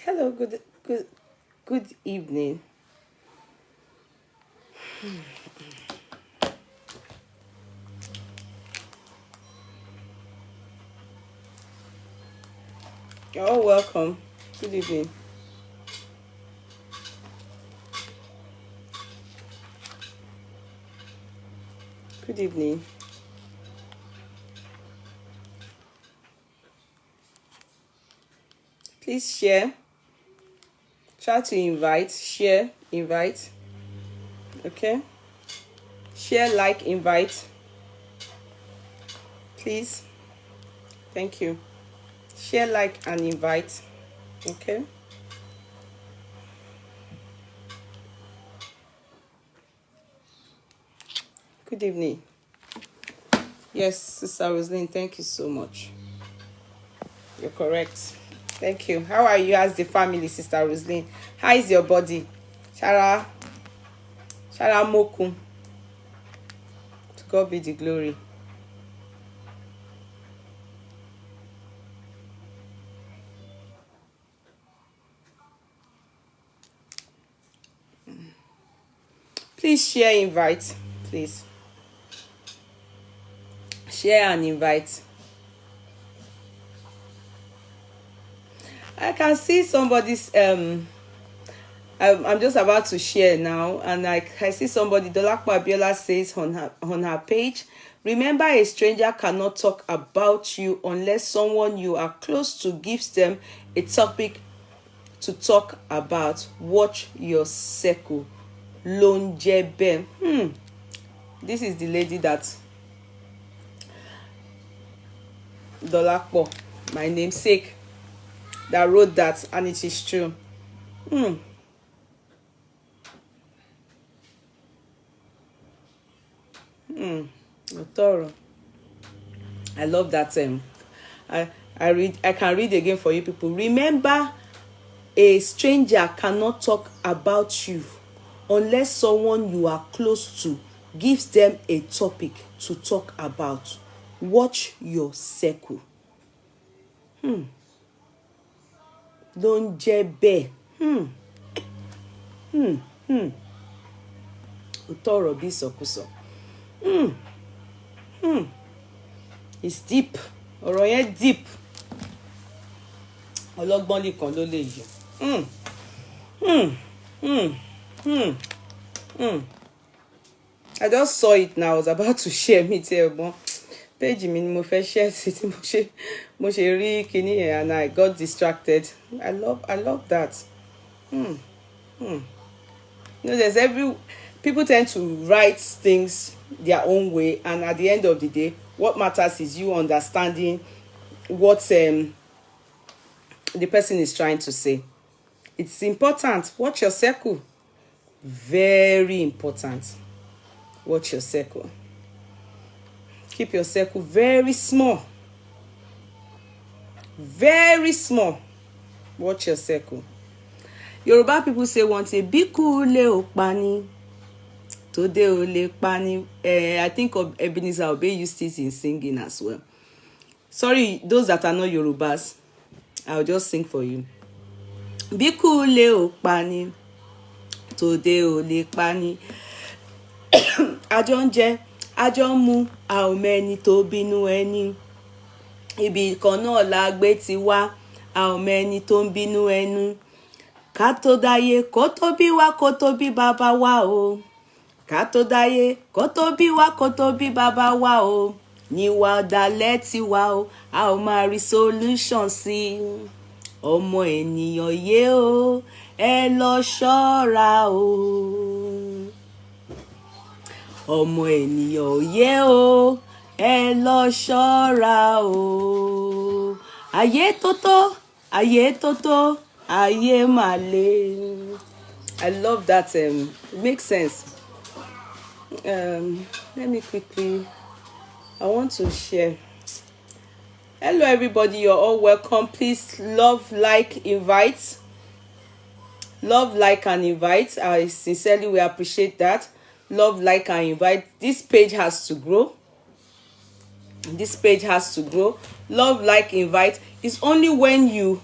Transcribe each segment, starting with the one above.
Hello, good evening. You're all welcome. Good evening. Good evening. Please share. Try to invite. Share. Invite. Okay. Share, like, invite. Please. Thank you. Share, like, and invite. Okay. Good evening. Yes, Sister Roslyn, thank you so much. You're correct. Thank you. How are you as the family, Sister Roslyn? How is your body? Shara Moku. To God be the glory. Please share, invite. Please. Share and invite. I can see somebody's I'm just about to share now, and I see somebody, Dolakwa Abiola, says on her page, remember, a stranger cannot talk about you unless someone you are close to gives them a topic to talk about. Watch your circle. Lonjebe. This is the lady that Dolakwa, my namesake, that wrote that, and it is true. Otoro. I love that. I can read again for you people. Remember, a stranger cannot talk about you unless someone you are close to gives them a topic to talk about. Watch your circle. Don't jebe. Otoro bi sokuso. It's deep. Ọ̀rọ̀ yẹn deep. Ọlọ́gbọ́n nìkan ló lè yọ. I just saw it now. I was about to share me tell you. Page mi ni mo fẹ́ share sí tí mo ṣe rí kíní yẹn, and I got distracted. I love that. You know, people tend to write things their own way, and at the end of the day, what matters is you understanding what the person is trying to say. It's important. Watch your circle. Very important. Watch your circle. Keep your circle very small. Very small. Watch your circle. Yoruba people say, once a biku le opani, today ole pani. I think of Ebenezer Obey used it in singing as well. Sorry, those that are not Yorubas, I'll just sing for you. Biku le opani, today ole pani. Ajonje, ajonmu, how many to binu eni. Ibi kan náà la gbé ti wá, how many to binu enu. Ká tó dáyé, kó tó bí wá, kó tó bí bàbá wa o. Ká tó dáyé, kó tó bí wá, kó tó bí bàbá wa o. Níwà ọ̀dàlẹ̀ ti wá o, a ó máa rí solution sí. Ọmọ ènìyàn yé o, ẹ lọ ṣọ́ra o. Ọmọ ènìyàn yé o, ẹ lọ ṣọ́ra o. Ayé tótó, ayé tótó, ayé mà le. I love that. It makes sense. Let me quickly, I want to share. Hello everybody, you're all welcome. Please love, like, invite. Love, like, and invite. I sincerely will appreciate that. Love, like, and invite. This page has to grow. This page has to grow. Love, like, invite. It's only when you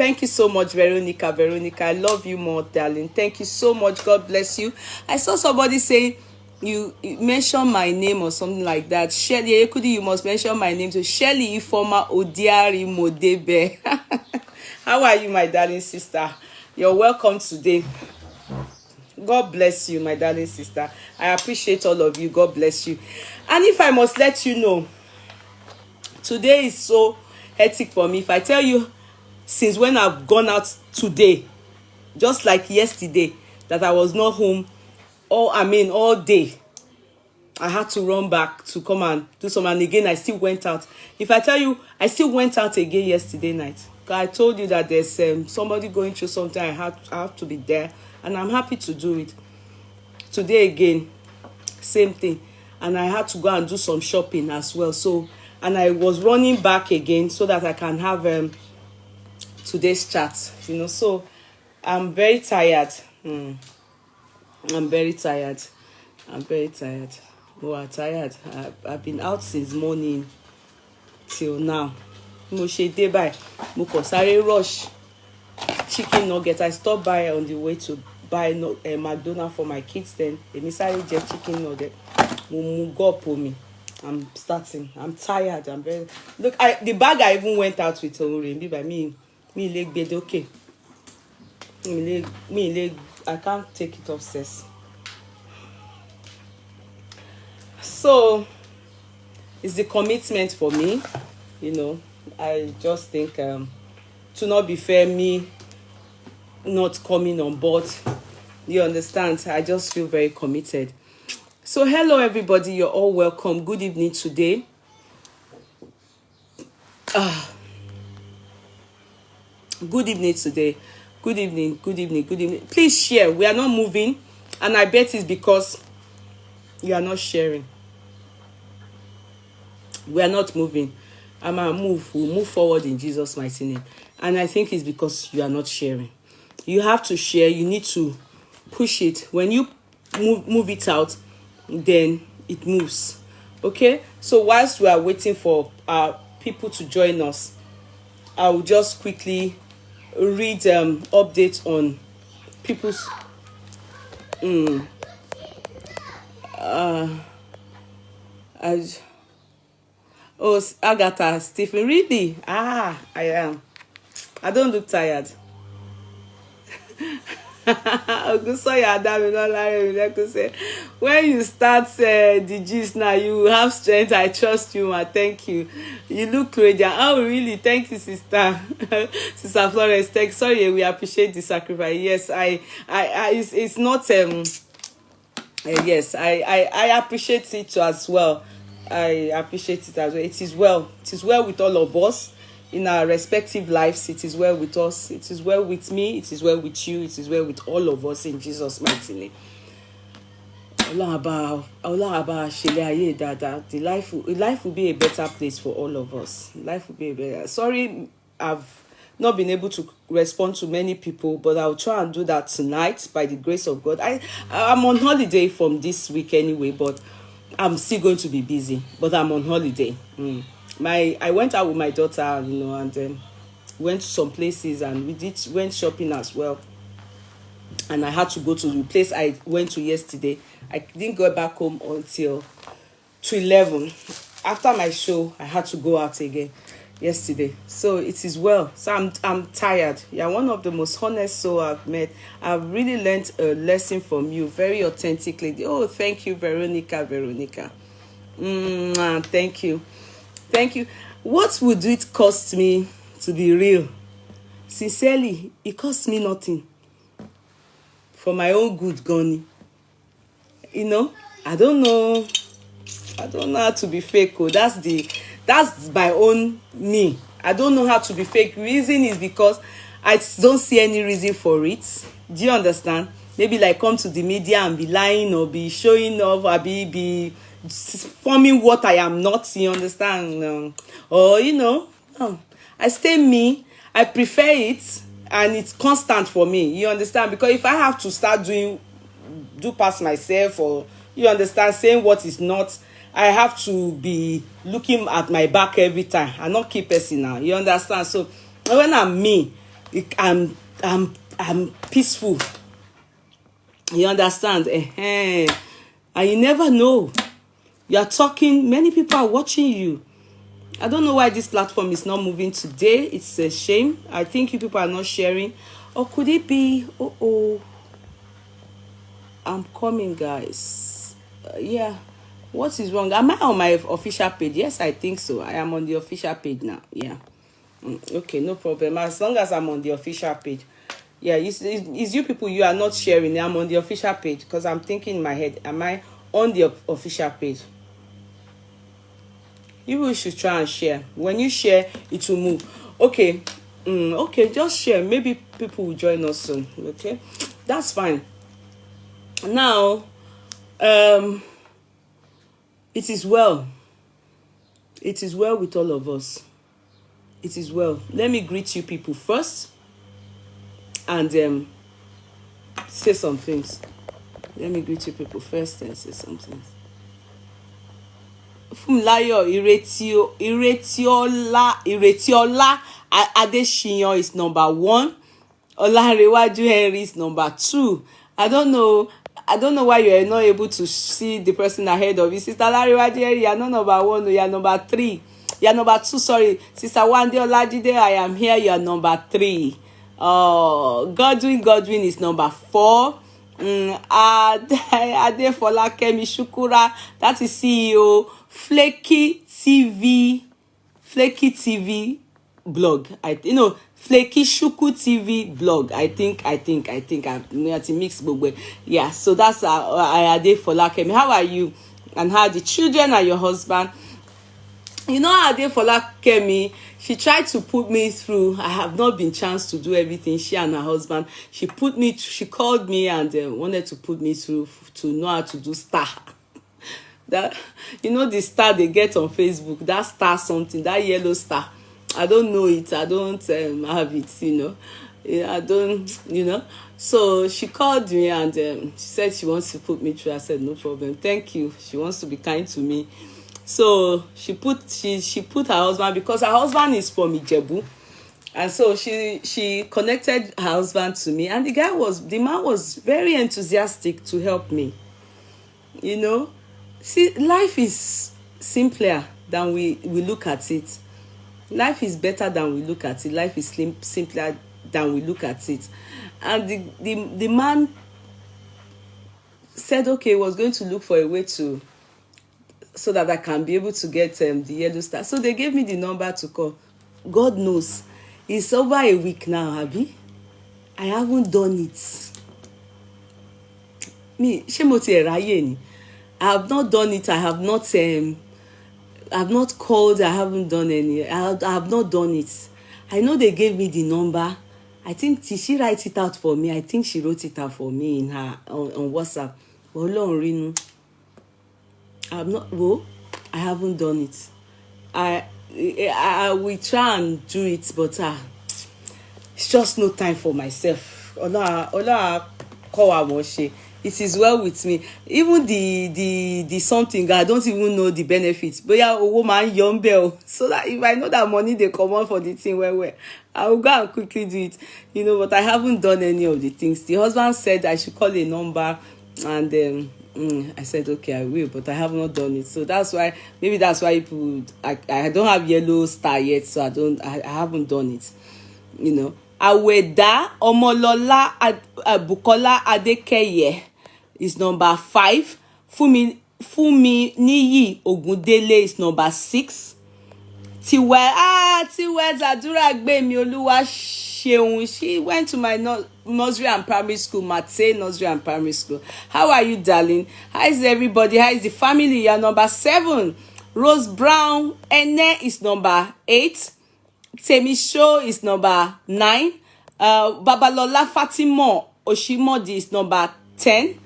Thank you so much, Veronica. Veronica, I love you more, darling. Thank you so much. God bless you. I saw somebody saying you mentioned my name or something like that. Shelly, Yeye Kudi, you must mention my name. So Shelly Ifoma Odiari Modebe. How are you, my darling sister? You're welcome today. God bless you, my darling sister. I appreciate all of you. God bless you. And if I must let you know, today is so hectic for me. If I tell you, since when I've gone out today, just like yesterday, that I was not home, all day, I had to run back to come and do some, and again I still went out. If I tell you, I still went out again yesterday night. I told you that there's somebody going through something. I have to be there, and I'm happy to do it. Today again, same thing, and I had to go and do some shopping as well. So, and I was running back again so that I can have today's chat. So I'm very tired. I'm very tired. Oh, I'm tired. I've been out since morning till now. Mo ṣe dé báyìí, mo kàn sáré rush chicken nugget. I stopped by on the way to buy McDonald's for my kids. Then èmi sáré jẹ chicken nugget. Mo mú gọ́ọ̀pù mi. I'm tired. I'm very. Look, the bag I even went out with Orin by me leg bed okay. Me leg. I can't take it upstairs. So it's the commitment for me, I just think to not be fair, me not coming on board. You understand? I just feel very committed. So hello everybody, you're all welcome. Good evening today. Good evening today. Good evening. Please share. We are not moving, and I bet it's because you are not sharing. We are not moving. I'm gonna move. We'll move forward in Jesus' mighty name. And I think it's because you are not sharing. You have to share. You need to push it. When you move it out, then it moves. Okay? So whilst we are waiting for people to join us, I will just quickly read updates on people's Agatha, Stephen, really? I am. I don't look tired. When you start the gist now, you have strength. I trust you, ma. Thank you. You look radiant. Oh, really? Thank you, sister. Sister Florence. Sorry, we appreciate the sacrifice. Yes, it's not yes, I appreciate it as well. I appreciate it as well. It is well with all of us in our respective lives. It is well with us. It is well with me. It is well with you. It is well with all of us in Jesus' mighty name. The life will be a better place for all of us. Life will be a better. Sorry, I've not been able to respond to many people, but I'll try and do that tonight by the grace of God. I'm on holiday from this week anyway, but I'm still going to be busy. But I'm on holiday. I went out with my daughter, and then went to some places, and we went shopping as well. And I had to go to the place I went to yesterday. I didn't go back home until 11. After my show, I had to go out again yesterday. So it is well. So I'm tired. You're one of the most honest soul I've met. I've really learned a lesson from you, very authentically. Oh, thank you, Veronica. Thank you. What would it cost me to be real? Sincerely, it cost me nothing. For my own good, Goni. I don't know how to be fake. That's my own me. I don't know how to be fake. Reason is because I don't see any reason for it. Do you understand? Maybe like come to the media and be lying or be showing off or be forming what I am not. You understand? Or no. I stay me. I prefer it, and it's constant for me. You understand? Because if I have to start do past myself, or you understand, saying what is not, I have to be looking at my back every time. I not keep person now. You understand? So when I'm me, I'm peaceful. You understand? And you never know. You are talking, many people are watching you. I don't know why this platform is not moving today. It's a shame. I think you people are not sharing. Or could it be, I'm coming, guys. Yeah. What is wrong? Am I on my official page? Yes, I think so. I am on the official page now. Yeah. Okay, no problem. As long as I'm on the official page. Yeah, it's you people, you are not sharing. I'm on the official page because I'm thinking in my head, am I on the official page? You should try and share. When you share, it will move. Okay. Okay, just share. Maybe people will join us soon. Okay, that's fine. Now, it is well. It is well with all of us. It is well. Let me greet you people first and say some things. Let me greet you people first and say some things. Funlayo Iretiola Adeshiyan is number 1. Olarewaju Henry is number 2. I don't know why you are not able to see the person ahead of you. Sister Olarewaju Henry, you are not number 1, you are number 3. You are number 2, sorry. Sister Wande Olajide, I am here, you are number 3. Godwin is number 4. Adefolakemi Shukura, that is CEO Flaky TV blog. Flaky Shuku TV blog. I think I'm to mix both. Yeah, so that's Adefolakemi. How are you? And how are the children and your husband? Adefolakemi, she tried to put me through. I have not been chance to do everything. She and her husband, she called me and wanted to put me through to know how to do star. That the star they get on Facebook, that star something, that yellow star. I don't know it. I don't have it. I don't. So she called me and she said she wants to put me through. I said no problem. Thank you. She wants to be kind to me. So she put her husband, because her husband is from Ijebu, and so she connected her husband to me, and the man was very enthusiastic to help me. See, life is simpler than we look at it. Life is better than we look at it. Life is simpler than we look at it. And the man said, okay, he was going to look for a way so that I can be able to get the yellow star. So they gave me the number to call. God knows, it's over a week now, Abby. I haven't done it. I have not done it. I have not called. I haven't done any. I have not done it. I know they gave me the number. I think she write it out for me. I think she wrote it out for me in her on WhatsApp. I haven't done it. I will try and do it, but it's just no time for myself. It is well with me. Even the something, I don't even know the benefits. But yeah, a woman young bell. So that if I know that money they come on for the thing, where I will go and quickly do it. But I haven't done any of the things. The husband said I should call a number, and I said okay, I will, but I have not done it. So maybe that's why people, I don't have yellow star yet, so I haven't done it. Aweda Omolola Bukola Adekeye is number 5. Fumi Niyi Ogundele is number 6. Tiwe Zadura Gbemi Oluwa Sheun, she went to my nursery and primary school, Mate Nursery and Primary School. How are you, darling? How is everybody? How is the family? You're number 7. Rose Brown Ene is number 8. Temisho is number 9. Babalola Fatima Oshimodi is number 10.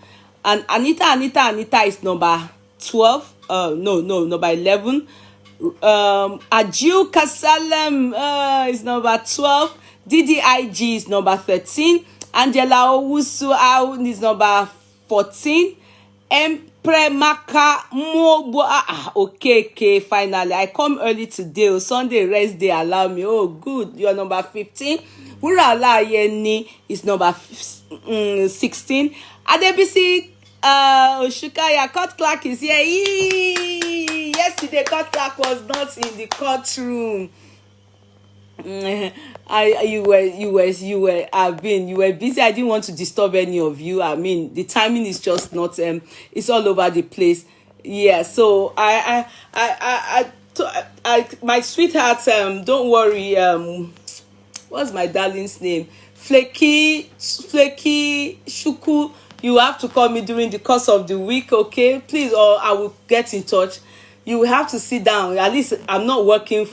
And Anita is number 12. Number 11. Ajiu Kasalem is number 12. DDIG is number 13. Angela Owusu Aoun is number 14. Empremaka Mobo. Okay, finally. I come early today. Sunday, rest day, allow me. Oh, good. You're number 15. Wurala Yeni is number 16. Adebisi Oshukaya, court clerk is here. Yee! Yesterday, court clerk was not in the courtroom. You were busy. I didn't want to disturb any of you. I mean, the timing is just not it's all over the place. Yeah, so my sweetheart, don't worry, what's my darling's name? Flaky Shuku, you have to call me during the course of the week, okay? Please, or I will get in touch. You will have to sit down. At least I'm not working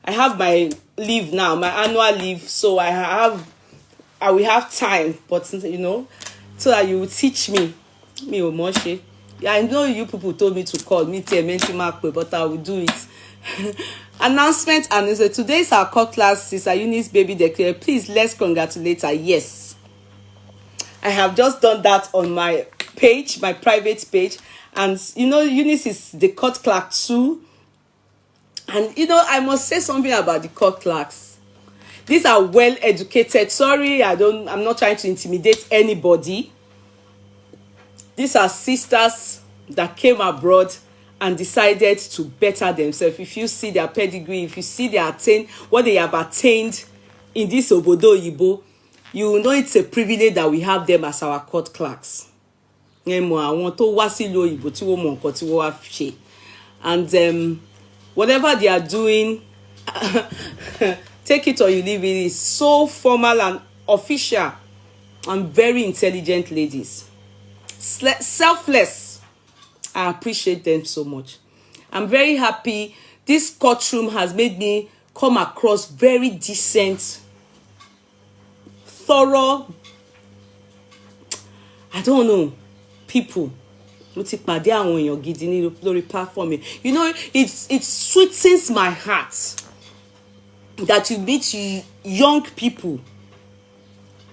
I have my leave now, my annual leave, so I will have time, but you know, so that you will teach me Moshe. Yeah, I know you people told me to call me but I will do it. Announcement, and so today's our court class. Sister Eunice baby declare, please let's congratulate her. Yes, I have just done that on my page, my private page, and you know, Eunice is the court clerk too. And you know, I must say something about the court clerks. These are well educated. Sorry, I'm not trying to intimidate anybody. These are sisters that came abroad and decided to better themselves. If you see their pedigree, if you see what they have attained in this Obodo Yibo, you will know it's a privilege that we have them as our court clerks. And whatever they are doing, take it or you leave it, is so formal and official, and very intelligent ladies. Selfless. I appreciate them so much. I'm very happy. This courtroom has made me come across very decent, thorough, I don't know, people. You know, it sweetens my heart that you meet young people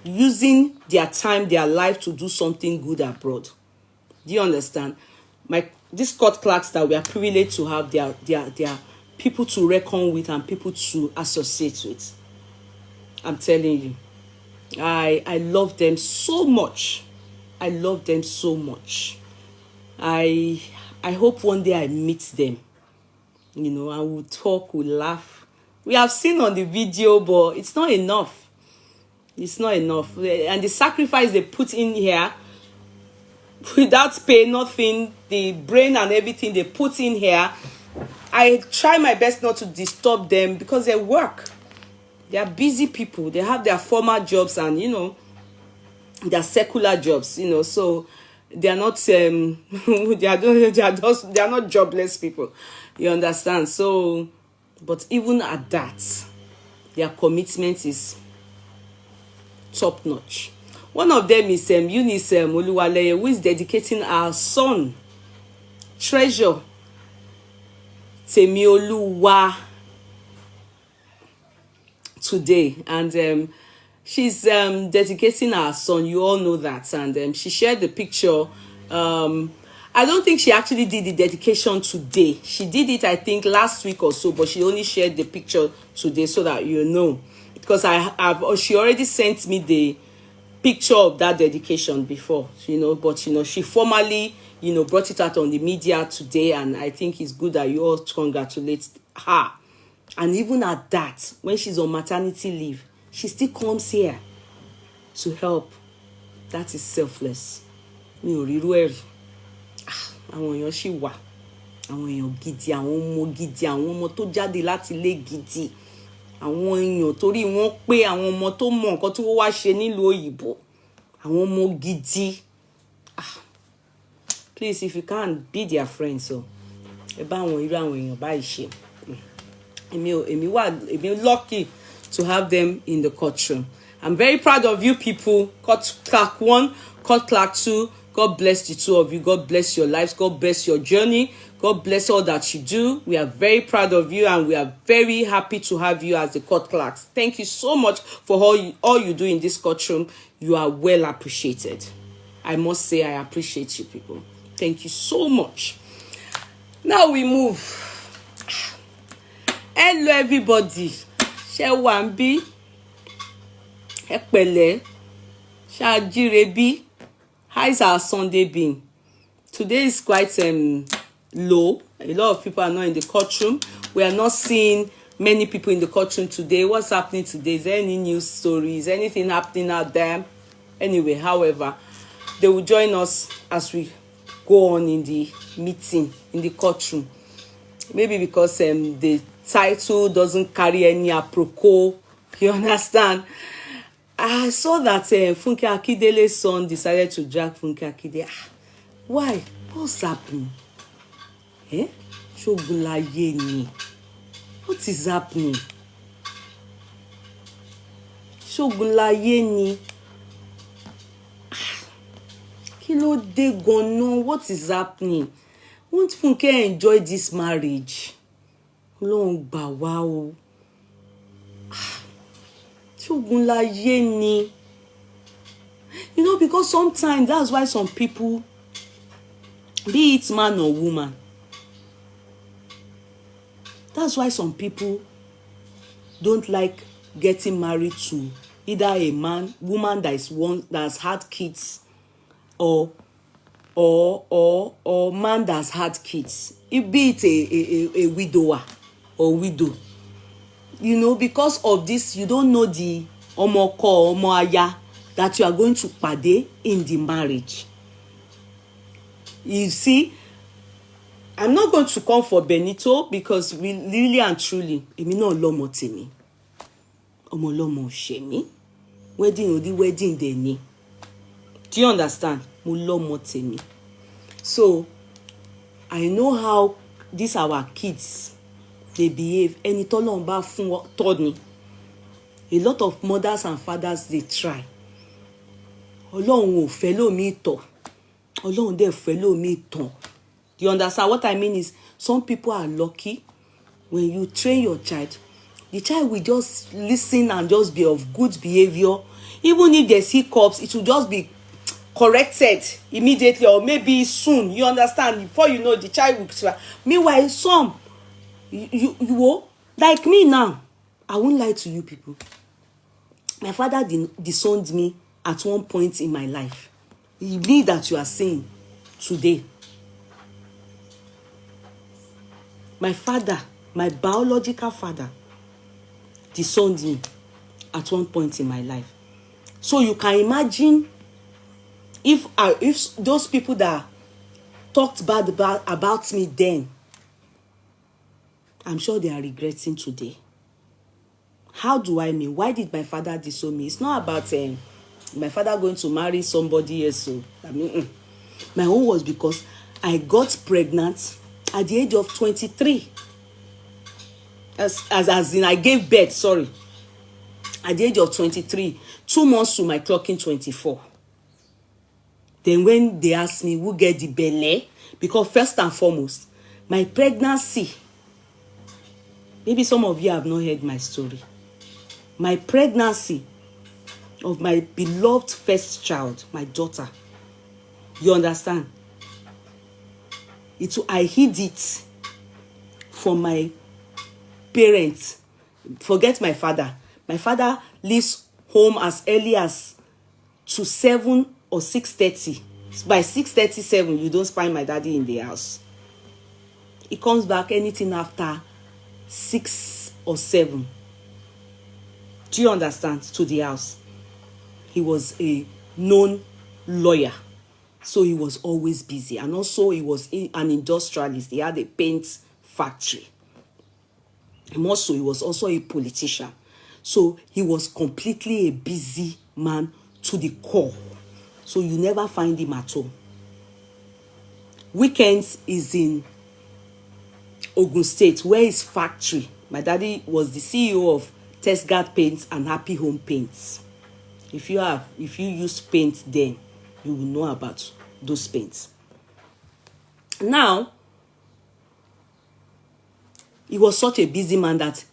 using their time, their life to do something good abroad. Do you understand? These court clerks that we are privileged to have, they are people to reckon with and people to associate with. I'm telling you, I love them so much. I love them so much. I hope one day I meet them. You know, and we'll talk, we'll laugh. We have seen on the video, but it's not enough. It's not enough. And the sacrifice they put in here, without pay, nothing, the brain and everything they put in here, I try my best not to disturb them because they work. They are busy people. They have their former jobs and, you know, their secular jobs, you know, so they are not they are not jobless people. You understand? So, but even at that, their commitment is top notch. One of them is Eunice Oluwaleye, who is dedicating our son, Treasure Temioluwa, today, and she's dedicating our son. You all know that, and she shared the picture. I don't think she actually did the dedication today. She did it, I think, last week or so, but she only shared the picture today so that you know, because she already sent me the picture of that dedication before, you know, but you know, she formally, you know, brought it out on the media today, and I think it's good that you all congratulate her. And even at that, when she's on maternity leave, she still comes here to help. That is selfless. Mi ò ríru ẹ̀ rí. Àwọn èèyàn ṣì wà. Àwọn èèyàn gidi, àwọn ọmọ tó jáde láti ilé gidi. Àwọn èèyàn torí wọ́n pé àwọn ọmọ tó mọ nǹkan tí wọ́n wá ṣe nílùú òyìnbó. Àwọn ọmọ gidi. Please, if you can, be their friend, so. Ẹ bá àwọn irú àwọn èèyàn báyìí ṣe. Èmi lucky to have them in the courtroom. I'm very proud of you people. Court Clerk 1, Court Clerk 2. God bless the two of you. God bless your lives. God bless your journey. God bless all that you do. We are very proud of you, and we are very happy to have you as the court clerks. Thank you so much for all you do in this courtroom. You are well appreciated. I must say I appreciate you people. Thank you so much. Now we move. Hello everybody. Shall one be? Epele, Shajirebi, how is our Sunday been? Today is quite low. A lot of people are not in the courtroom. We are not seeing many people in the courtroom today. What's happening today? Is there any news stories? Anything happening out there? Anyway, however, they will join us as we go on in the meeting, in the courtroom. Maybe because the title doesn't carry any apropos. You understand? I saw that Funke Akindele's son decided to drag Funke Akindele. Why? What's happening? Shogunlaye ni. What is happening? Shogunlaye ni. Kí ló dé gan-an? What is happening? Won't Funke enjoy this marriage? Long gbà wá o. Shogunlaye ni. You know, because sometimes that's why some people, be it man or woman, that's why some people don't like getting married to either a woman that's had kids, or man that's had kids. It be it a widower or widow. You know, because of this, you don't know the omoko, omoaya that you are going to pade in the marriage. You see, I'm not going to come for Benito because we really and truly, èmi náà lọ́mọ tèmi. Ọmọ lọ́mọ ṣe mí. Wedding odi wedding dẹ̀ ni. Do you understand? Mo lọ́mọ tèmi. So, I know how these our kids, they behave. Ẹni tọ́lọ́run bá fún tọ́ ni. A lot of mothers and fathers, they try. Ọlọ́run ò fẹ́ lómi tọ́. Ọlọ́run dẹ̀ fẹ́ lómi tán. You understand? What I mean is, some people are lucky. When you train your child, the child will just listen and just be of good behavior. Even if there's hiccups, it will just be corrected immediately, or maybe soon. You understand? Before you know, the child will try. Meanwhile, some, you like me now, I won't lie to you people. My father disowned me at one point in my life. The me that you are seeing today. My father, my biological father, disowned me at one point in my life. So you can imagine if those people that talked bad about me then, I'm sure they are regretting today. How do I mean? Why did my father disown me? It's not about my father going to marry somebody else. So my own was because I got pregnant at the age of 23. As in I gave birth, sorry. At the age of 23, 2 months to my clocking 24. Then when they asked me who get the belly, because first and foremost, my pregnancy, maybe some of you have not heard my story. My pregnancy of my beloved first child, my daughter. You understand? I hid it from my parents. Forget my father. My father leaves home as early as to 7 or 6:30. By 6:37, you don't find my daddy in the house. He comes back anything after 6 or 7. Do you understand? To the house. He was a known lawyer. So he was always busy. And also he was an industrialist. He had a paint factory. More so, he was also a politician. So he was completely a busy man to the core. So you never find him at home. Weekends is in Ogun State, where his factory. My daddy was the CEO of Tesgard Paints and Happy Home Paints. If you used paint then, you will know about those paints. Now, he was such a busy man that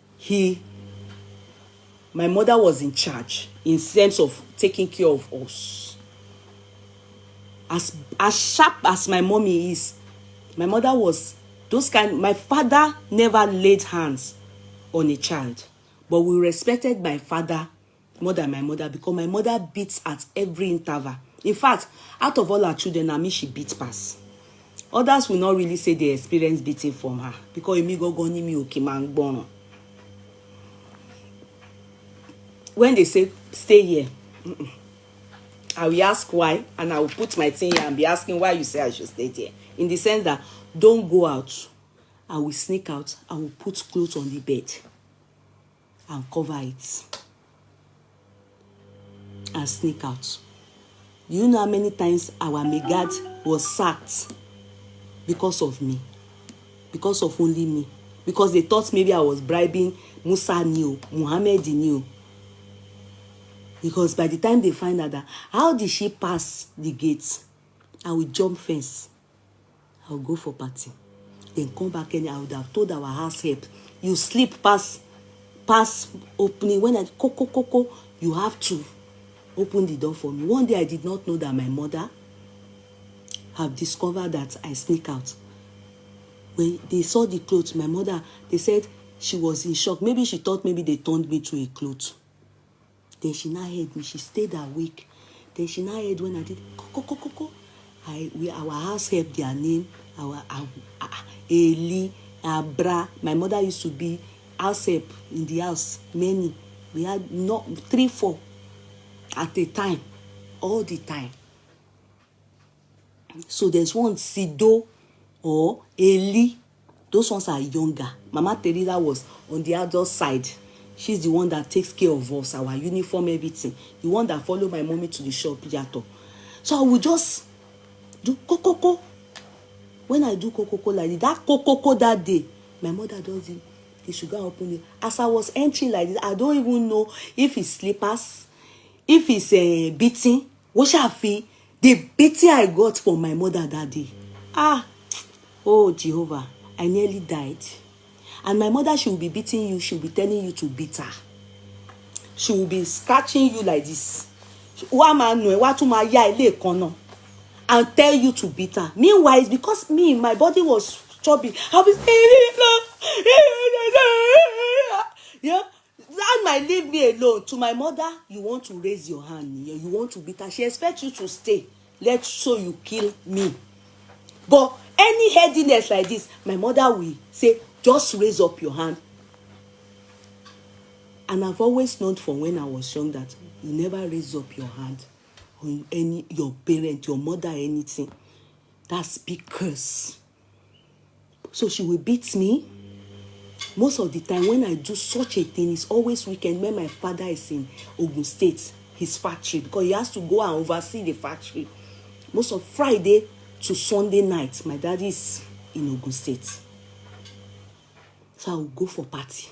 my mother was in charge in terms of taking care of us. As sharp as my mommy is, my mother was my father never laid hands on a child, but we respected my father more than my mother, because my mother beats at every interval. In fact, out of all her children, I mean, she beat pass. Others will not really say they experience beating from her, because emi go ni mi oke ma ngboran. When they say stay here, I will ask why, and I will put my thing here and be asking why you say I should stay there. In the sense that don't go out. I will sneak out. I will put clothes on the bed and cover it and sneak out. Do you know how many times our Megad was sacked because of me? Because of only me. Because they thought maybe I was bribing Musa Neo, Muhammad Neo. Because by the time they find out that, how did she pass the gates? I will jump fence. I will go for party. Then come back and I would have told our house help, you sleep past opening. When I coco, you have to open the door for me. One day I did not know that my mother have discovered that I sneak out. When they saw the clothes, my mother, they said she was in shock. Maybe she thought maybe they turned me to a cloth. Then she now heard me. She stayed awake. Then she now heard when I did coco. Our house help, their name, our Eli, Abra. My mother used to be house help in the house. Many. We had not 3, 4 at a time, all the time. So there's one Sido or Eli. Those ones are younger. Mama Teresa was on the adult side. She's the one that takes care of us, our uniform, everything. The one that follow my mommy to the shop, Yato. So I will just do coco. When I do coco like that coco that day, my mother does it. The sugar open it. As I was entering like this, I don't even know if it's slippers, if it's beating. What shall I feel? The beating I got from my mother that day. Oh Jehovah, I nearly died. And my mother, she will be beating you. She will be telling you to beat her. She will be scratching you like this. And tell you to beat her. Meanwhile, it's because my body was chubby. I'll be yeah. That might leave me alone. To my mother, you want to raise your hand. You want to beat her. She expects you to stay. So you kill me. But any headiness like this, my mother will say, just raise up your hand. And I've always known from when I was young that you never raise up your hand on your parent, your mother, anything. That's big curse. So she will beat me. Most of the time when I do such a thing, it's always weekend when my father is in Ogun State, his factory, because he has to go and oversee the factory. Most of Friday to Sunday night, my daddy is in Ogun State. So I will go for party.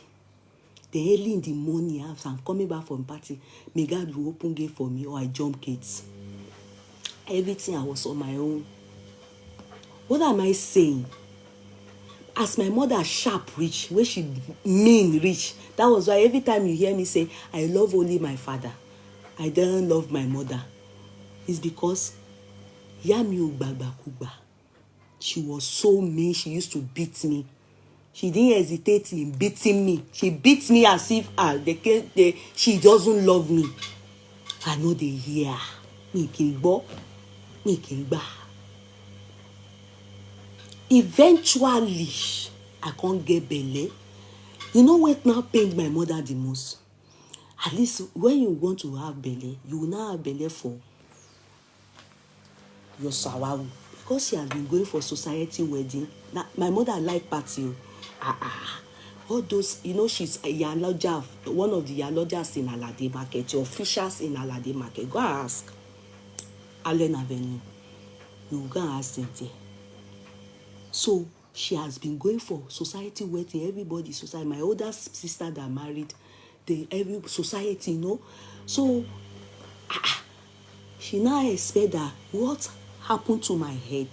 Then early in the morning, after I'm coming back from party, my God will open gate for me or I jump gates. Everything I was on my own. What am I saying? As my mother sharp rich, where she mean rich, that was why every time you hear me say, I love only my father, I don't love my mother. It's because Yami Ugbagba Kuba, she was so mean, she used to beat me. She didn't hesitate in beating me. She beats me as if she doesn't love me. I know they hear. Me king bo, me king ba. Eventually, I can't get belly. You know what now pained my mother the most? At least when you want to have belly, you will now have belly for your sawawu. Because she has been going for society wedding. Now, my mother like party. All those, you know, she's a Yaloja, one of the Yalojas in Alade Market, your officials in Alade Market. Go and ask Allen Avenue. You go and ask them there. So she has been going for society wedding. Everybody, society. My older sister that married, every society, you know. So she now expect that what happened to my head,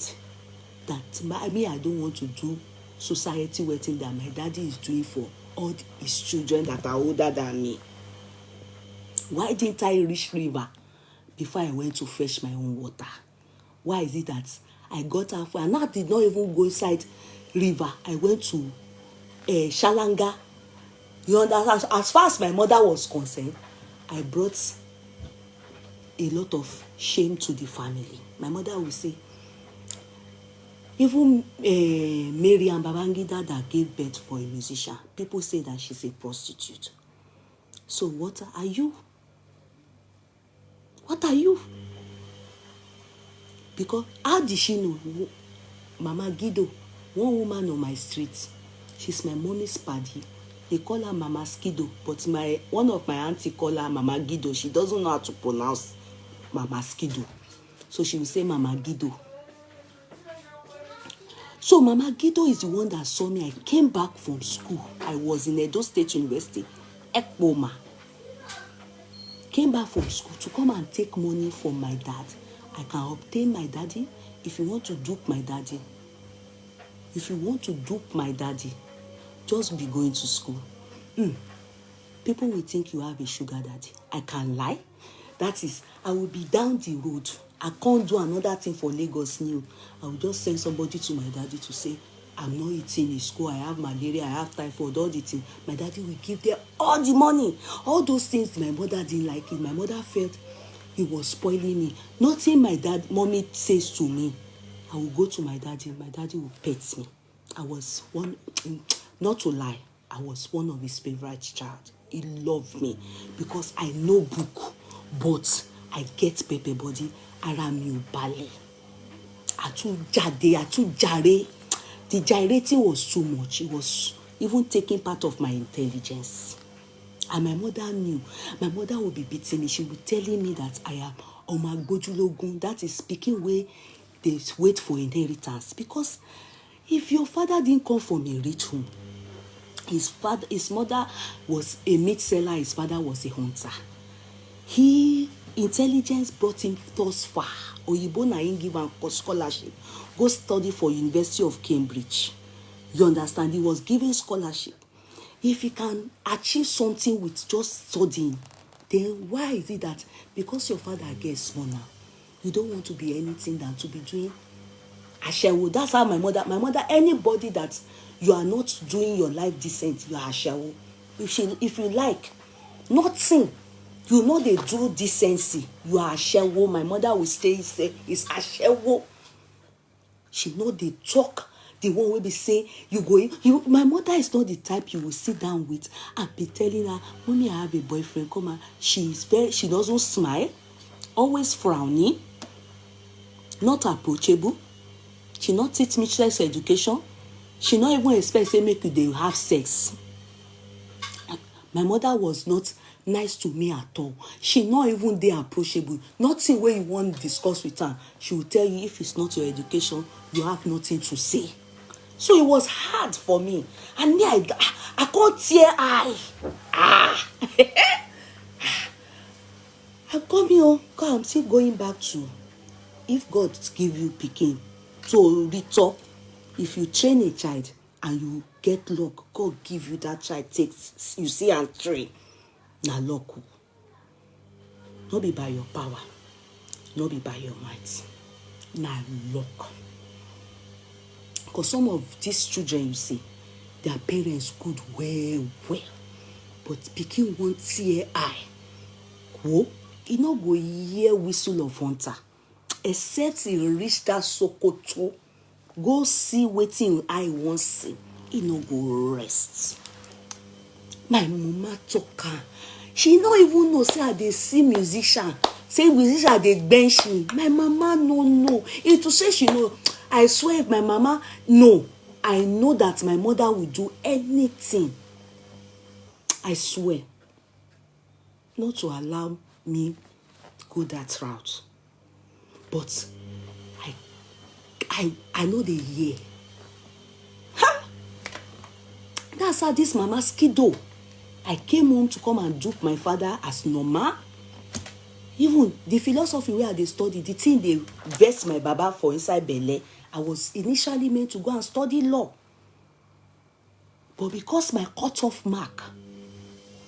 that I don't want to do society wedding that my daddy is doing for all his children that are older than me. Why didn't I reach river before I went to fetch my own water? Why is it that I got halfway and I did not even go inside river? I went to Shalanga. You understand? As far as my mother was concerned, I brought a lot of shame to the family. My mother will say, even Mary and Babangida that gave birth for a musician, people say that she's a prostitute. So what are you? What are you? Because how did she know? Mama Guido, one woman on my street, she's my mommy's paddy. They call her Mama Skido, but one of my auntie call her Mama Guido. She doesn't know how to pronounce Mama Skido. So she will say Mama Guido. So Mama Guido is the one that saw me. I came back from school. I was in Edo State University, Ekpoma. Came back from school to come and take money from my dad. I can obtain my daddy if you want to dupe my daddy. If you want to dupe my daddy, just be going to school. People will think you have a sugar daddy. I can lie. That is, I will be down the road. I can't do another thing for Lagos New. I will just send somebody to my daddy to say, I'm not eating in school. I have malaria. I have typhoid. All the things. My daddy will give them all the money. All those things my mother didn't like it. My mother felt he was spoiling me. Nothing mommy says to me, I will go to my daddy. My daddy will pet me. I was not to lie, I was one of his favorite child. He loved me because I know book, but I get pepper body. Ara mi ò balẹ̀. Jare. The gyrating was too much. It was even taking part of my intelligence. And my mother knew. My mother would be beating me. She would telling me that I am Omagbojulogun. That is speaking where they wait for inheritance. Because if your father didn't come from a rich home, his mother was a meat seller, his father was a hunter. Intelligence brought him thus far. Oyibo na him give am scholarship. Go study for University of Cambridge. You understand? He was given scholarship. If he can achieve something with just studying, then why is it that because your father gets small now, you don't want to be anything than to be doing ashewo? That's how my mother, anybody that you are not doing your life decent, you are ashewo. If you like, nothing, you know they do decency, you are ashewo. My mother will say it's ashewo. She know they talk. The one will be saying, my mother is not the type you will sit down with and be telling her, Mommy, I have a boyfriend, come on. She doesn't smile, always frowning, not approachable. She not teach me sex education. She not even expect say make they have sex. My mother was not nice to me at all. She not even there approachable. Nothing where you want to discuss with her. She will tell you if it's not your education, you have nothing to say. So it was hard for me. And then I can't tear eye. I come here, I'm still going back to, if God give you pikin to return, if you train a child and you get luck, God give you that child, takes you see and train. Na luck. Not be by your power, not be by your might. Na luck. Because some of these children, you see, their parents good well. But pikin won't tear eye. Whoa, he no go hear whistle of hunter. Except he reach that Sokoto, go see wetin eye wan see. He no go rest. My mama talk am. She no even know say I dey see musician. Say musician dey bench me. My mama no know. If to say she know, I swear if my mama know, I know that my mother will do anything. I swear. Not to allow me go that route. But I know the year. Ha! That's how this mama skido. I came home to come and dupe my father as normal. Even the philosophy where they study, the thing they vex my baba for inside belle, I was initially meant to go and study law. But because my cutoff mark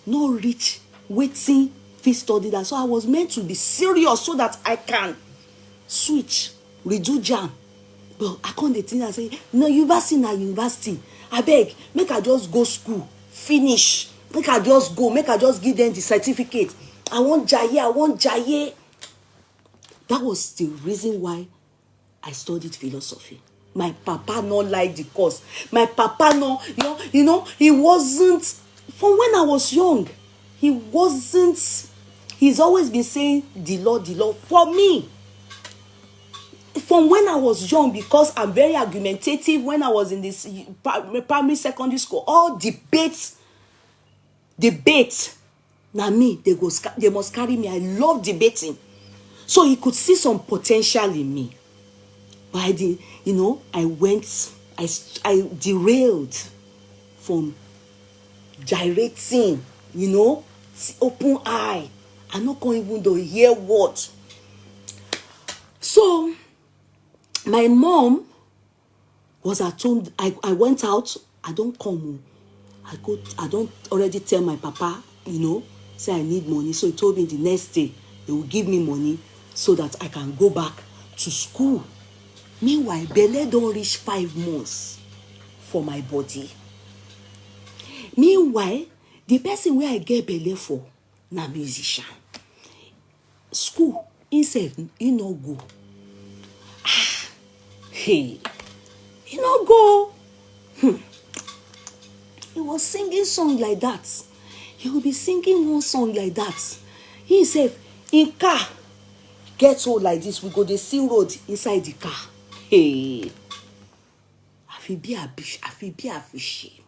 no reach waiting fit study that, so I was meant to be serious so that I can switch, redo jam. But I can't think and say, no, university na university. I beg, make I just go school, finish. Make I just go, make I just give them the certificate. I want Jaye, I want Jaye. That was the reason why I studied philosophy. My papa not like the course. My papa no, he wasn't, from when I was young, he wasn't, he's always been saying the Lord for me. From when I was young, because I'm very argumentative, when I was in this primary, secondary school, all debate. Now me, they must carry me. I love debating. So he could see some potential in me. But I did, I derailed from gyrating, open eye. I'm not going even to hear what. So my mom was at home. I went out. I don't come. I don't already tell my papa, say I need money. So he told me the next day they will give me money so that I can go back to school. Meanwhile, belle don't reach 5 months for my body. Meanwhile, the person where I get belle for, na musician. School, he said, he no go. He no go. He was singing song like that. He will be singing one song like that. He said, in car, get old like this, we go the sea road inside the car. Hey, I feel be a fishy.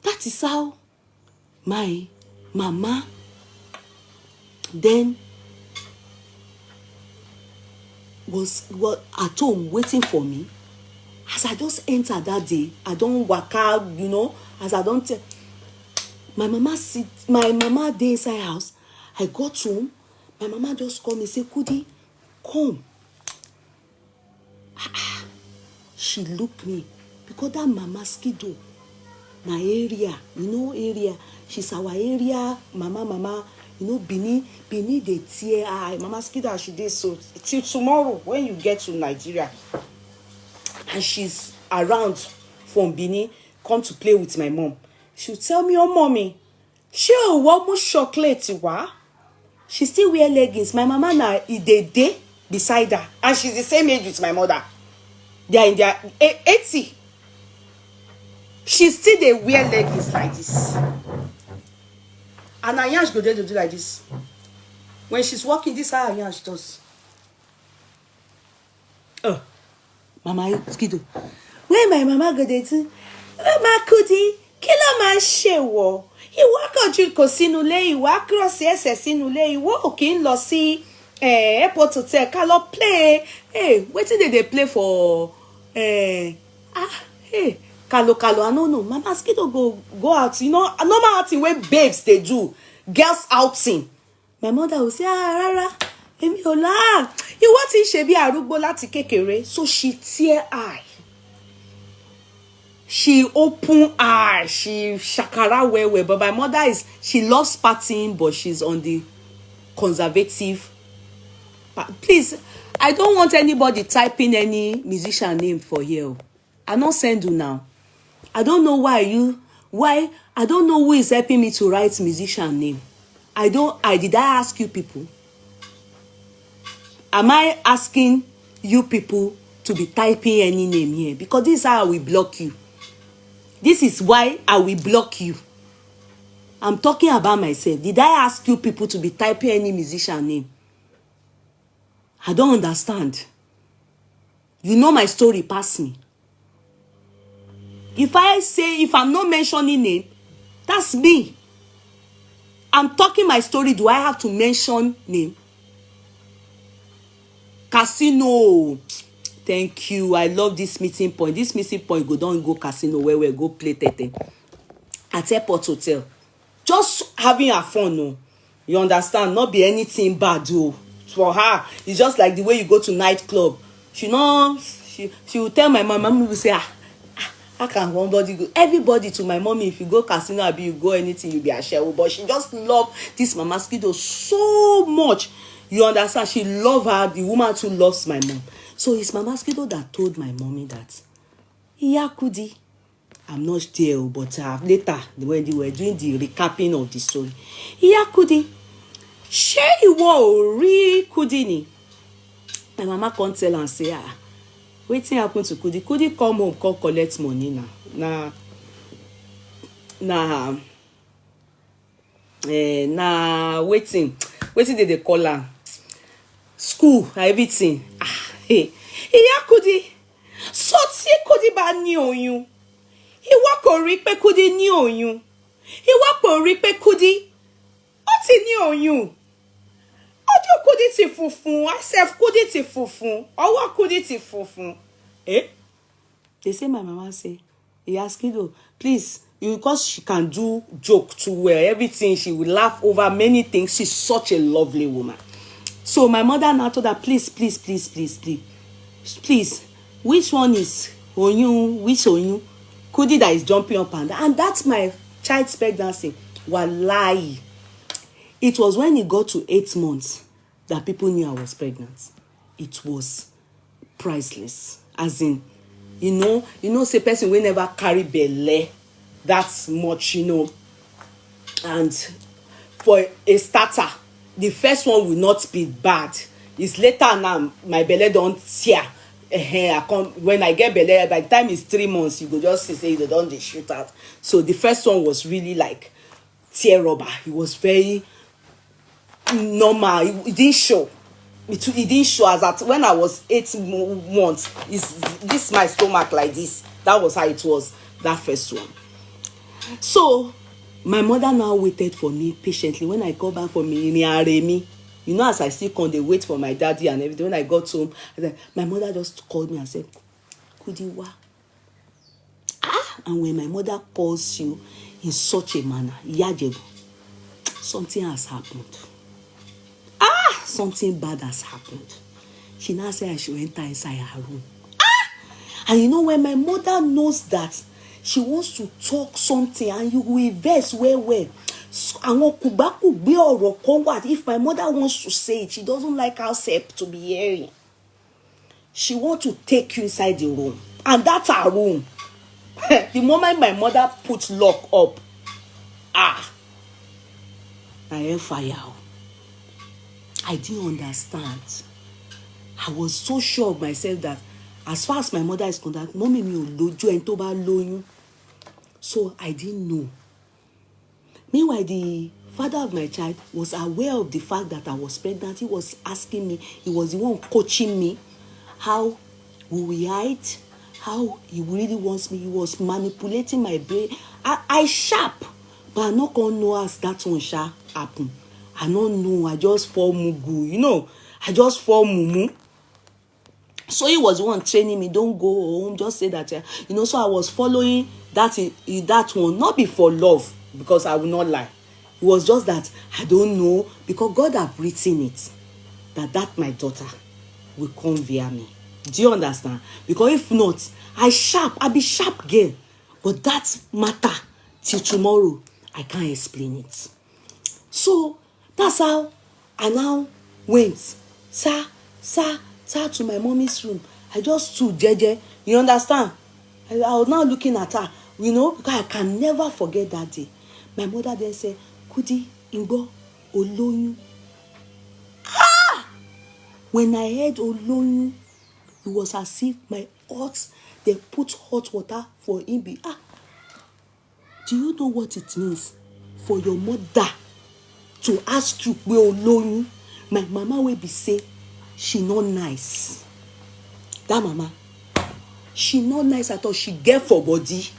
That is how my mama then was at home waiting for me. As I just entered that day, I don't work out, as I don't tell. My mama dey inside house. I got home. My mama just called me, say, Kudi, come. She looked me. Because that mama skido, na area, area. She's our area, mama, Bini dey tear eye. Mama skido, she did so. Till tomorrow, when you get to Nigeria, and she's around from Benin, come to play with my mom. She'll tell me, oh, mommy, she almost chocolate, wa? She still wear leggings. My mama na day beside her. And she's the same age with my mother. They are in their 80. She still they wear leggings like this. And Anyash go there to do like this. When she's walking, this how Anyash does. Mama skido. When my mama go there to, Mama Kudi, kilo man shewo. Ìwọ kọjú kò sínú ilé, ìwọ cross ẹsẹ̀ sínú ilé, ìwọ ò kí ń lọ sí airport hotel ká lọ play. Wetin dey play for kalo. I no know. Mama skido go out, normal outing wey babes dey do, girls outing. My mother will say, rárá, èmi ò lá. Ìwọ tí ṣe bí arúgbó láti kékeré. So she tear eye. She open eye, she shakara well. But my mother she loves partying, but she's on the conservative. Please, I don't want anybody typing any musician name for here. I don't send you now. I don't know why I don't know who is helping me to write musician name. Did I ask you people? Am I asking you people to be typing any name here? Because this is how I will block you. This is why I will block you. I'm talking about myself. Did I ask you people to be typing any musician name? I don't understand. You know my story past me. If I'm not mentioning name, that's me. I'm talking my story. Do I have to mention name? Casino. Thank you. I love this meeting point. This meeting point don't go casino where we go play tete at airport hotel. Just having a fun, no. You understand? Not be anything bad, though. For her, it's just like the way you go to nightclub. She will tell my mom. Mommy will say, how can one body go? Everybody to my mommy. If you go casino, you go anything, you be a share. But she just love this Mama Skido so much. You understand? She love her. The woman too loves my mom. So it's Mama Skido that told my mommy that Yeye Kudi, I'm not there, but later when they were doing the recapping of the story, Yeye Kudi, ṣé ìwọ ò rí Kudi ni? My mama come tell am say, wetin happen to Kudi? Kudi come home, come collect money now. Na wetin dey call am? School, everything. Ìyá Kudi, so tí Kudi bá ní oyún, ìwọ kò rí pé Kudi ní oyún. Ìwọ kò rí pé Kudi ó ti ní oyún. Ojú Kudi ti funfun, asef Kudi ti funfun, ọwọ́ Kudi ti funfun. They say my mama say, Ìyá Skido, please, because she can do joke too well, everything, she will laugh over many things. She's such a lovely woman. So my mother now told her, please, which one is oyún, which oyún? Kudi that is jumping up and down. And that's my child's pregnancy. Wallahi. It was when it got to 8 months that people knew I was pregnant. It was priceless. As in, you know, say person will never carry belle that much, And for a starter, the first one will not be bad. It's later now, my belly don't tear. When I get belly, by the time it's 3 months, you go just say they don't shoot out. So the first one was really like tear rubber. It was very normal. It didn't show. It didn't show as that when I was 8 months. Is this my stomach like this? That was how it was, that first one. So my mother now waited for me patiently. When I got back from me, as I still come, they wait for my daddy and everything. When I got home, my mother just called me and said, Kudi wa? And when my mother calls you in such a manner, Yajebu, something has happened. Something bad has happened. She now said I should enter inside her room. And when my mother knows that she wants to talk something and you will verse well. If my mother wants to say it, she doesn't like herself to be hearing. She wants to take you inside the room. And that's her room. The moment my mother puts lock up, I am fire. I didn't understand. I was so sure of myself that as far as my mother is concerned, mommy mi ò lójú ẹni tó bá lóyún. So I didn't know. Meanwhile, the father of my child was aware of the fact that I was pregnant. He was asking me, he was the one coaching me, how will we hide, how he really wants me. He was manipulating my brain. I sharp, but I'm not gonna know as that one shall happen. I don't know. I just fall mugu. I just fall mumu. So he was the one training me. Don't go home. Just say that. So I was following that one. Not before love, because I will not lie. It was just that I don't know, because God have written it that my daughter will come via me. Do you understand? Because if not, I be sharp girl. But that matter till tomorrow, I can't explain it. So that's how I now went, sir, to my mommy's room. I just stood, jeje. You understand? I was now looking at her, because I can never forget that day. My mother then said, Kudi, Ingbo, Oloyun. When I heard Oloyun, it was as if they put hot water for him. Do you know what it means for your mother to ask you where Oloyun? My mama will be say, she not nice. That mama, she not nice at all. She get for body.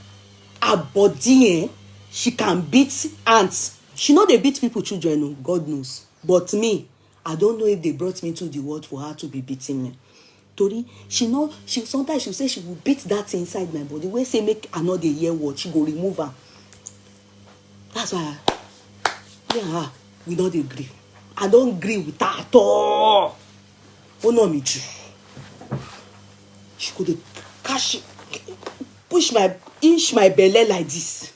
Her body, she can beat ants. She know they beat people children, God knows. But me, I don't know if they brought me to the world for her to be beating me. Tori, sometimes she say she will beat that inside my body. When say make another year what, she go remove her. That's why we don't agree. I don't agree with her at all. Oh no, me too. She could inch my belly like this.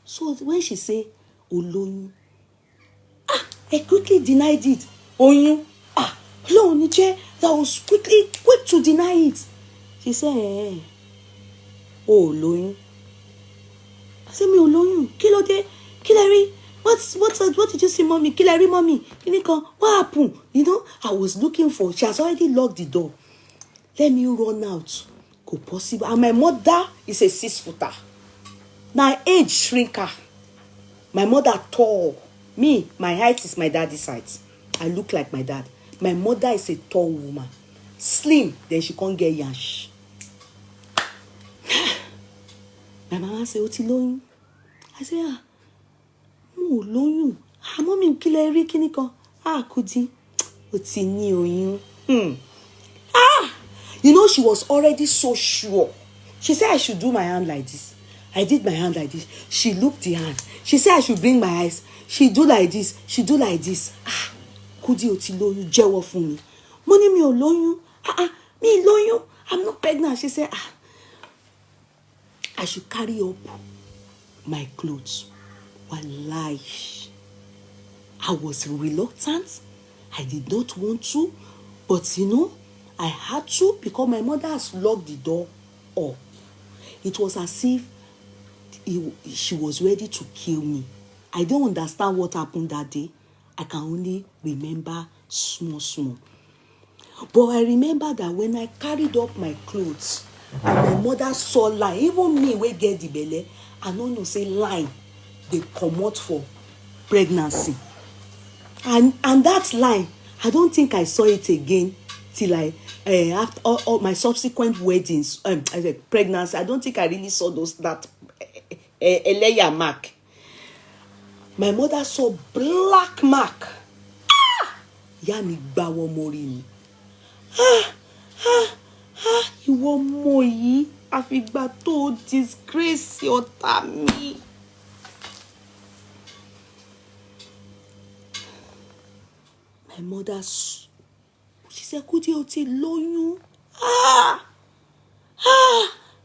So when she say Oloyun, I quickly denied it. Oyun, no, Niche, I was quick to deny it. She said, oh, Oloyun. I said, me Oloyun, kí ló dé, kí lẹ rí. What did you see, mommy? Killer, mommy. What happened? I was looking for. She has already locked the door. Let me run out. Go possible. And my mother is a 6-footer. Now age shrinker. My mother tall. Me, my height is my daddy's height. I look like my dad. My mother is a tall woman. Slim, then she can't get yash. My mama say, "Oti lóyún." I say, mo lóyún. Mommy, kí lẹ rí kíní kan. Kudi, oti ní oyún. She was already so sure. She said I should do my hand like this. I did my hand like this. She looked the hand. She said I should bring my eyes. She do like this. She do like this. Kudi, oti lóyún, jẹ́wọ́ fún mi. Mo ní mi ò lóyún. Mi lóyún. I'm not pregnant. She said, I should carry up my clothes. Wallahi. I was reluctant. I did not want to. But I had to because my mother has locked the door up. It was as if she was ready to kill me. I don't understand what happened that day. I can only remember small. But I remember that when I carried up my clothes and my mother saw line, even me wey get the belle, I no know say line dey comot for pregnancy. And that line, I don't think I saw it again till after all my subsequent weddings, pregnancy. I don't think I really saw that eleya mark. My mother saw black mark. Ìyá mi gbá wọn mórí ni. Ìwọ ọmọ yìí àfìgbà tó disgrace ọ̀tá mi. My mother, she said, "Kudi, o ti lóyún."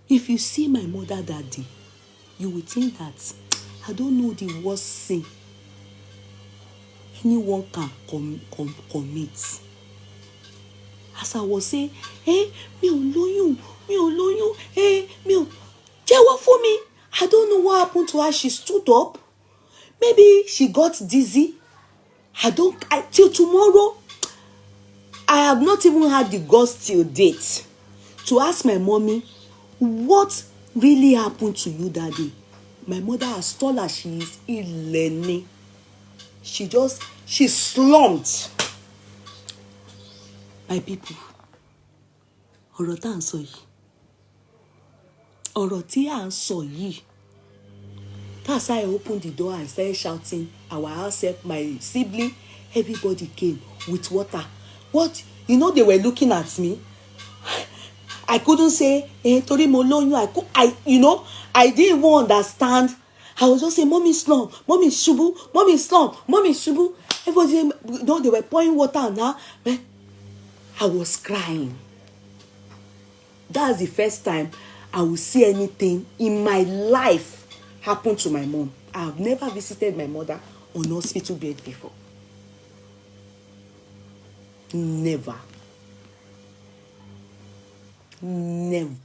If you see my mother that day, you will think that I don't know the worst sin anyone can commit. As I was saying, mi ò lóyún, mi ò jẹ́wọ́ fún mi. I don't know what happened to her. She stood up. Maybe she got dizzy. Till tomorrow, I have not even had the guts till date to ask my mommy what really happened to you that day. My mother, as tall as she is, ileni. She slumped. My people, ọ̀rọ̀ tá à ń sọ yìí, ọ̀rọ̀ tí à ń sọ yìí. That's how I opened the door and started shouting. Our house help, my sibling, everybody came with water. What? They were looking at me. I couldn't say, torí mo lóyún. I didn't even understand. I was just saying, "Mommy slump, mommy shubu, mommy slump, mommy shubu." Everybody, they were pouring water now. I was crying. That's the first time I will see anything in my life happen to my mom. I have never visited my mother on hospital bed before. Never. In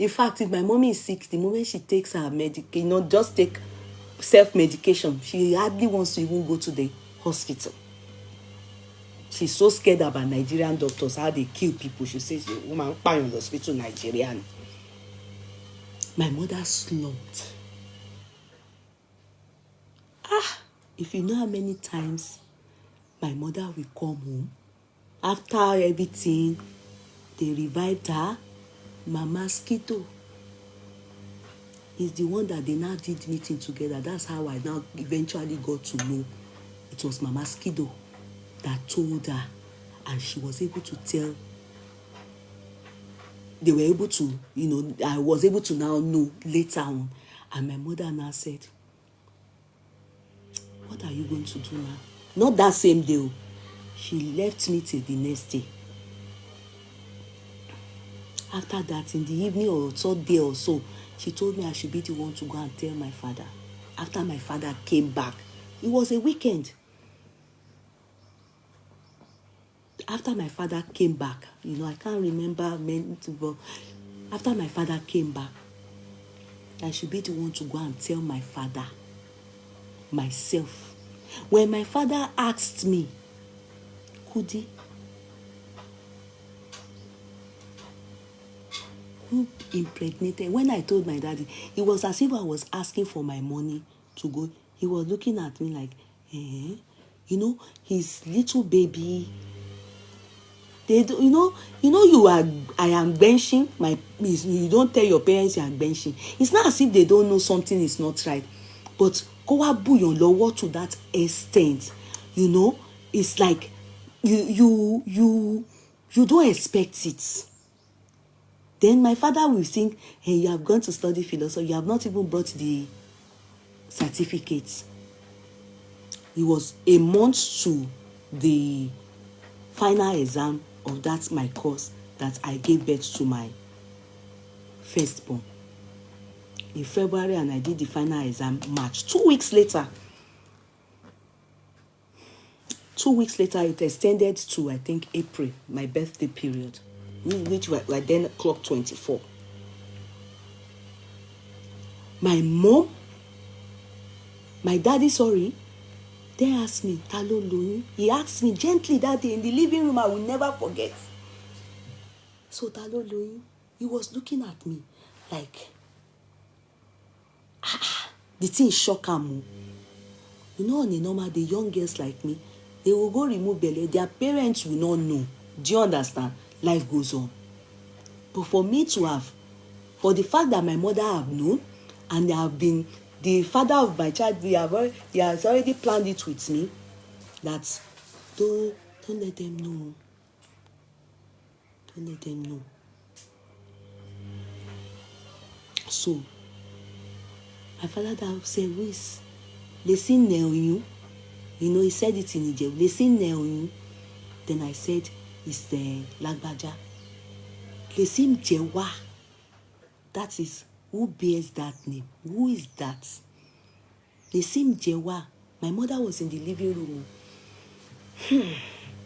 fact, if my mommy is sick, the moment she takes her medication, just take self-medication, she hardly wants to even go to the hospital. She's so scared about Nigerian doctors, how they kill people. She says, "Woman, buy on the hospital, Nigerian." My mother slumped. If you know how many times my mother will come home, after everything, they revived her. Mama Skito is the one that they now did meeting together. That's how I now eventually got to know it was Mama Skido that told her, and she was able to tell. They were able to, I was able to now know later on. And my mother now said, "What are you going to do now?" Not that same day. She left me till the next day. After that, in the evening or third day or so, she told me I should be the one to go and tell my father. After my father came back, it was a weekend. After my father came back, I can't remember many, but after my father came back, I should be the one to go and tell my father myself. When my father asked me, Kudi, who impregnated? When I told my daddy, it was as if I was asking for my money to go. He was looking at me like, you know, his little baby. They do, I am benching you don't tell your parents you are benching. It's not as if they don't know something is not right, but go your lower to that extent, it's like you don't expect it. Then my father will think, hey, you have gone to study philosophy, you have not even brought the certificates. It was a month to the final exam of that my course that I gave birth to my firstborn in February, and I did the final exam March. 2 weeks later, it extended to, I think, April, my birthday period, which were then clock 24. My daddy, they asked me, Talo Loyun. He asked me gently that day in the living room, I will never forget. So Talo Loyun, he was looking at me like, the thing shock him. On a normal, the young girls like me, they will go remove belly. Their parents will not know. Do you understand? Life goes on. But for the fact that my mother have known, and they have been the father of my child, he has already planned it with me, that don't let them know. Don't let them know. So my father said, Luis, listen now, he said it in Egypt. Listen now. Then I said, it's the Lagbaja. Listen Jewa. That is, who bears that name? Who is that? Listen Jewa. My mother was in the living room.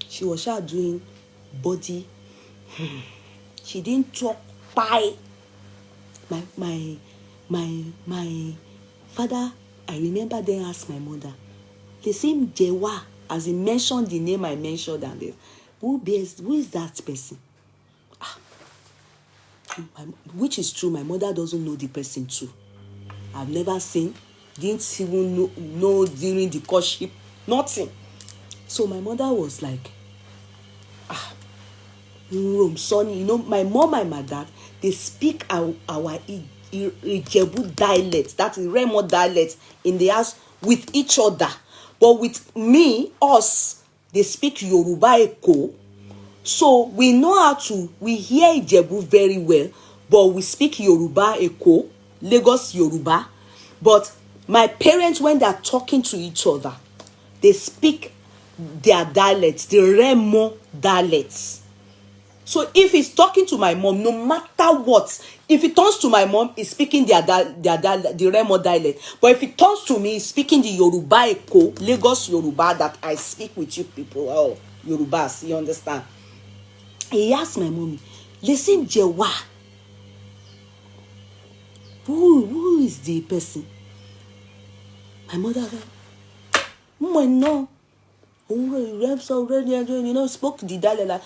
She was doing body. She didn't talk pie. My father, I remember then asked my mother, listen Jewa, as he mentioned the name I mentioned, and this, who is that person? Which is true, my mother doesn't know the person too. I've never seen, didn't even know during the courtship, nothing. So my mother was like, Sonny, my mom and my dad, they speak our Ijebu dialect, that is Remo dialect, in the house with each other. But with us, they speak Yoruba Eko. So we hear Ijebu very well, but we speak Yoruba Eko, Lagos Yoruba. But my parents, when they're talking to each other, they speak their dialects, the Remo dialects. So if he's talking to my mom, no matter what, if he turns to my mom, he's speaking the Remo dialect. But if he turns to me, he's speaking the Yoruba Eko, Lagos Yoruba that I speak with you people. Oh, Yorubas, you understand? He asked my mommy, listen, Jewa. Who is the person? My mother said, no. Spoke the dialect.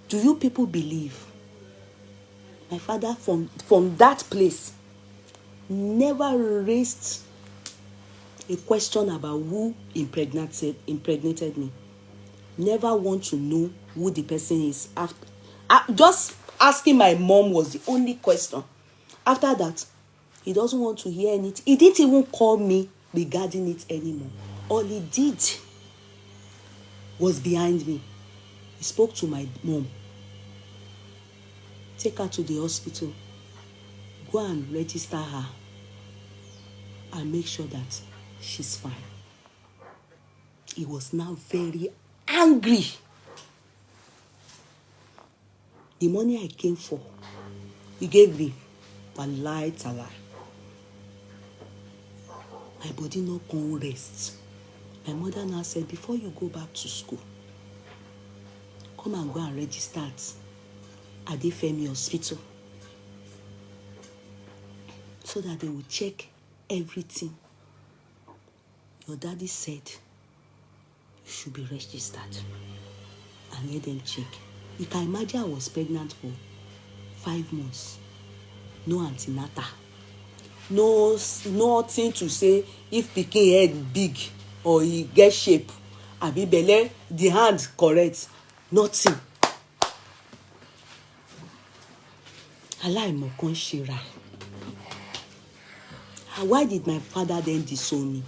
Do you people believe? My father from that place never raised a question about who impregnated me. Never want to know who the person is. Just asking my mom was the only question. After that, he doesn't want to hear anything. He didn't even call me regarding it anymore. All he did was behind me. He spoke to my mom. Take her to the hospital. Go and register her. And make sure that she's fine. He was now very angry. The money I came for, he gave me. Wallahi talai. My body no can rest. My mother now said, before you go back to school, come and go and register Adefemi Hospital so that they will check everything. Your daddy said you should be registered and let them check. You can imagine I was pregnant for 5 months. No antenatal. No, nothing to say if pikin head big or he get shape. Abi belle, the hand correct. Nothing. Aláìmọ̀kan ṣera. Why did my father then disown me?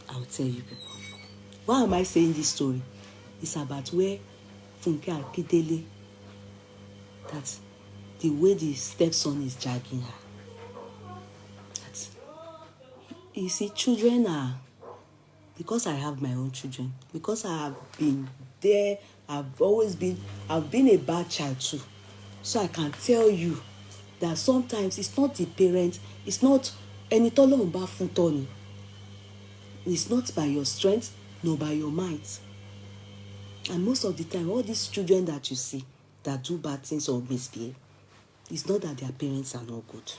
I'll tell you people. Why am I saying this story? It's about where Funke Akindele, that the way the stepson is dragging her. That, you see, children are, because I have my own children, because I have been there, I've been a bad child too. So I can tell you that sometimes it's not the parents, it's not ẹni tọ́lọ́run bá fún tọ́ ni. It's not by your strength, nor by your might. And most of the time, all these children that you see that do bad things or misbehave, it's not that their parents are not good.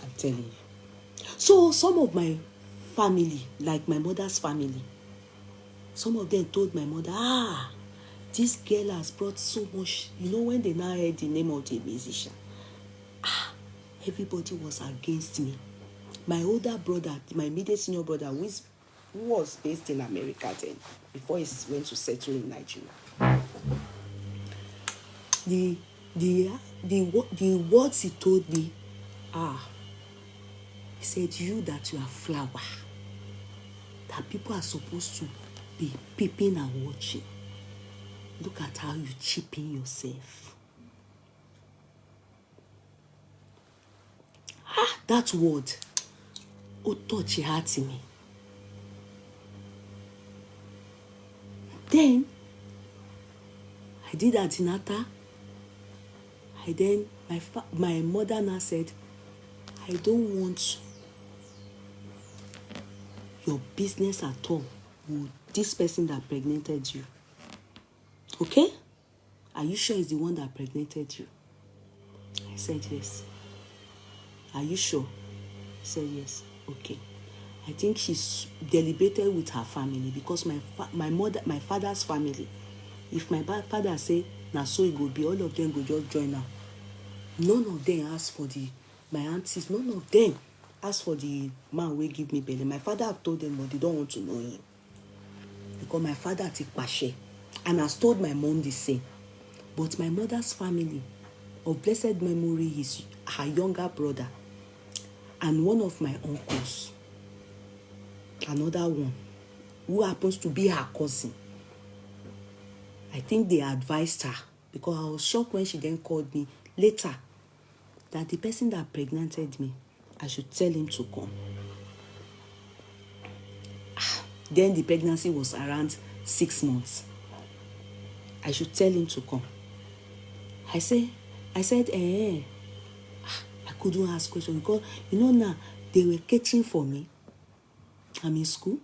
I'm telling you. So some of my family, like my mother's family, some of them told my mother, this girl has brought so much. You know, when they now heard the name of the musician, everybody was against me. My older brother, my immediate senior brother, who was based in America then, before he went to settle in Nigeria. The words he told me, he said, you that you are flower, that people are supposed to be peeping and watching. Look at how you cheapen yourself. That word, touch heart in me. Then I did antenatal. My mother now said, I don't want your business at all with this person that pregnated you. Okay? Are you sure it's the one that pregnated you? I said yes. Are you sure? I said yes. Okay. I think she's deliberated with her family, because my father's family, if my father say, now so it will be, all of them will just join her. None of them asked for my aunties, none of them asked for the man who give me belly. My father have told them, but they don't want to know him. Because my father take pashe and has told my mom the same. But my mother's family, of blessed memory, is her younger brother and one of my uncles. Another one who happens to be her cousin. I think they advised her, because I was shocked when she then called me later that the person that pregnanted me, I should tell him to come. Then the pregnancy was around 6 months. I should tell him to come. I said, I couldn't ask questions, because now they were catching for me. I'm in school.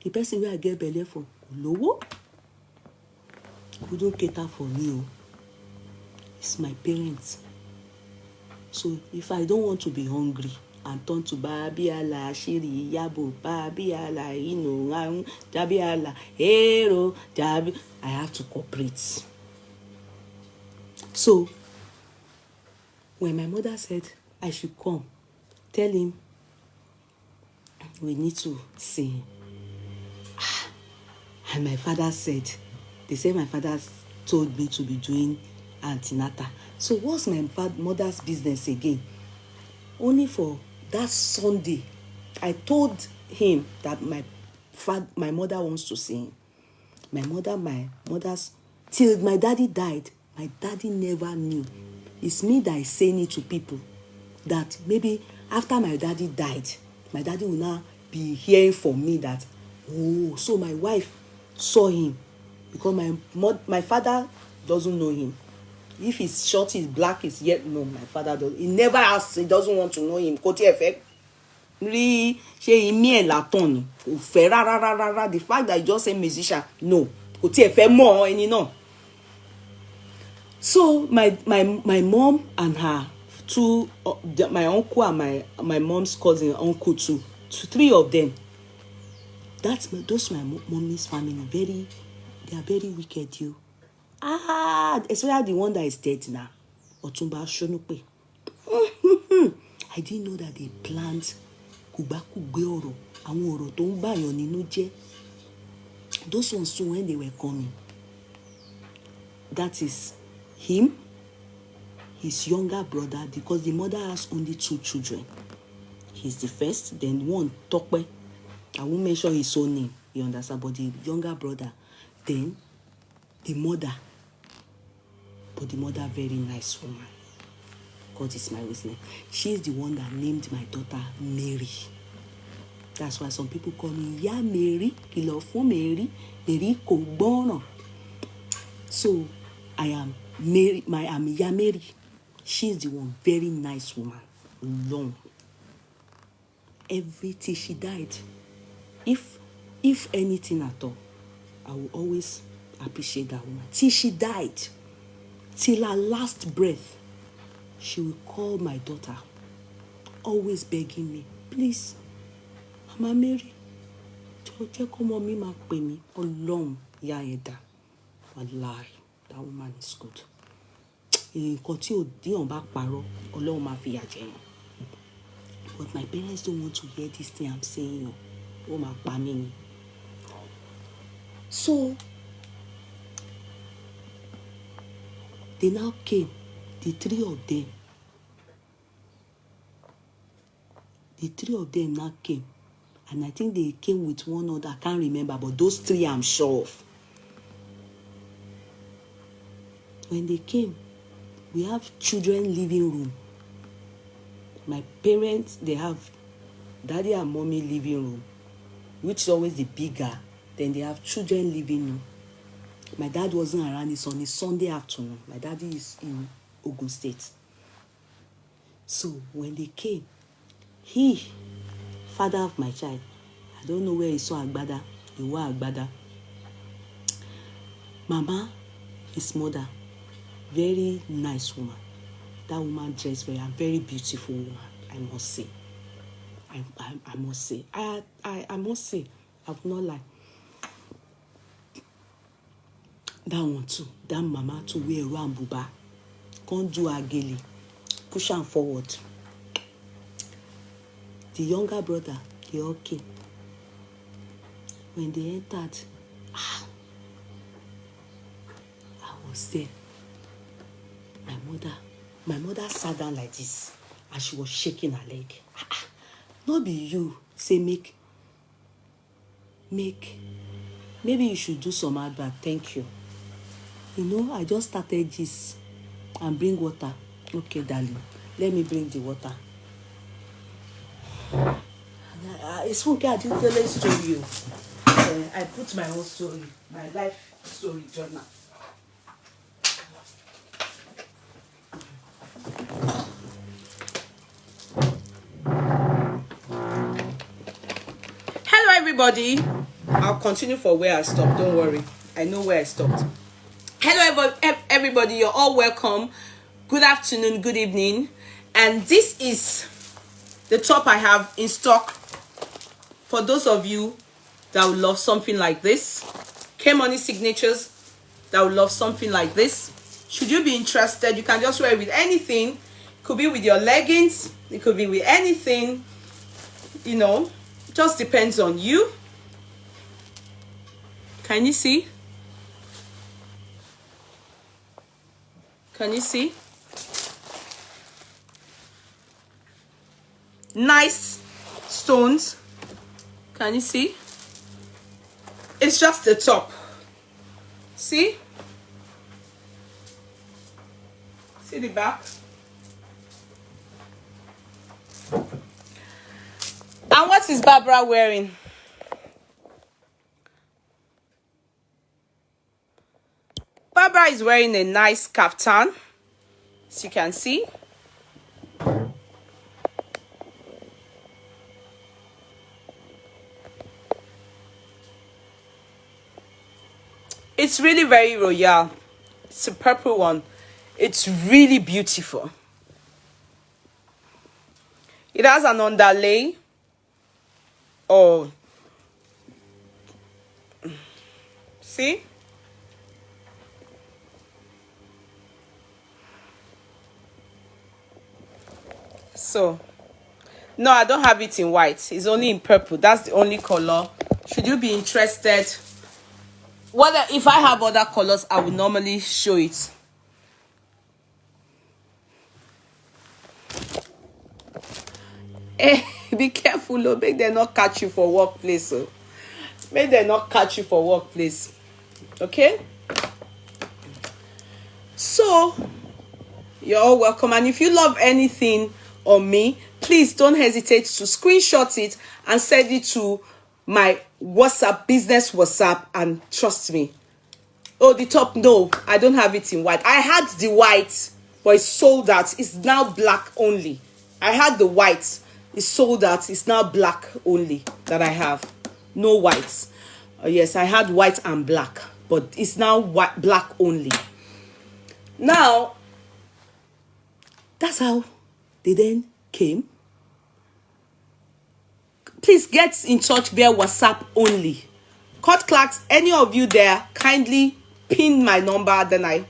The person where I get belly for, lowo, couldn't cater for me. It's my parents. So if I don't want to be hungry and turn to Babiala, Shiri, Yabo, Babiala, Dabiala, Hero, Dabi, I have to cooperate. So when my mother said I should come, tell him we need to see. And my father said, they said my father told me to be doing antenatal. So what's my mother's business again? Only for that Sunday, I told him that my mother wants to see him. My mother's, till my daddy died, my daddy never knew. It's me that is saying it to people, that maybe after my daddy died, my daddy will now be hearing from me that, oh, so my wife saw him, because my father doesn't know him. If he's short, he's black, he's yet no, my father does. He never asks, he doesn't want to know him. The fact that you just say musician, no. kò tiẹ̀ fẹ́ mọ̀ ẹni náà. So my mom and her two, my uncle and my mom's cousin, uncle too, three of them. Those my mommy's family. They are very wicked, you. Especially the one that is dead now. Otumba Shonupe. I didn't know that they planned kugbe oro, àwọn ọ̀rọ̀ tó ń báyàn nínú jẹ́. Those ones too, when they were coming. That is him, his younger brother, because the mother has only 2 children. He's the first, then one, Tokwe. I won't mention his own name, you understand, but the younger brother, then the mother. But the mother, very nice woman. God is my witness. She's the one that named my daughter Mary. That's why some people call me Ya Mary, kìlọ̀ fún Mary, Mary kò gbọ́ràn. So I am Mary, I'm Ya Mary. She's the one, very nice woman, long. Everything she died. If anything at all, I will always appreciate that woman. Till she died, till her last breath, she will call my daughter, always begging me, please, Mama Mary, jẹ́ kó mọ mi máa pè mí. Ọlọ́run ìyá yẹn dá. Wallahi, that woman is good. Nǹkan tí ò díyàn bá parọ́, Ọlọ́run máa fìyà jẹ yàn. But my parents don't want to hear this thing I'm saying. Ó máa pa mí ni. So they now came, the 3 of them. The 3 of them now came. And I think they came with one other, I can't remember, but those 3 I'm sure of. When they came, we have children living room. My parents, they have daddy and mommy living room, which is always the bigger. Then they have children living room. My dad wasn't around, it's on a Sunday afternoon. My daddy is in Ogun State. So when they came, he, father of my child, I don't know where he saw Agbada. He wore Agbada. Mama, his mother, very nice woman. That woman dressed very beautiful woman, I must say. I must say. I must say. I will not lie. That one too. That mama too wear rambuba. Can't do ageli. Push am forward. The younger brother, they all came. When they entered, I was there. My mother sat down like this, and she was shaking her leg. Not be you, say make. Maybe you should do some advert, thank you. You know, I just started this, and bring water. Okay, darling, let me bring the water. It's Funke Akindele story. I put my own story, my life story journal. Hello everybody. I'll continue for where I stopped. Don't worry. I know where I stopped. Hello everybody. You're all welcome. Good afternoon, good evening. And this is the top I have in stock for those of you that would love something like this. K-Money signatures that would love something like this. Should you be interested, you can just wear it with anything. It could be with your leggings. It could be with anything. You know, just depends on you. Can you see? Can you see? Nice stones. Can you see? It's just the top. See? See the back? And what is Barbara wearing? Barbara is wearing a nice kaftan, as you can see. It's really very royal. It's a purple one. It's really beautiful. It has an underlay. Oh, see? So, no, I don't have it in white. It's only in purple. That's the only color. Should you be interested? Whether if I have other colors, I will normally show it. Hey, be careful, oh, make them not catch you for workplace. Oh. Make them not catch you for workplace. Okay? So, you're all welcome. And if you love anything on me, please don't hesitate to screenshot it and send it to my WhatsApp, business WhatsApp, and trust me. Oh, the top, no, I don't have it in white. I had the white, but it's sold out. It's now black only. I had the white. It's sold out. It's now black only that I have. No whites. Yes, I had white and black, but it's now white, black only. Now, that's how they then came. Please get in touch via WhatsApp only. Clerks, any of you there, kindly pin my number, then I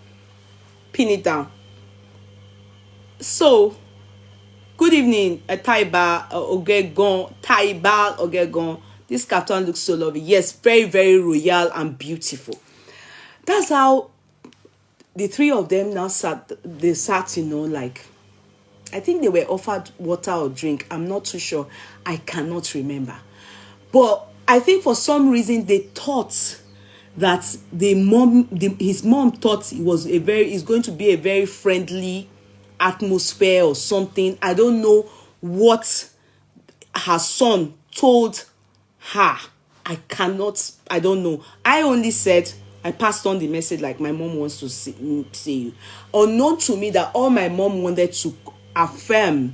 pin it down. So, good evening, Taiba Ogegon. This carton looks so lovely. Yes, very, very royal and beautiful. That's how the three of them now sat. They sat, like, I think they were offered water or drink. I'm not too sure. I cannot remember. But I think for some reason they thought that his mom thought it's going to be a very friendly atmosphere or something. I don't know what her son told her. I don't know. I only said, I passed on the message like my mom wants to see you. Unknown to me that all my mom wanted to affirm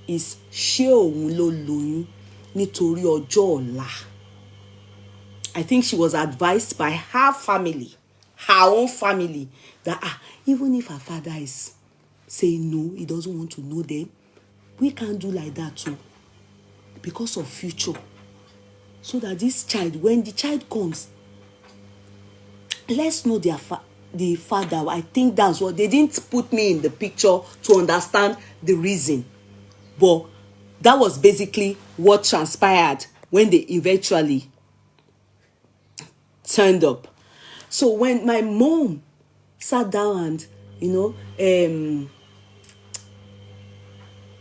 is ṣé òun ló lóyún nítorí ọjọ́ ọ̀la. I think she was advised by her own family, that even if her father is saying no, he doesn't want to know them, we can't do like that too, because of future. So that this child, when the child comes, let's know the father. I think that's what they didn't put me in the picture to understand the reason, but that was basically what transpired when they eventually turned up. So when my mom sat down and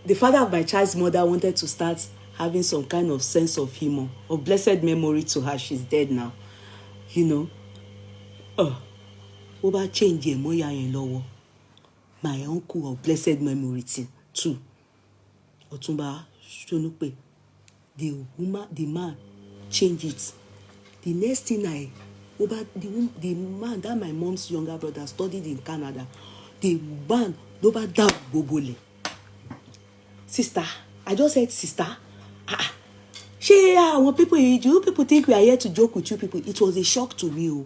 the father of my child's mother wanted to start having some kind of sense of humor, of blessed memory to her, she's dead now, over change my uncle of blessed memory too, Otumba Shonupe, the man changed it. The next thing the man that my mom's younger brother studied in Canada, the man over down bobole. Sister, I just said sister. When people think we are here to joke with you people, it was a shock to me.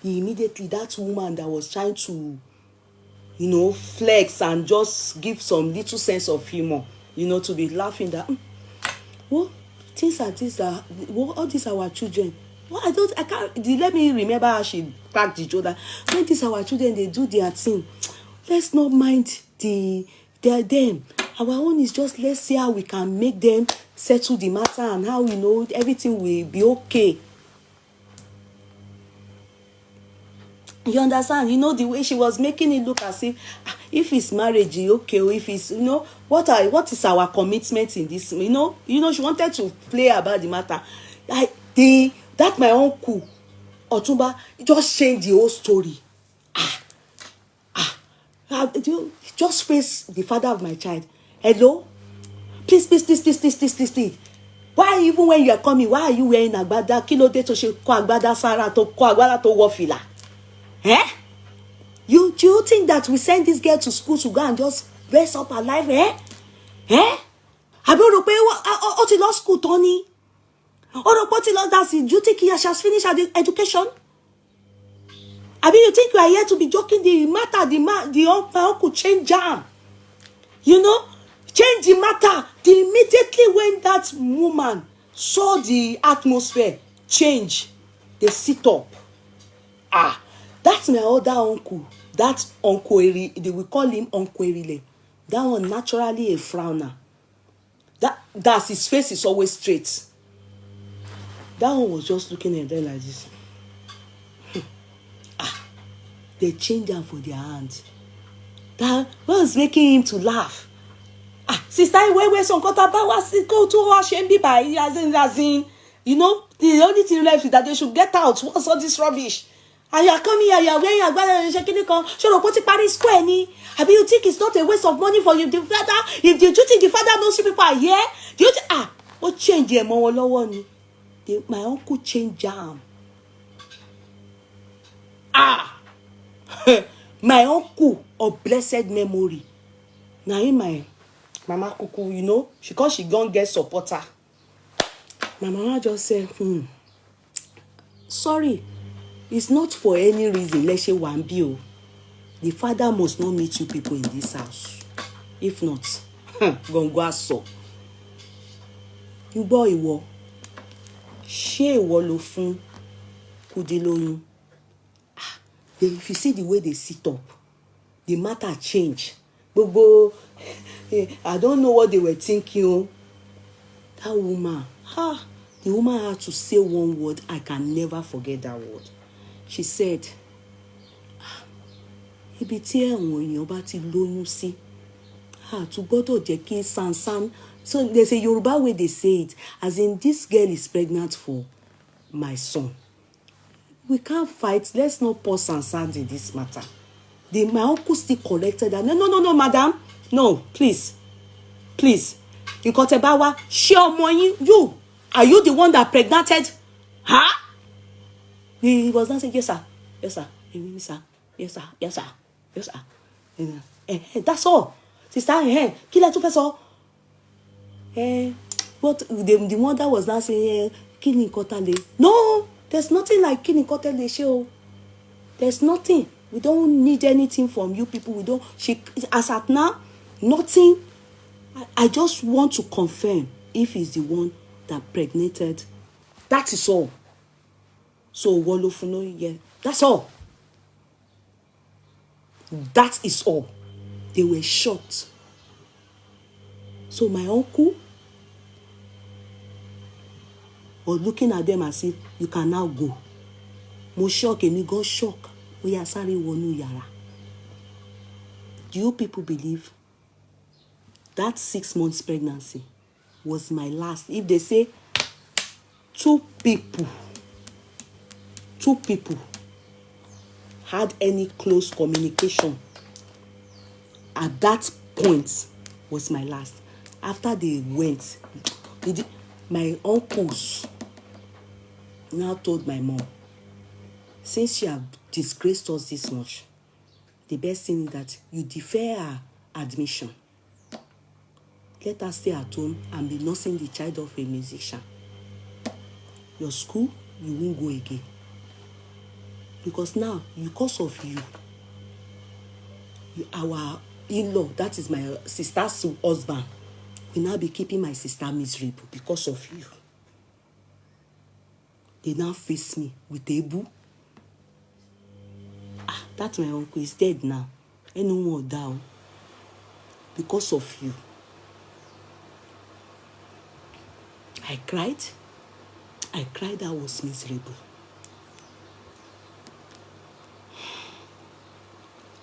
Immediately that woman that was trying to, flex and just give some little sense of humor, to be laughing that, things like this all these our children. I can't. Let me remember how she cracked the shoulder. When these our children, they do their thing. Let's not mind them. Our own is just, let's see how we can make them settle the matter and how everything will be okay. You understand? The way she was making it look as if it's marriage, okay, or if it's, what is our commitment in this? She wanted to play about the matter. That my uncle, Otumba, just changed the whole story. Just face the father of my child. Hello? Please. Why, even when you are coming, why are you wearing agbada? Kilo de to she ko agbada Sarah to ko agbada to wofila. Do you think that we send this girl to school to go and just dress up her life? Àbí o rò pé ó ti lọ school tán ni? Oropoti lost that seat. Do you think she has finished her education? I mean, you think you are here to be joking? My uncle change jam. You know, change the matter. Immediately when that woman saw the atmosphere change, they sit up. That's my other uncle. That's Uncle Eri. They will call him Uncle Erile. That one naturally a frowner. That's his face is always straight. That one was just looking at them like this. They changed them for their hand. That was making him to laugh. Sister, where some quarter powers go to wash and be by as in, you know, the only thing left is that they should get out. What's all this rubbish? And you are coming here, you are wearing your shaking it. Should put it Paris Square ni? I mean, you think it's not a waste of money for you, the father? If you think the father knows you people are here, do you think what change your mom? My uncle changed jam. My uncle of blessed memory. Now in my mama kuku, you know, because she gonna get supporter. My mama just said, sorry, it's not for any reason. Let's say one bill. The father must not meet you people in this house. If not, gonna so. You boy wo. She wo lo fun Kudi lóyún. If you see the way they sit up, the matter change. Bobo, I don't know what they were thinking. That woman, the woman had to say one word. I can never forget that word. She said, ibi tí àwọn èèyàn bá ti lóyún sí, tó gbọ́dọ̀ jẹ́ kí sansan. So there's a Yoruba way they say it, as in this girl is pregnant for my son. We can't fight. Let's not pour sansan in this matter. My uncle still corrected that. No, madam. No, please. You got a bawa. You. Are you the one that pregnated? He was not saying, yes, sir. Yes, sir. Yes, sir. Yes, sir. Yes, sir. That's all. Sister, kill her to but the mother was not saying, Kini Kotale. No, there's nothing like Kini Kotale show. There's nothing. We don't need anything from you people. We don't. As at now, nothing. I just want to confirm if he's the one that pregnated. That is all. So Wolofuno, yeah, that's all. That is all. They were shocked. So my uncle was looking at them as if you can now go. Mo shock and he got shock. We are sorry wonu yara. Do you people believe that 6 months pregnancy was my last? If they say two people had any close communication at that point was my last. After they went, my uncles now told my mom, since she have disgraced us this much, the best thing is that you defer her admission. Let her stay at home and be nursing the child of a musician. Your school, you won't go again. Because now, because of you, our in-law, that is my sister's husband, will now be keeping my sister miserable because of you. They now face me with Ebu. That my uncle is dead now. And no more down. Because of you. I cried. I was miserable.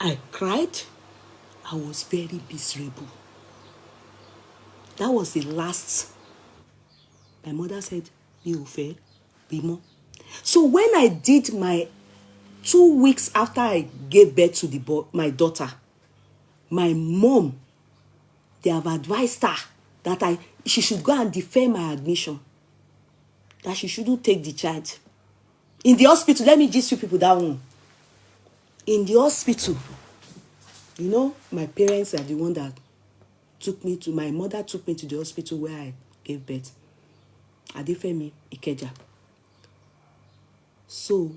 I cried. I was very miserable. That was the last. My mother said, be fair, be more. So when I did my 2 weeks after I gave birth to my daughter, my mom, they have advised her that she should go and defer my admission. That she shouldn't take the child. In the hospital, let me just you people that one. In the hospital, you know, my parents are the one that my mother took me to the hospital where I gave birth. Adefemi Ikeja. So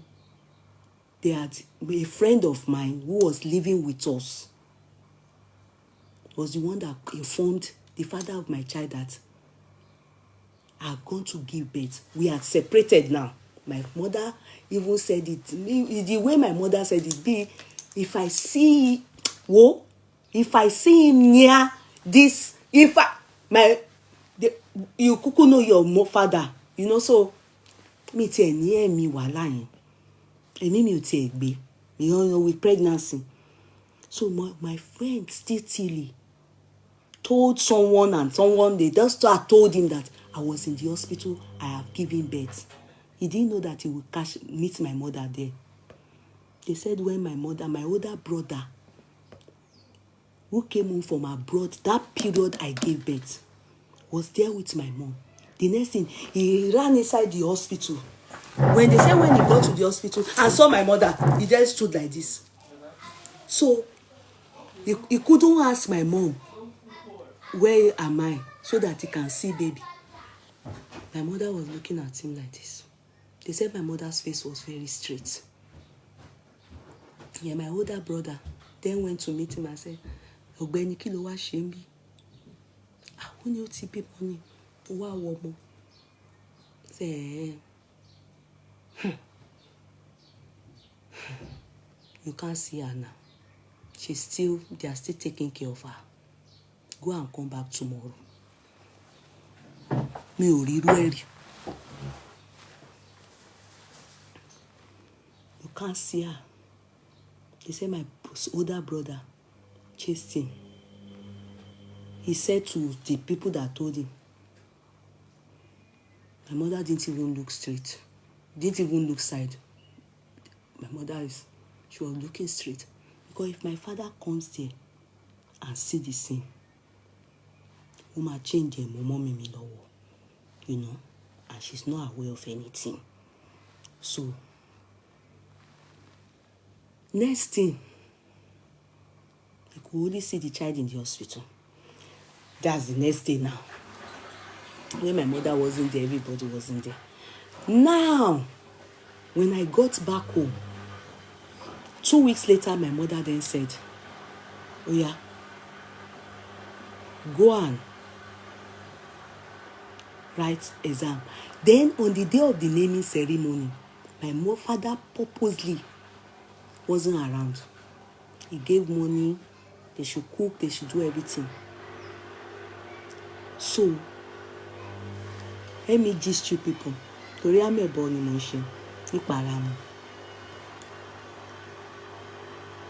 they had a friend of mine who was living with us, was the one that informed the father of my child that I've gone to give birth. We are separated now. My mother even said it. The way my mother said it, be if I see him near this, you kuku know your father, you know, so me tell near me while lying. And me take be, you know, with pregnancy. So my friend still Tilly told someone, and someone, they just told him that I was in the hospital, I have given birth. He didn't know that he would meet my mother there. They said when my older brother, who came home from abroad, that period I gave birth, was there with my mom. The next thing, he ran inside the hospital. When he got to the hospital and saw my mother, he just stood like this. So he couldn't ask my mom, where am I, so that he can see baby. My mother was looking at him like this. They said my mother's face was very straight. Yeah, my older brother then went to meet him and said, Ọ̀gbẹ́ni, kí ló wá ṣe ń bí? Ó ní ó ti bí mọ́ ni, ó wá wọ ọmọ. Say, you can't see her now. They are still taking care of her. Go and come back tomorrow. Mi ò rí irú ẹ̀ rí. You can't see her. They said my older brother chased him. He said to the people that told him, my mother didn't even look straight, didn't even look side. My mother she was looking straight. Because if my father comes there and see the scene, ó máa change ẹ̀ mọ́ mọ́mì mi lọ́wọ́, you know, and she's not aware of anything. So next thing, you could only see the child in the hospital. That's the next day now. When my mother wasn't there, everybody wasn't there. Now, when I got back home, 2 weeks later, my mother then said, oh yeah, go and write exam. Then on the day of the naming ceremony, my father purposely wasn't around. He gave money, they should cook, they should do everything. So, let me gist you people. Torí àmì ẹ̀bọ ni mo ń ṣe nípa ara mi.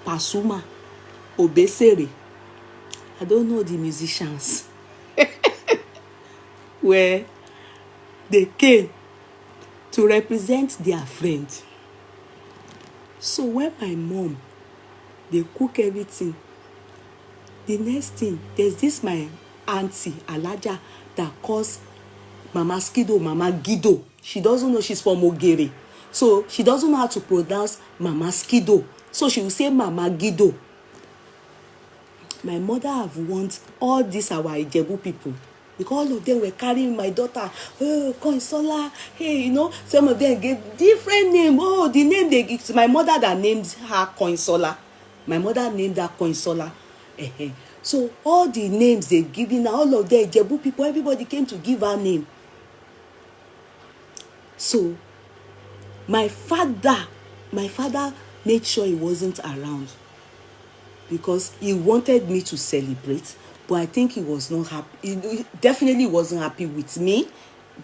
Pasuma, Obesere, I don't know the musicians where they came to represent their friend. So when my mom, they cook everything, the next thing, there's this my auntie Alaja that calls Mama Skido Mama Gido. She doesn't know she's from Ogere, so she doesn't know how to pronounce Mama Skido, so she will say Mama Gido. My mother have warned all these our Ijebu people, because all of them were carrying my daughter, oh, Konsola, hey, you know, some of them gave different name. Oh, the name they give, my mother that named her Konsola. My mother named her Konsola. So all the names they giving, all of them Ijebu people, everybody came to give her name. So my father made sure he wasn't around, because he wanted me to celebrate, but I think he was not happy. He definitely wasn't happy with me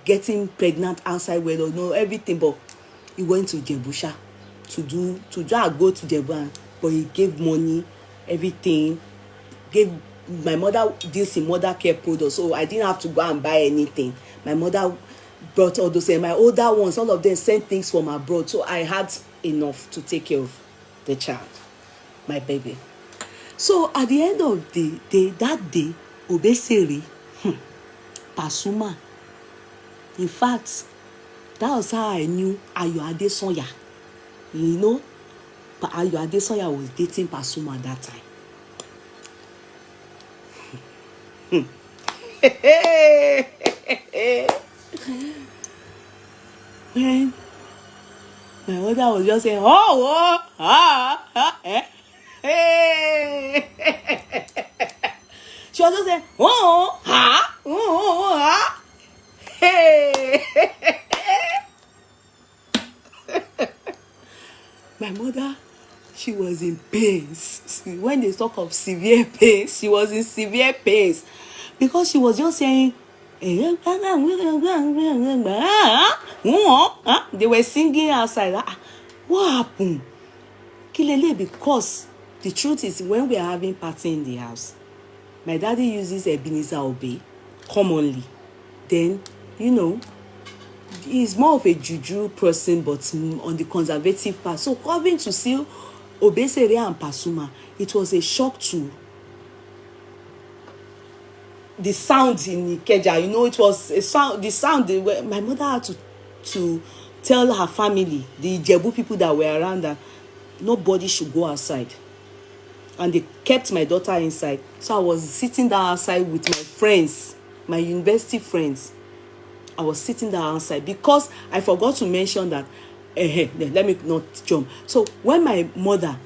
getting pregnant outside wedlock, no everything. But he went to Jebusha to go to Jebu, but he gave money, everything. Gave my mother deals in mother care products, so I didn't have to go and buy anything. My mother brought all those, and my older ones, all of them sent things from abroad, so I had enough to take care of the child, my baby. So at the end of the day, that day, Obesere, Pasuma, in fact, that was how I knew Ayo Adesanya. You know, but Ayo Adesanya was dating Pasuma at that time. When my mother was just saying, oh, hey. She was just saying, hey. My mother, she was in pains. When they talk of severe pains, she was in severe pains because she was just saying, they were singing outside. What happened? Kilele, because the truth is, when we are having party in the house, my daddy uses Ebenezer Obey commonly. Then, he's more of a juju person, but on the conservative part. So coming to see Obesere and Pasuma, it was a shock to the sound in Ikeja. It was a sound. The sound. My mother had to tell her family, the Ijebu people that were around, that nobody should go outside, and they kept my daughter inside. So I was sitting down outside with my friends, my university friends. I was sitting down outside because I forgot to mention that. Let me not jump. So when my mother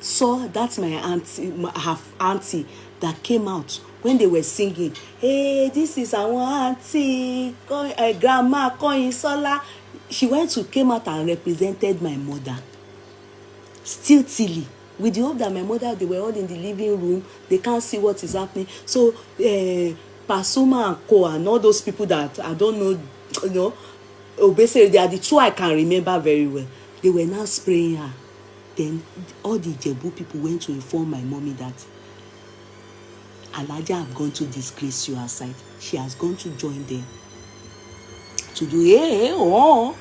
saw that my auntie, her auntie that came out when they were singing, hey, this is our auntie, grandma Koinsola, she came out and represented my mother. Still tilly, with the hope that my mother, they were all in the living room, they can't see what is happening. So Pasuma and Co and all those people that I don't know, basically they are the two I can remember very well. They were now spraying her. Then all the Jebu people went to inform my mommy that Alaja have gone to disgrace you outside. She has gone to join them to do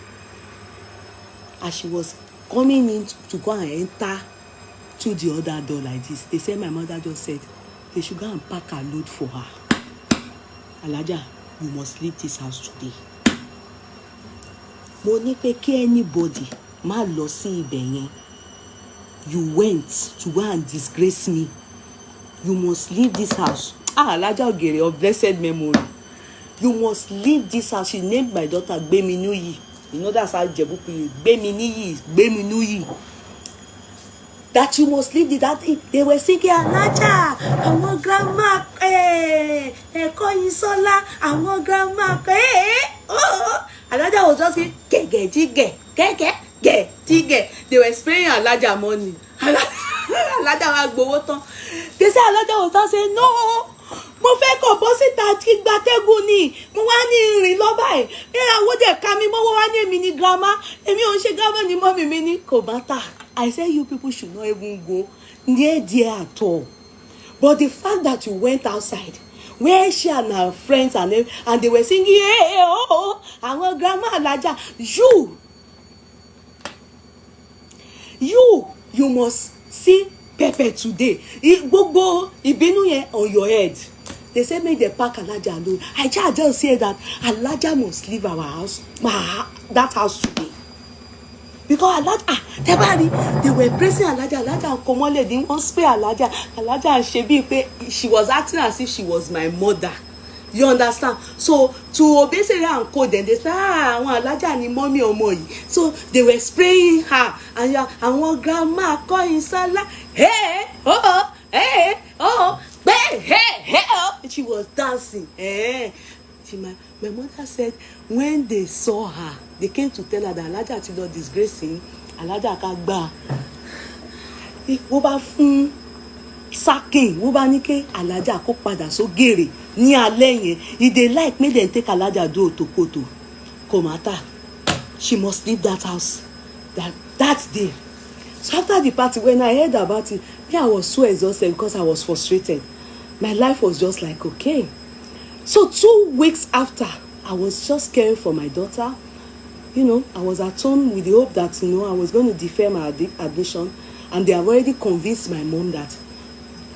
as she was coming in to go and enter through the other door like this. They said my mother just said they should go and pack a load for her. Alaja, you must leave this house today. Mo ní pé kí anybody má lọ sí ibẹ̀ yẹn. You went to go and disgrace me. You must leave this house. Alaja Ogere of blessed memory. You must leave this house. She named my daughter Gbeminuyi. That's how Jebu people Gbeminuyi. That you must leave that. They were singing Alaja, our grandma, Koinsola, our grandma, Alaja was just saying, get. They were spraying Alaja money. Alaja was gbowó. They said Alaja was just saying, no. Mo fẹ́ kó bọ́ síta kí gbatẹ́gùn ni mo wá ní ìrìn lọ báyìí àwọn dẹ̀ ká mi mọ́wọ́ wá ní èmi ní grandma èmi ò ń ṣe grandma ní mọ́mì mi ní kò bá tà. I said you people should not even go near there at all. But the fact that you went outside where she and her friends and they were singing àwọn grandma Alaja, you must see pepper today. Gbogbo ìbínú yẹn on your head. They say make the pack Alaja alone. I just say that Alaja must leave our house, that house today. Because Alaja, they were praising Alaja. Alaja and Komole didn't want to spare Alaja. Alaja and Shebi, she was acting as if she was my mother. You understand? So to Obesere and Co, then they say, Alaja ni mommy omo yi. So they were spraying her and one grandma Koinsola, hey, she was dancing. My mother said when they saw her, they came to tell her that Alaja ti lọ disgracing, Alaja ká gbà. Wọ́n bá fún sacking, wọ́n bá ní ké Alaja kó padà sógèrè ní alẹ́ yẹn. If they like, make them take Alaja do otokoto. Kò matter. She must leave that house that day. So after the party, when I heard about it, I was so exhausted because I was frustrated. My life was just like, okay. So 2 weeks after, I was just caring for my daughter. I was at home with the hope that, I was going to defer my admission. And they have already convinced my mom that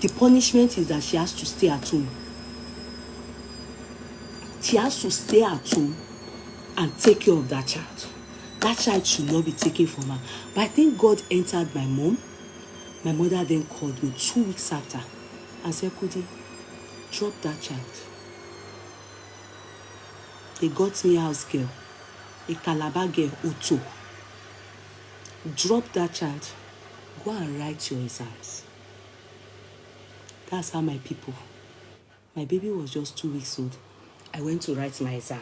the punishment is that she has to stay at home. She has to stay at home and take care of that child. That child should not be taken from her. But I think God entered my mom. My mother then called me 2 weeks after and said, Kudi, drop that child. They got me house girl, a Calabar girl, Uto. Drop that child. Go and write your exams. That's how my people. My baby was just 2 weeks old. I went to write my exam.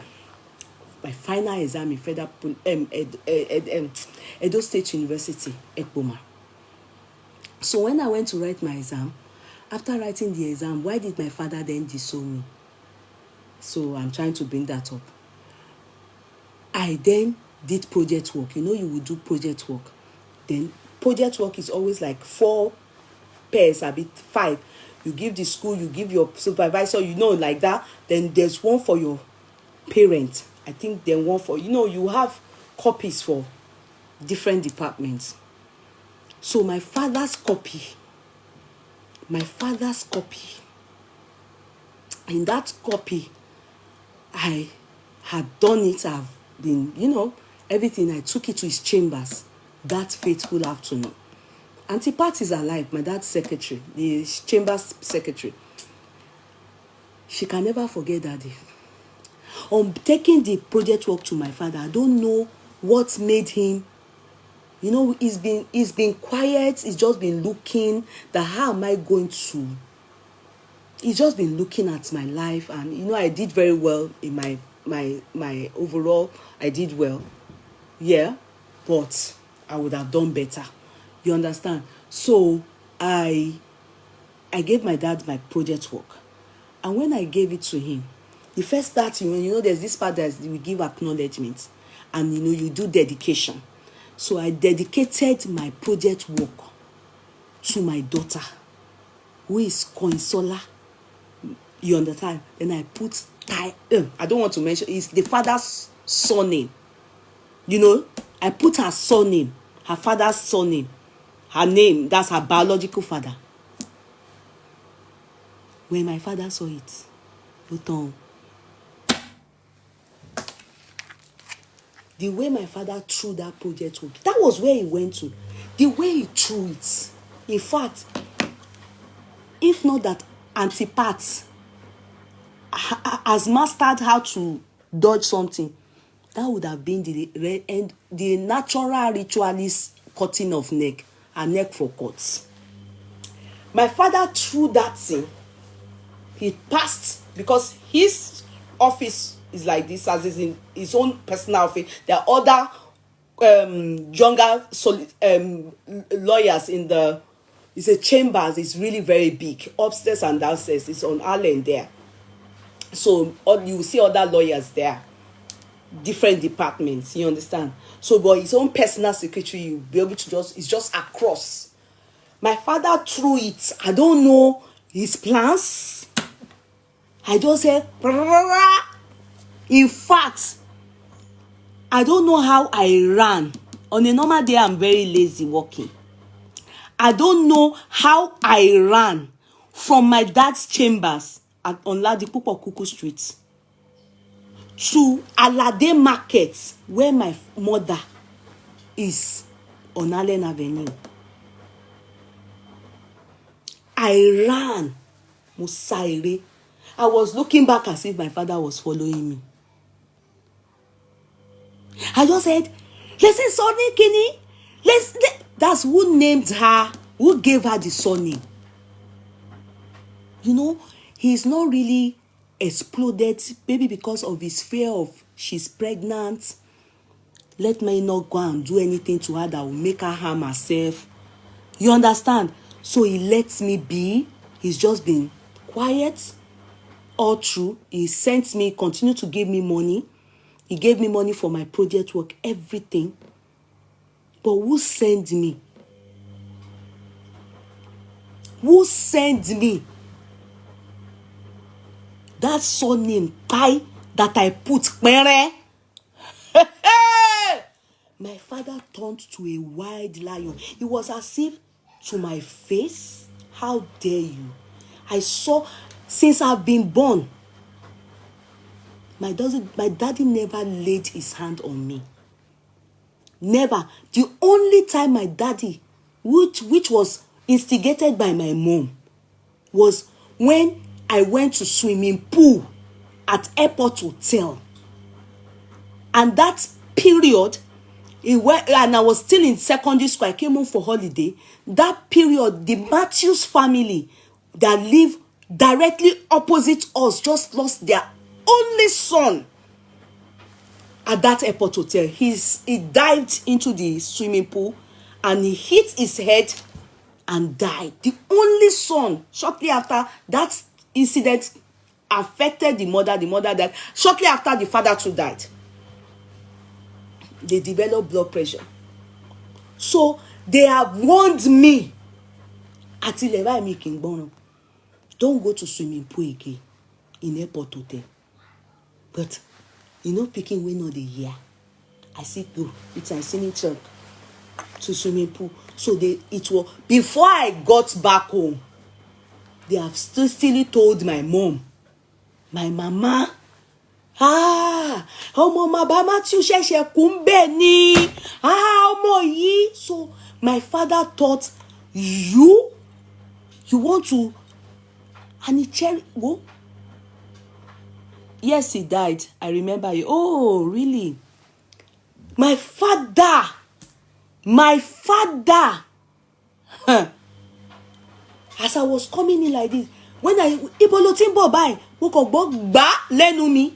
My final exam in Edo State University, Ekpoma. So when I went to write my exam, after writing the exam, why did my father then disown me? So I'm trying to bring that up. I then did project work. You know, you will do project work. Then project work is always like 4 pairs, a bit 5. You give the school, you give your supervisor, you know, like that. Then there's one for your parent. I think then one for, you know, you have copies for different departments. So my father's copy, in that copy, I had done it. I've been, you know, everything. I took it to his chambers that fateful afternoon. Auntie Pat is alive, my dad's secretary, the chamber's secretary. She can never forget that day. On taking the project work to my father, I don't know what made him, you know, he's been quiet. He's just been looking that how am I going to. He's just been looking at my life, and you know, I did very well in my overall. I did well, yeah, but I would have done better. You understand? So I gave my dad my project work, and when I gave it to him, the first part, you know, there's this part that we give acknowledgement, and you know, you do dedication. So I dedicated my project work to my daughter, who is Consola. You understand? Then I put I don't want to mention, it's the father's surname. You know, I put her surname, her father's surname, her name, that's her biological father. When my father saw it, the way my father threw that project work, that was where he went to. The way he threw it. In fact, if not that Auntie Pat has mastered how to dodge something, that would have been the natural ritualist cutting of neck, and neck for cuts. My father threw that thing. He passed, because his office is like this, as is in his own personal office. There are other younger lawyers in the, it's a chambers. It's really very big, upstairs and downstairs. It's on Allen there. So you will see other lawyers there, different departments. You understand? So, but his own personal secretary, you'll be able to it's just across. My father threw it. I don't know his plans. I just said, in fact, I don't know how I ran. On a normal day, I'm very lazy walking. I don't know how I ran from my dad's chambers on Ladipupo Kuku Street to Alade Market, where my mother is, on Allen Avenue. I ran. Musaire. I was looking back as if my father was following me. I just said, listen, Sonny Kinney. That's who named her, who gave her the surname. You know, he's not really exploded, maybe because of his fear of she's pregnant. Let me not go and do anything to her that will make her harm herself. You understand? So he lets me be. He's just been quiet all through. He sent me, continued to give me money. He gave me money for my project work, everything. But who sent me? Who sent me? That surname, Tai, that I put, my father turned to a wild lion. It was as if, to my face, how dare you? I saw, since I've been born, my daddy never laid his hand on me. Never. The only time my daddy, which was instigated by my mom, was when I went to swimming pool at Airport Hotel And that period, and I was still in secondary school. I came home for holiday. That period, the Matthews family that live directly opposite us just lost their only son at that airport hotel. He dived into the swimming pool and he hit his head and died. The only son. Shortly after that incident affected the mother died. Shortly after, the father too died. They developed blood pressure. So they have warned me, don't go to swimming pool again in airport hotel. But picking we know the year. I see go it's a swimming truck to swimming pool. So it was before I got back home. They have still told my mom, my mama, ọmọ bàbá tí ó ṣẹ̀ṣẹ̀ kú ńbẹ̀ ni, ọmọ yìí. So my father thought, you want to, and he cherry go. Yes, he died. I remember you. Oh, really? My father. As I was coming in like this, when ibolo tin bo báyìí, mo kàn gbọ́ gbá lẹ́nu mi.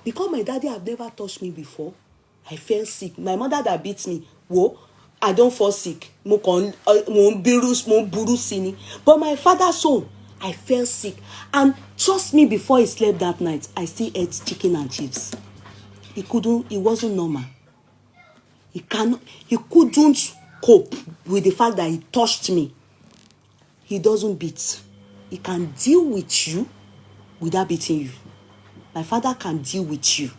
Because my daddy have never touched me before, I fell sick. My mother that beat me, I don't fall sick. Mo buru sini. But my father's son, I fell sick. And trust me, before he slept that night, I still ate chicken and chips. It wasn't normal. He couldn't cope with the fact that he touched me. He doesn't beat. He can deal with you without beating you. My father can deal with you.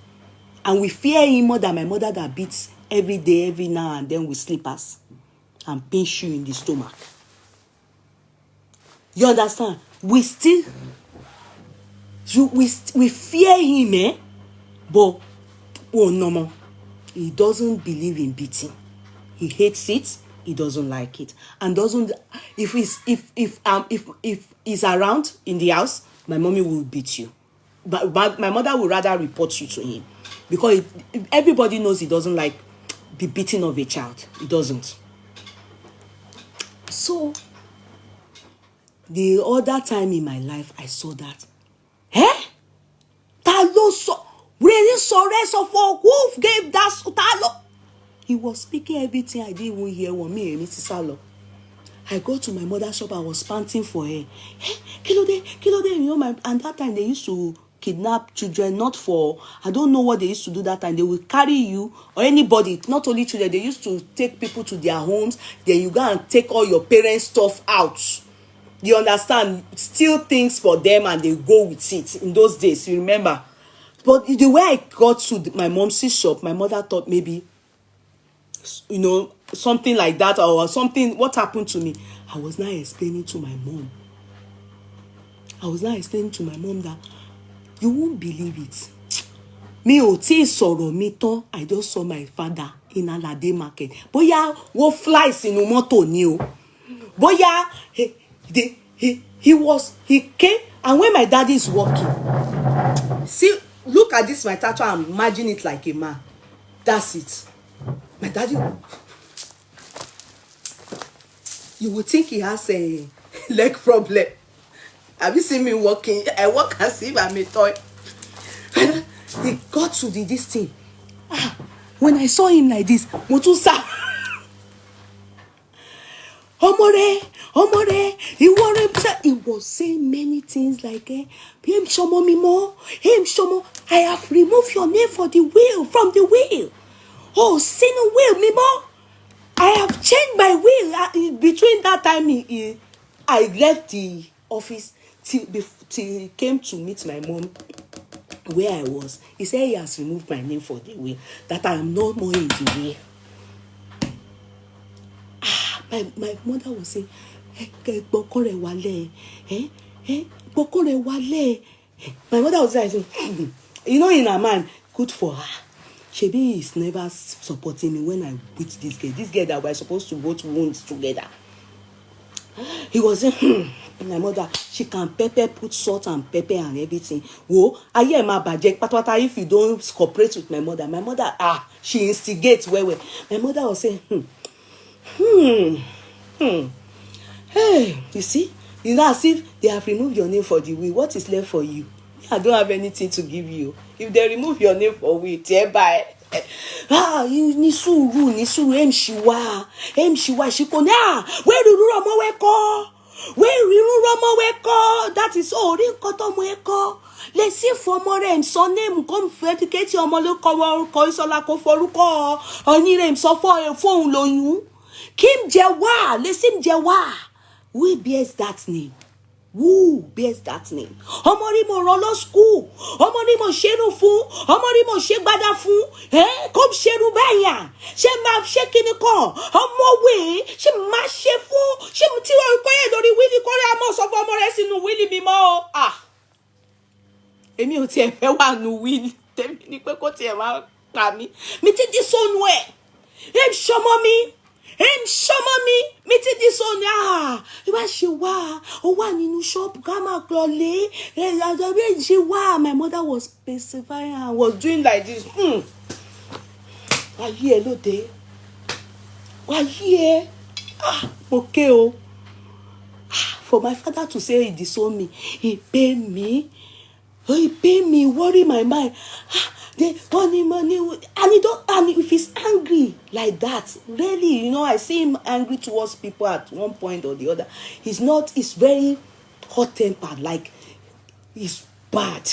And we fear him more than my mother that beats every day, every now and then with slippers and pinch you in the stomach. You understand? We fear him, but no. He doesn't believe in beating. He hates it. He doesn't like it, and doesn't. If he's around in the house, my mommy will beat you. But my mother would rather report you to him, because everybody knows he doesn't like the beating of a child. He doesn't. So the other time in my life, I saw that. Really sorry, so for who gave that sutalo? He was speaking everything I didn't even hear when me and Mrs. Salo. I go to my mother's shop. I was panting for her. Kilode, and that time they used to kidnap children, not for, I don't know what they used to do that time. They will carry you or anybody, not only children. They used to take people to their homes. Then you go and take all your parents' stuff out. You understand? Steal things for them and they go with it. In those days, you remember? But the way I got to my mom's shop, my mother thought maybe, something like that or something. What happened to me? I was now explaining to my mom. That you won't believe it. Me ò tí sọ̀rọ̀ mi tán. I just saw my father in Alade market. Bóyá wo flies inú mọ́tò ni o. Bóyá he came, and when my daddy is walking, see, look at this my tattoo and imagine it like a man. That's it. My daddy, you would think he has a leg problem. Have you seen me walking? I walk as if I'm a toy. He got to this thing. When I saw him like this, Motusa. Omore, he was saying many things like, I have removed your name from the will. Oh, sin will, Mimo. I have changed my will. Between that time, I left the office till he came to meet my mom where I was. He said he has removed my name for the will, that I am no more in the will. My mother was saying, my mother was saying, in her mind, good for her. Shebi is never supporting me when I beat this girl. This girl that we're supposed to both wounds together. He was saying, My mother, she can put salt and pepper and everything. Whoa, I hear my bàjẹ́ pátápátá if you don't cooperate with my mother. My mother, she instigates well. My mother was saying, hey, you see, it's not as if they have removed your name for the will. What is left for you? I don't have anything to give you. If they remove your name for will, thereby. You ní sùúrù em shiwa shiko na where do romo weko where romo weko that is all rí nǹkan tó mọ ẹ̀kọ́ lè sí fọmọ rẹ̀ sọ name come educate ọmọ ló ko isola ko forúkọ oni rẹ̀ sọ fóun lóyún kim jẹ́ lè sim jẹ́ who bears that name. Who bears that name? Ọmọ rí mo rán lọ school. Ọmọ rí mo ṣerú fún. Ọmọ rí mo ṣe gbádá fún. Kó ṣerú bẹ́yà. Ṣé máa ṣe kíní kan? Ọmọ wèé. Ṣé máa ṣe fún? Ṣé mo ti wọ́n kọ́ yẹn lórí wíìlì kọ́rí àmọ́ sọ fún ọmọ rẹ̀ sínú wíìlì mi mọ́ o? Èmi ò tiẹ̀ fẹ́ wà nù wíìlì. Tèmi ni pé kó tiẹ̀ máa pa mí. Mi ti di sónú ẹ̀. Ẹ ṣọmọ mi. Mi ti di so ni ìwà ṣe wá ó wà nínú shop ká máa lọlé ṣe wá. My mother was specifying and was doing like this. Wáyé ẹ lóde wáyé ẹ okay o. For my father to say he disown me, he paid me, worry my mind. The money, and if he's angry like that, really, I see him angry towards people at one point or the other. He's very hot-tempered, like, he's bad.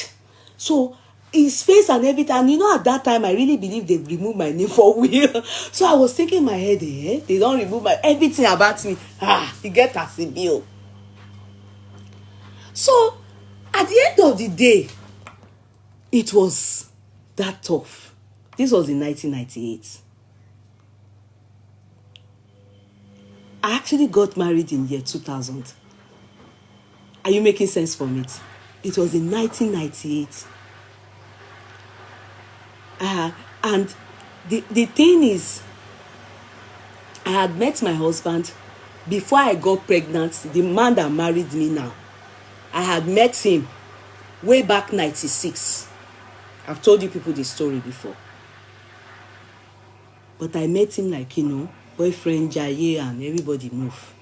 So, his face and everything, and at that time, I really believe they removed my name for will. So, I was thinking in my head, they don't remove everything about me. He get as a bill. So, at the end of the day, it was that tough. This was in 1998. I actually got married in year 2000. Are you making sense from it? It was in 1998. And the thing is, I had met my husband before I got pregnant. The man that married me now, I had met him way back 96. I've told you people this story before. But I met him like, boyfriend, Yeye, and everybody move.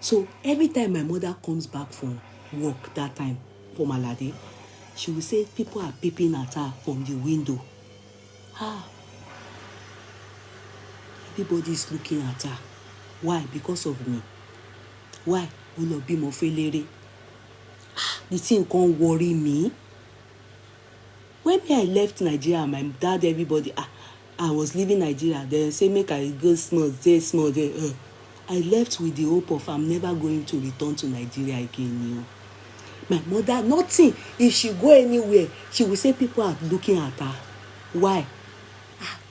So every time my mother comes back from work that time, for Malade, she will say people are peeping at her from the window. Everybody's looking at her. Why? Because of me. Why? The thing can't worry me. When I left Nigeria, my dad, everybody, I was leaving Nigeria. They say, make I go small. I left with the hope of I'm never going to return to Nigeria again. My mother, nothing. If she go anywhere, she will say people are looking at her. Why?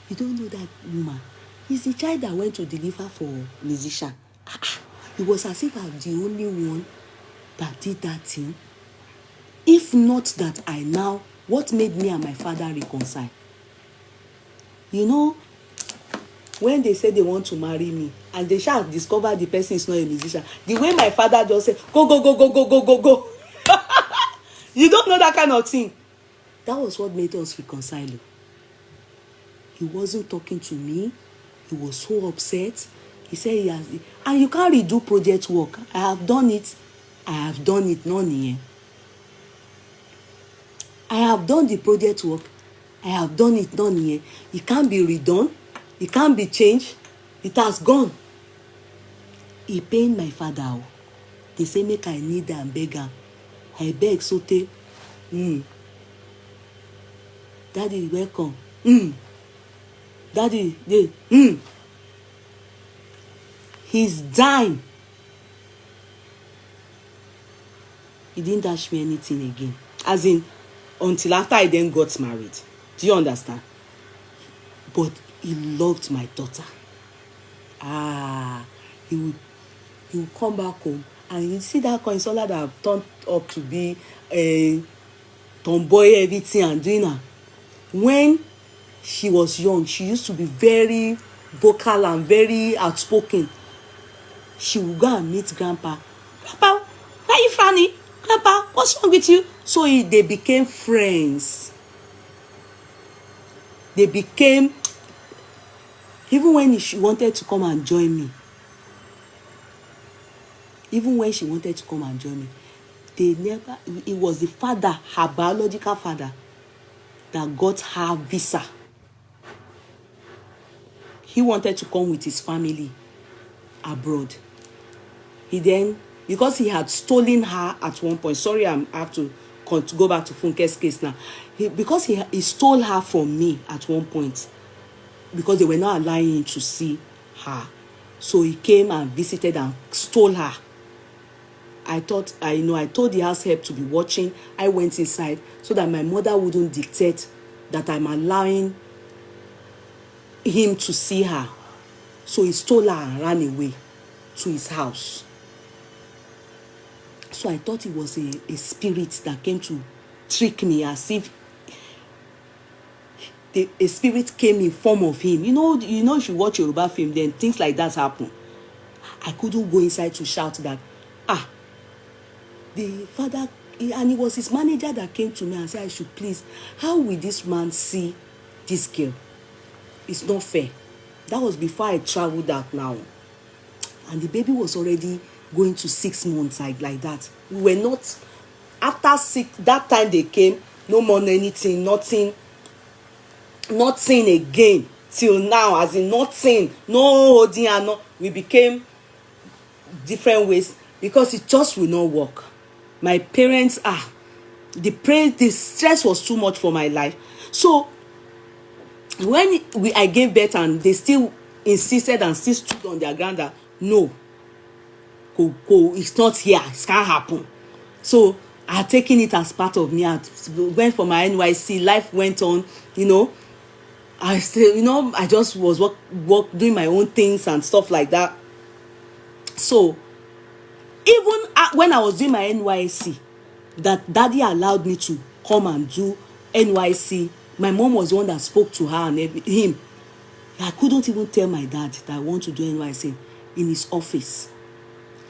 You don't know that woman. It's the child that went to deliver for musician. It was as if I'm the only one that did that thing. If not that what made me and my father reconcile? When they say they want to marry me, and they shall discover the person is not a musician, the way my father just said, go. You don't know that kind of thing. That was what made us reconcile. He wasn't talking to me. He was so upset. He said he has, and you can't redo project work. I have done it, none. I have done the project work. I have done it, none. It can't be redone. It can't be changed. It has gone. He pained my father. They say make I need and beg am. I beg sote. Daddy, welcome. Daddy, He's dying. He didn't dash me anything again. As in, until after I then got married. Do you understand? But he loved my daughter. He would come back home. And you see that consoler that have turned up to be a tomboy, everything and doing her. When she was young, she used to be very vocal and very outspoken. she will go and meet grandpa. Grandpa, why are you funny? Grandpa, what's wrong with you? So they became friends. They became, even when she wanted to come and join me, they never, it was the father, her biological father, that got her visa. He wanted to come with his family abroad. He then, because he had stolen her at one point, sorry, I have to go back to Funke's case now. Because he stole her from me at one point, because they were not allowing him to see her. So he came and visited and stole her. I told the house help to be watching. I went inside so that my mother wouldn't dictate that I'm allowing him to see her. So he stole her and ran away to his house. So I thought it was a spirit that came to trick me, as if a spirit came in form of him. You know, if you watch Yoruba film, then things like that happen. I couldn't go inside to shout that, the father, and it was his manager that came to me and said, I should please, how will this man see this girl? It's not fair. That was before I traveled out now. And the baby was already going to 6 months like that. We were not, after 6, that time they came, no more anything, nothing again till now, as in nothing, no holding, and no, we became different ways because it just will not work. My parents, the stress was too much for my life. So when I gave birth and they still insisted and still stood on their ground that no, go, it's not here, it can't happen. So I had taken it as part of me. I went for my NYC, life went on, I still, I just was doing my own things and stuff like that. So even when I was doing my NYC, that daddy allowed me to come and do NYC, my mom was the one that spoke to her and him. I couldn't even tell my dad that I want to do NYC in his office.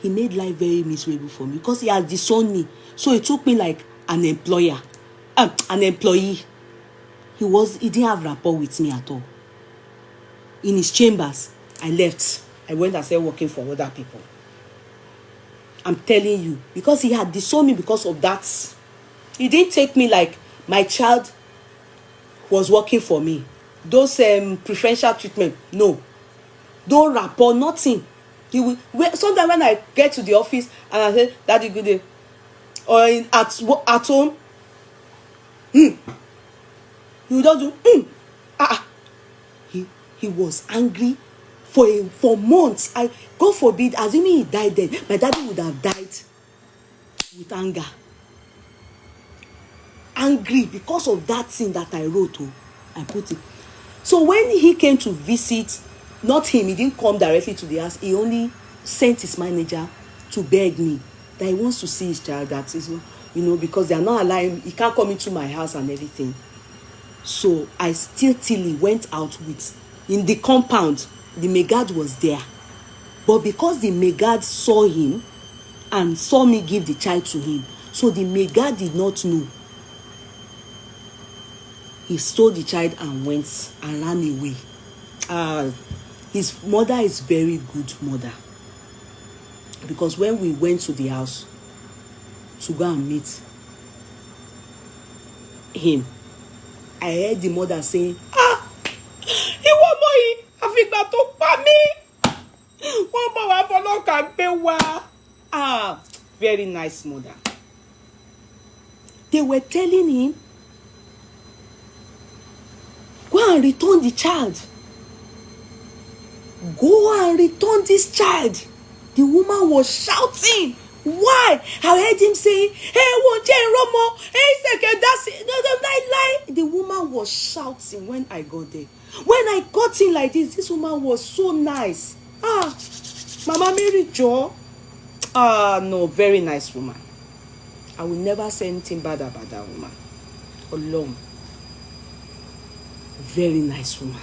He made life very miserable for me because he had disowned me. So he took me like an employee. He didn't have rapport with me at all. In his chambers, I left. I went and started working for other people. I'm telling you, because he had disowned me because of that. He didn't take me like my child was working for me. Those preferential treatment, no. No rapport, nothing. Sometimes when I get to the office and I say, Daddy, good day, or at home, you don't do, He was angry for months. God forbid, assuming he died then, my daddy would have died with anger. Angry because of that thing that I wrote. I put it. So when he came to visit, not him, he didn't come directly to the house. He only sent his manager to beg me that he wants to see his child. That is, because they are not allowing, he can't come into my house and everything. So I still till he went out with, in the compound, the Megad was there. But because the Megad saw him and saw me give the child to him, so the Megad did not know. He stole the child and went and ran away. His mother is very good mother. Because when we went to the house to go and meet him, I heard the mother saying, ìwọ ọmọ yìí, àfìgbà tó pa mí. Wọ́n bá wa fọlọ́kà gbé wa. Very nice mother. They were telling him, go and return the child. Go and return this child. The woman was shouting. Why? I heard him saying, hey, won't you Romo? Hey, second, that's it. No. The woman was shouting when I got there. When I got in like this woman was so nice. Mama Mary Jo. No, very nice woman. I will never say anything bad about that woman. Alone. Very nice woman.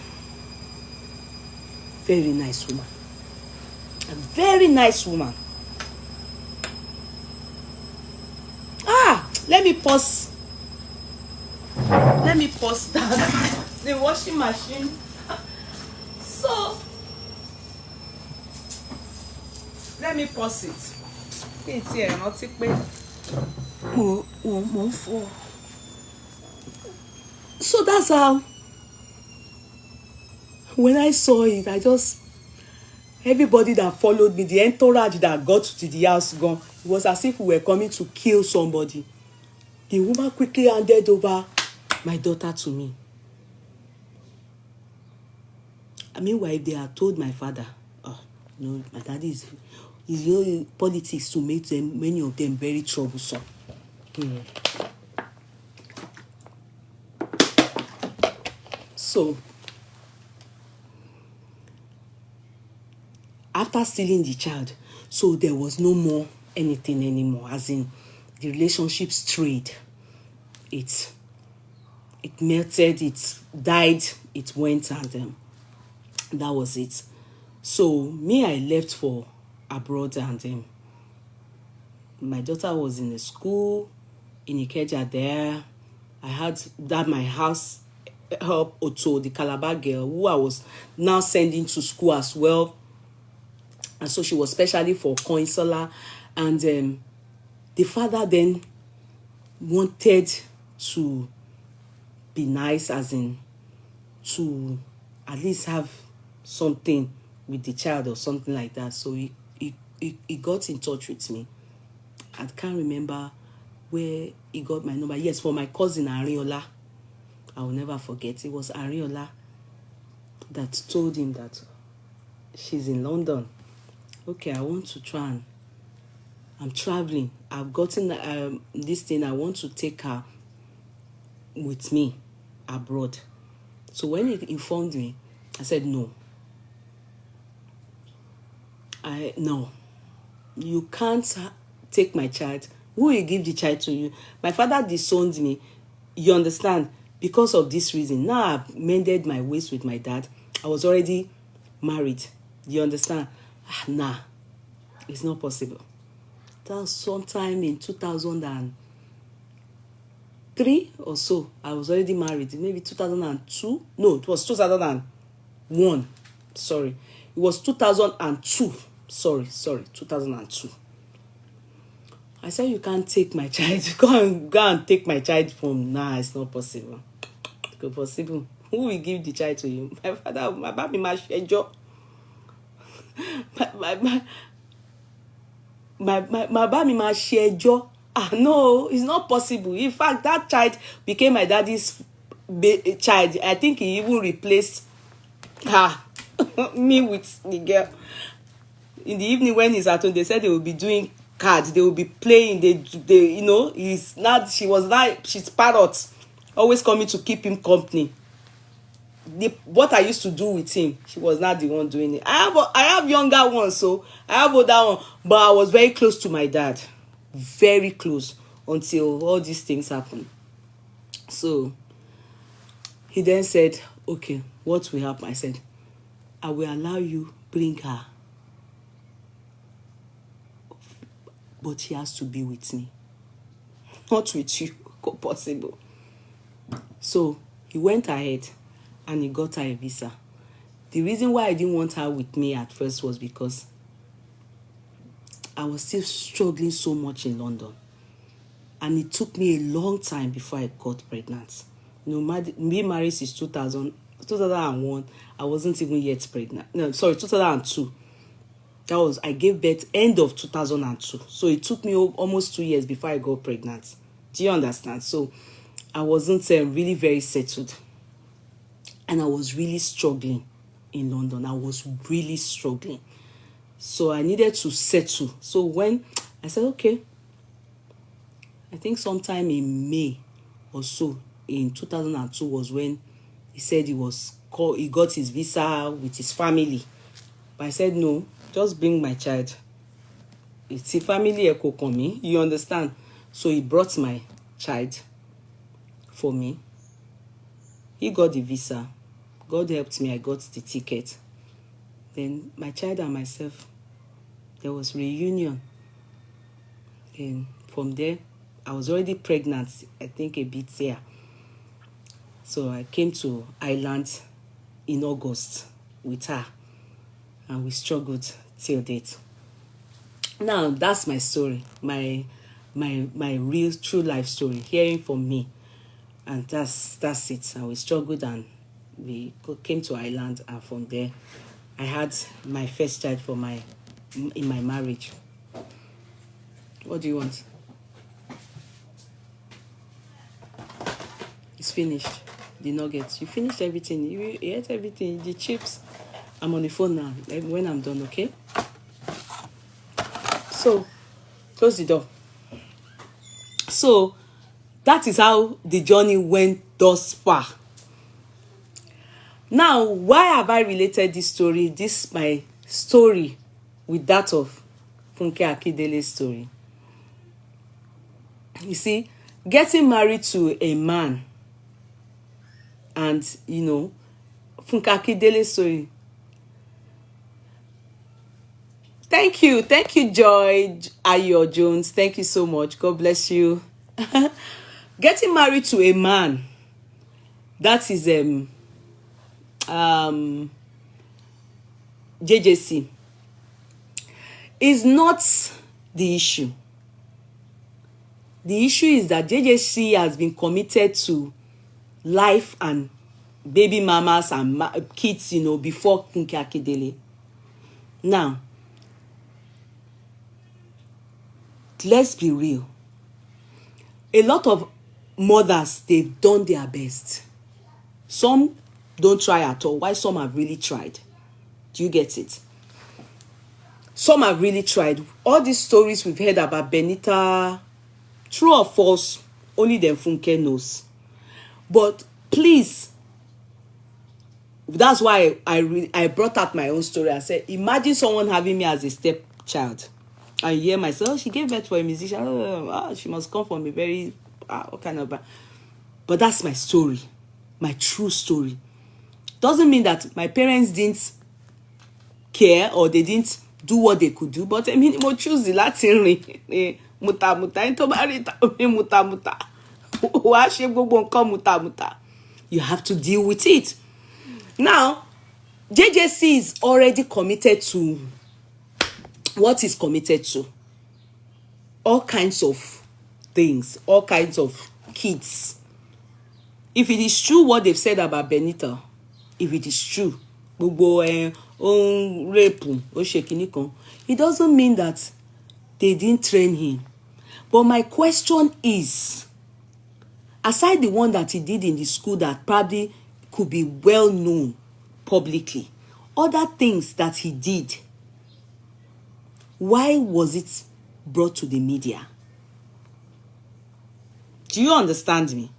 Very nice woman. A very nice woman. Let me pause that. The washing machine. So let me pause it. It's here, not take me. So that's how, when I saw it, everybody that followed me, the entourage that got to the house gone, it was as if we were coming to kill somebody. The woman quickly handed over my daughter to me. Meanwhile, if they had told my father, no, my daddy is politics to make them, many of them, very troublesome. So, after stealing the child, so there was no more anything anymore, as in the relationship strayed. It melted, it died, it went, and that was it. So me, I left for abroad, and my daughter was in a school in Ikeja there. I had that my house help Otto, the Calabar girl, who I was now sending to school as well. And so she was specially for Coinsola. And the father then wanted to be nice, as in to at least have something with the child or something like that. So he got in touch with me. I can't remember where he got my number. Yes, for my cousin Ariola. I will never forget. It was Ariola that told him that she's in London. Okay, I want to try, and I'm traveling. I've gotten this thing. I want to take her with me abroad. So when he informed me, I said no. No, you can't take my child. Who will give the child to you? My father disowned me. You understand? Because of this reason. Now I've mended my ways with my dad. I was already married. You understand? Nah, it's not possible. That was sometime in 2003 or so. I was already married. Maybe 2002. No, it was 2001. Sorry. It was 2002. Sorry, 2002. I said, you can't take my child. Go and take my child from. Nah, it's not possible. It's not possible. Who will give the child to you? My father, my baby, my job. My baby, my schedule. No, it's not possible. In fact, that child became my daddy's child. I think he even replaced me with the girl. In the evening when he's at home, they said they will be doing cards. They will be playing. They she's parrot, always coming to keep him company. What I used to do with him, she was not the one doing it. I have younger ones, so I have older one, but I was very close to my dad, very close, until all these things happened. So he then said, okay, what will happen? I said, I will allow you bring her, but she has to be with me, not with you. Possible. So he went ahead and he got her a visa. The reason why I didn't want her with me at first was because I was still struggling so much in London, and it took me a long time before I got pregnant. Me married since 2001. I wasn't even yet pregnant. No, sorry, 2002. I gave birth end of 2002. So it took me almost 2 years before I got pregnant. Do you understand? So I wasn't really very settled. And I was really struggling in London. I was really struggling. So I needed to settle. So when I said, okay, I think sometime in May or so in 2002 was when he said he got his visa with his family. But I said, no, just bring my child. It's a family echo for me. You understand? So he brought my child for me. He got the visa. God helped me. I got the ticket. Then my child and myself, there was reunion. And from there, I was already pregnant, I think a bit there. So I came to Ireland in August with her, and we struggled till date. Now that's my story, my real true life story, hearing from me, and that's it. And we struggled, and we came to Ireland, and from there, I had my first child in my marriage. What do you want? It's finished. The nuggets. You finished everything. You ate everything. The chips. I'm on the phone now. When I'm done, okay? So, close the door. So, that is how the journey went thus far. Now, why have I related this story, my story, with that of Funke Akindele's story? You see, getting married to a man, and, Funke Akindele's story. Thank you, Joy Ayo Jones. Thank you so much. God bless you. Getting married to a man, that is JJC, is not the issue. The issue is that JJC has been committed to life and baby mamas and kids, before Funke Akindele. Now, let's be real. A lot of mothers, they've done their best. Some don't try at all, while some have really tried. Do you get it? Some have really tried. All these stories we've heard about Benita, true or false, only them Funke knows. But please, that's why I brought out my own story. I said, imagine someone having me as a stepchild. I hear myself, she gave birth for a musician. She must come from a very, what kind of... But that's my story, my true story. Doesn't mean that my parents didn't care or they didn't do what they could do. But I mean, mo choose the Latin ring. Muta muta, into marita, muta muta. You have to deal with it. Now, JJC is already committed to what he's committed to. All kinds of things, all kinds of kids. If it is true what they've said about Benita, if it is true, it doesn't mean that they didn't train him. But my question is, aside the one that he did in the school that probably could be well known publicly, other things that he did, why was it brought to the media? Do you understand me?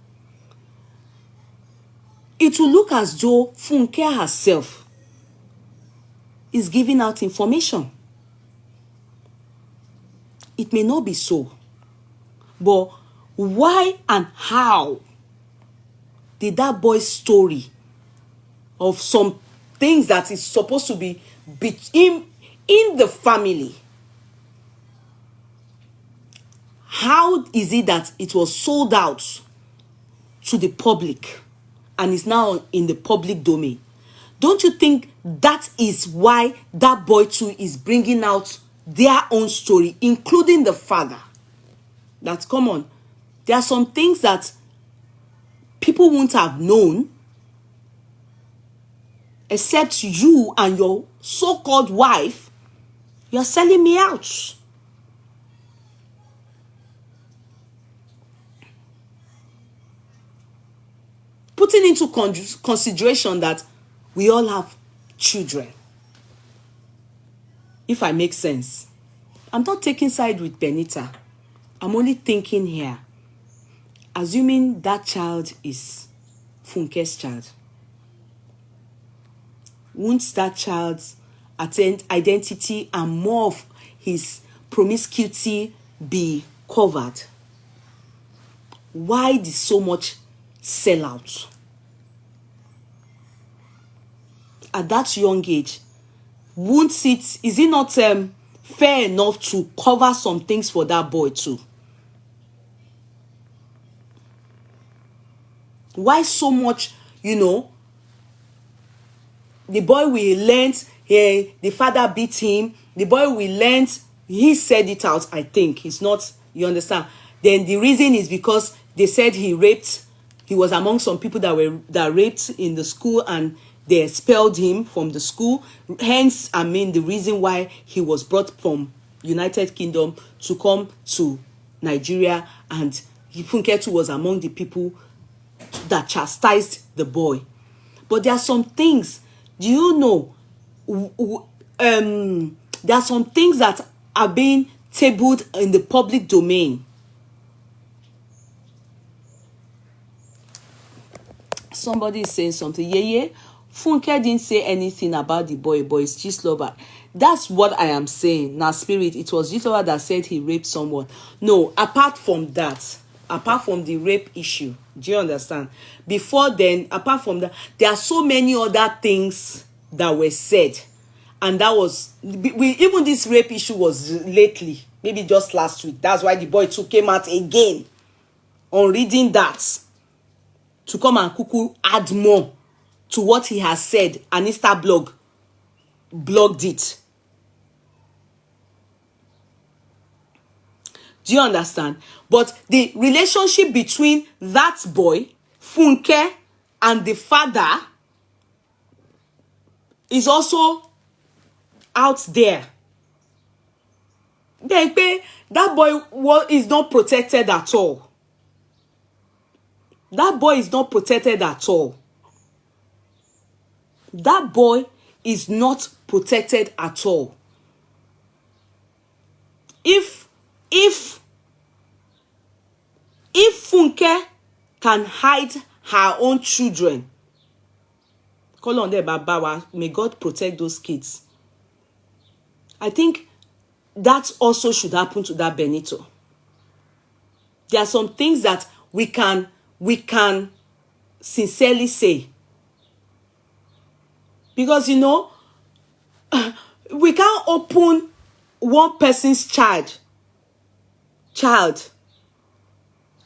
It will look as though Funke herself is giving out information. It may not be so. But why and how did that boy's story of some things that is supposed to be in the family, how is it that it was sold out to the public and is now in the public domain? Don't you think that is why that boy too is bringing out their own story, including the father? That's common. There are some things that people wouldn't have known except you and your so-called wife. You're selling me out. Putting into consideration that we all have children. If I make sense. I'm not taking side with Benita. I'm only thinking here. Assuming that child is Funke's child. Won't that child's identity and more of his promiscuity be covered? Why did so much sellout? At that young age, is it not fair enough to cover some things for that boy too? Why so much, you know? The boy we learned, the father beat him. The boy we learned, he said it out, I think. It's not, you understand? Then the reason is because they said he was among some people that raped in the school, and they expelled him from the school. Hence, I mean, the reason why he was brought from United Kingdom to come to Nigeria, and Funke too was among the people that chastised the boy. But there are some things, do you know, there are some things that are being tabled in the public domain. Somebody is saying something. Yeye, Funke didn't say anything about the boy, but it's just lover. That's what I am saying. Now, spirit, it was just lover that said he raped someone. No, apart from that, apart from the rape issue, do you understand? Before then, apart from that, there are so many other things that were said. And that was, even this rape issue was lately, maybe just last week. That's why the boy too came out again on reading that, to come and kuku add more to what he has said, and Insta blogged it. Do you understand? But the relationship between that boy, Funke, and the father is also out there. That boy is not protected at all. That boy is not protected at all. That boy is not protected at all. If Funke can hide her own children, call on them, Baba, may God protect those kids. I think that also should happen to that Benito. There are some things that we can sincerely say. Because, you know, we can't open one person's child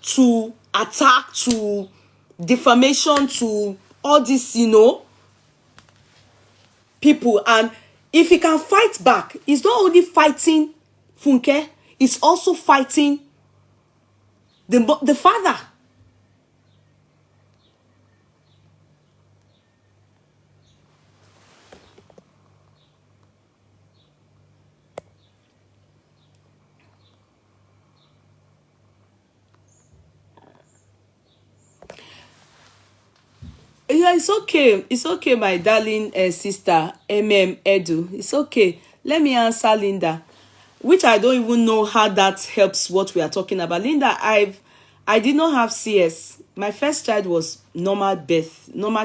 to attack, to defamation, to all this, you know, people. And if he can fight back, he's not only fighting Funke, he's also fighting the father. Yeah, it's okay. It's okay, my darling sister, Edu. It's okay. Let me answer Linda, which I don't even know how that helps what we are talking about. Linda, I did not have CS. My first child was normal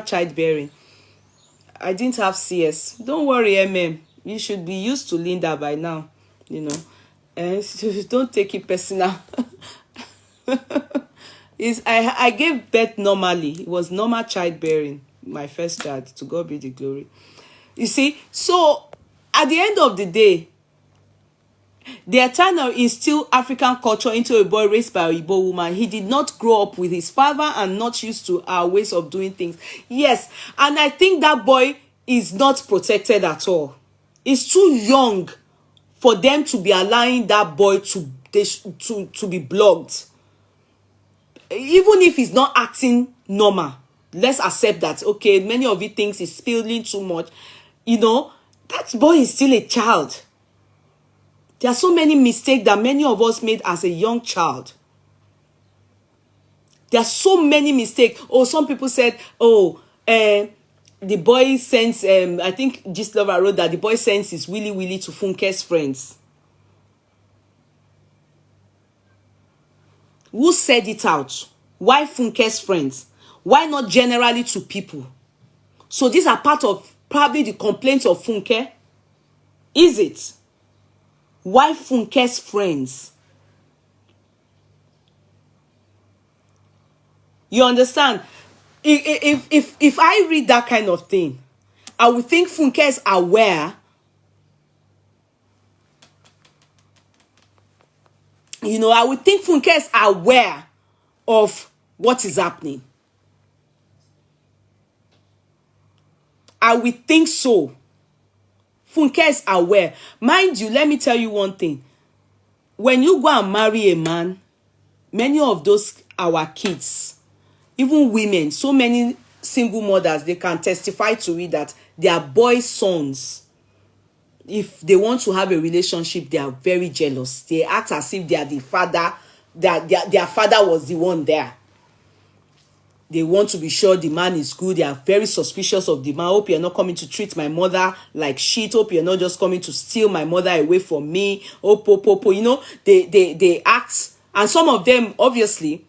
childbearing. I didn't have CS. Don't worry, You should be used to Linda by now, you know. And don't take it personal. I gave birth normally. It was normal childbearing, my first child. To God be the glory. You see, so at the end of the day, they are trying to instill African culture into a boy raised by a Igbo woman. He did not grow up with his father and not used to our ways of doing things. Yes, and I think that boy is not protected at all. He's too young for them to be allowing that boy to be blocked. Even if he's not acting normal, let's accept that, okay, many of you thinks he's spilling too much. You know, that boy is still a child. There are so many mistakes that many of us made as a young child. There are so many mistakes. Oh, some people said, the boy sends, I think Gislova wrote that the boy sends his willy to Funke's friends. Who said it out? Why Funke's friends? Why not generally to people? So these are part of probably the complaints of Funke. Is it? Why Funke's friends? You understand? If I read that kind of thing, I would think Funke is aware You know, I would think Funke is aware of what is happening. I would think so. Funke is aware. Mind you, let me tell you one thing. When you go and marry a man, many of those our kids, even women, so many single mothers, they can testify to it that their boys' sons, if they want to have a relationship, they are very jealous. They act as if they are the father, that their father was the one there. They want to be sure the man is good. They are very suspicious of the man. Hope you're not coming to treat my mother like shit. Hope you're not just coming to steal my mother away from me. Oh. You know, they act. And some of them, obviously,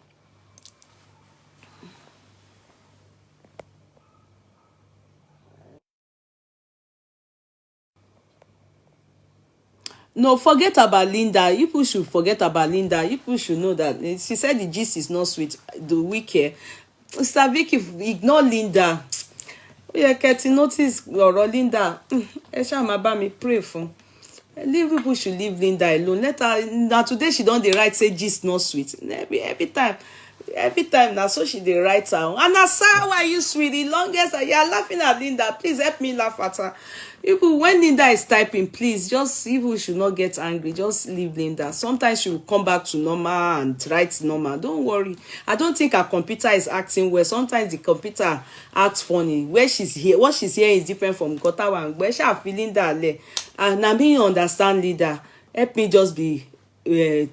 no, forget about Linda. You people should forget about Linda. You people should know that she said the gist is not sweet. The week Mr. Vicky, ignore Linda. Yeye Kudi notice ọ̀rọ̀ Linda. Ẹ ṣáà máa bá mi pray fún. Leave people should leave Linda alone. Let her. Now today she don dey write say gist not sweet. Every time now so she dey write her. And na how are you sweet? The longest you are laughing at Linda. Please help me laugh at her. People, when Linda is typing, please just, people should not get angry. Just leave Linda. Sometimes she will come back to normal and write normal. Don't worry. I don't think her computer is acting well. Sometimes the computer acts funny. Where she's here, what she's hearing is different from Gotawa and where she have feeling that. And I mean, understand Linda. Help me just be yeah,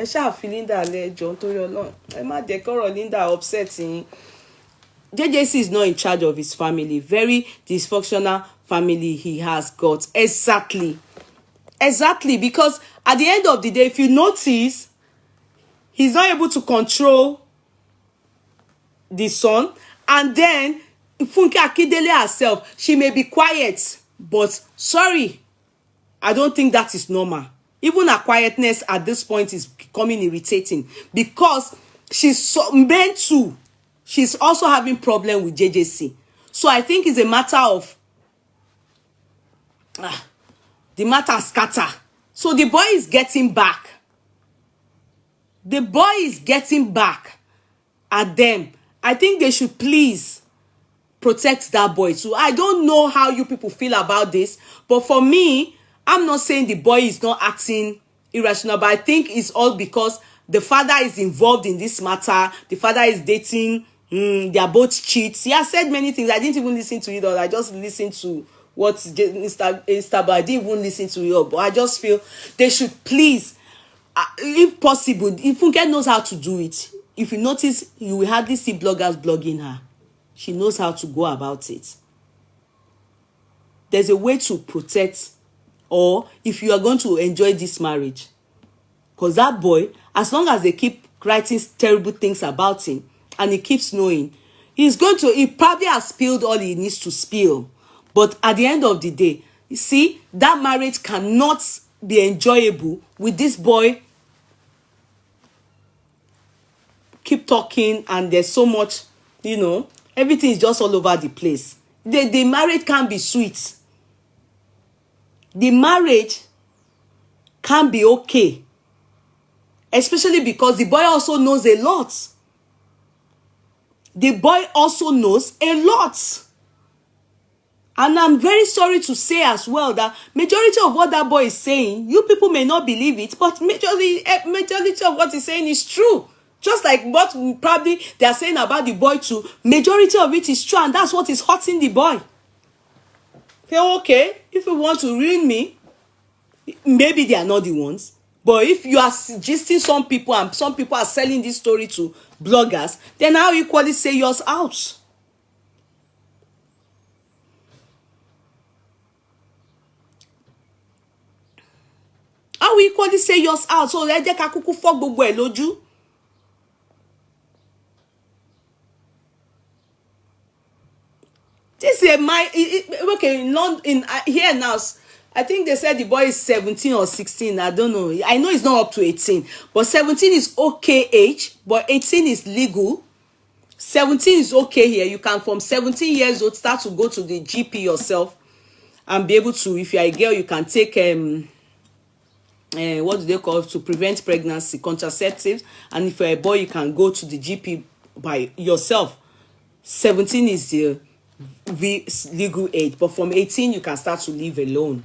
she have feeling that John to your Lord. I'm not decor Linda upsetting. JJC is not in charge of his family. Very dysfunctional family he has got. Exactly. Because at the end of the day, if you notice, he's not able to control the son. And then Funke Akindele herself, she may be quiet, but sorry, I don't think that is normal. Even her quietness at this point is becoming irritating because she's so meant to. She's also having problem with JJC. So I think it's a matter of the matter scatter. So the boy is getting back. The boy is getting back at them. I think they should please protect that boy too. I don't know how you people feel about this, but for me, I'm not saying the boy is not acting irrational, but I think it's all because the father is involved in this matter. The father is dating. They are both cheats. He has said many things. I didn't even listen to it all. I just listened to what Mr. But I didn't even listen to it all. But I just feel they should please, if possible, if Funke knows how to do it. If you notice, you will hardly see bloggers blogging her. She knows how to go about it. There's a way to protect, or if you are going to enjoy this marriage. Because that boy, as long as they keep writing terrible things about him, and he keeps knowing, he probably has spilled all he needs to spill. But at the end of the day, you see, that marriage cannot be enjoyable with this boy keep talking and there's so much, you know, everything is just all over the place. The marriage can't be sweet. The marriage can't be okay. Especially because the boy also knows a lot. The boy also knows a lot. And I'm very sorry to say as well that majority of what that boy is saying, you people may not believe it, but majority of what he's saying is true. Just like what probably they are saying about the boy too, majority of it is true, and that's what is hurting the boy. Feel okay, if you want to ruin me, maybe they are not the ones. But if you are suggesting some people and some people are selling this story to bloggers, then I'll equally say yours out. I will equally say yours out. So let jẹ́ ká kúkú fọ́ gbogbo ẹ̀ lójú. This is okay in here now. I think they said the boy is 17 or 16. I don't know. I know it's not up to 18, but 17 is okay age, but 18 is legal. 17 is okay here. You can from 17 years old start to go to the GP yourself and be able to, if you are a girl, you can take what do they call it, to prevent pregnancy, contraceptives. And if you're a boy, you can go to the GP by yourself. 17 is the legal age, but from 18 you can start to live alone.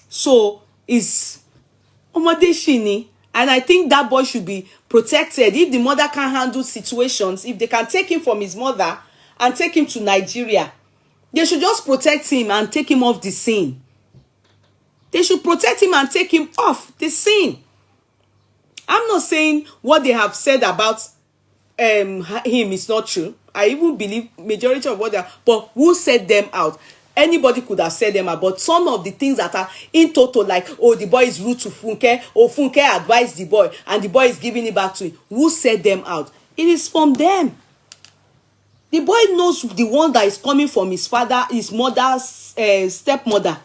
So it's ọmọdé ṣì ni, and I think that boy should be protected. If the mother can't handle situations, if they can take him from his mother and take him to Nigeria, they should just protect him and take him off the scene. They should protect him and take him off the scene. I'm not saying what they have said about him is not true. I even believe majority of what they are, but who said them out? Anybody could have said them out, but some of the things that are in total, like, oh, the boy is rude to Funke, or Funke advised the boy, and the boy is giving it back to him. Who said them out? It is from them. The boy knows the one that is coming from his father, his mother's stepmother.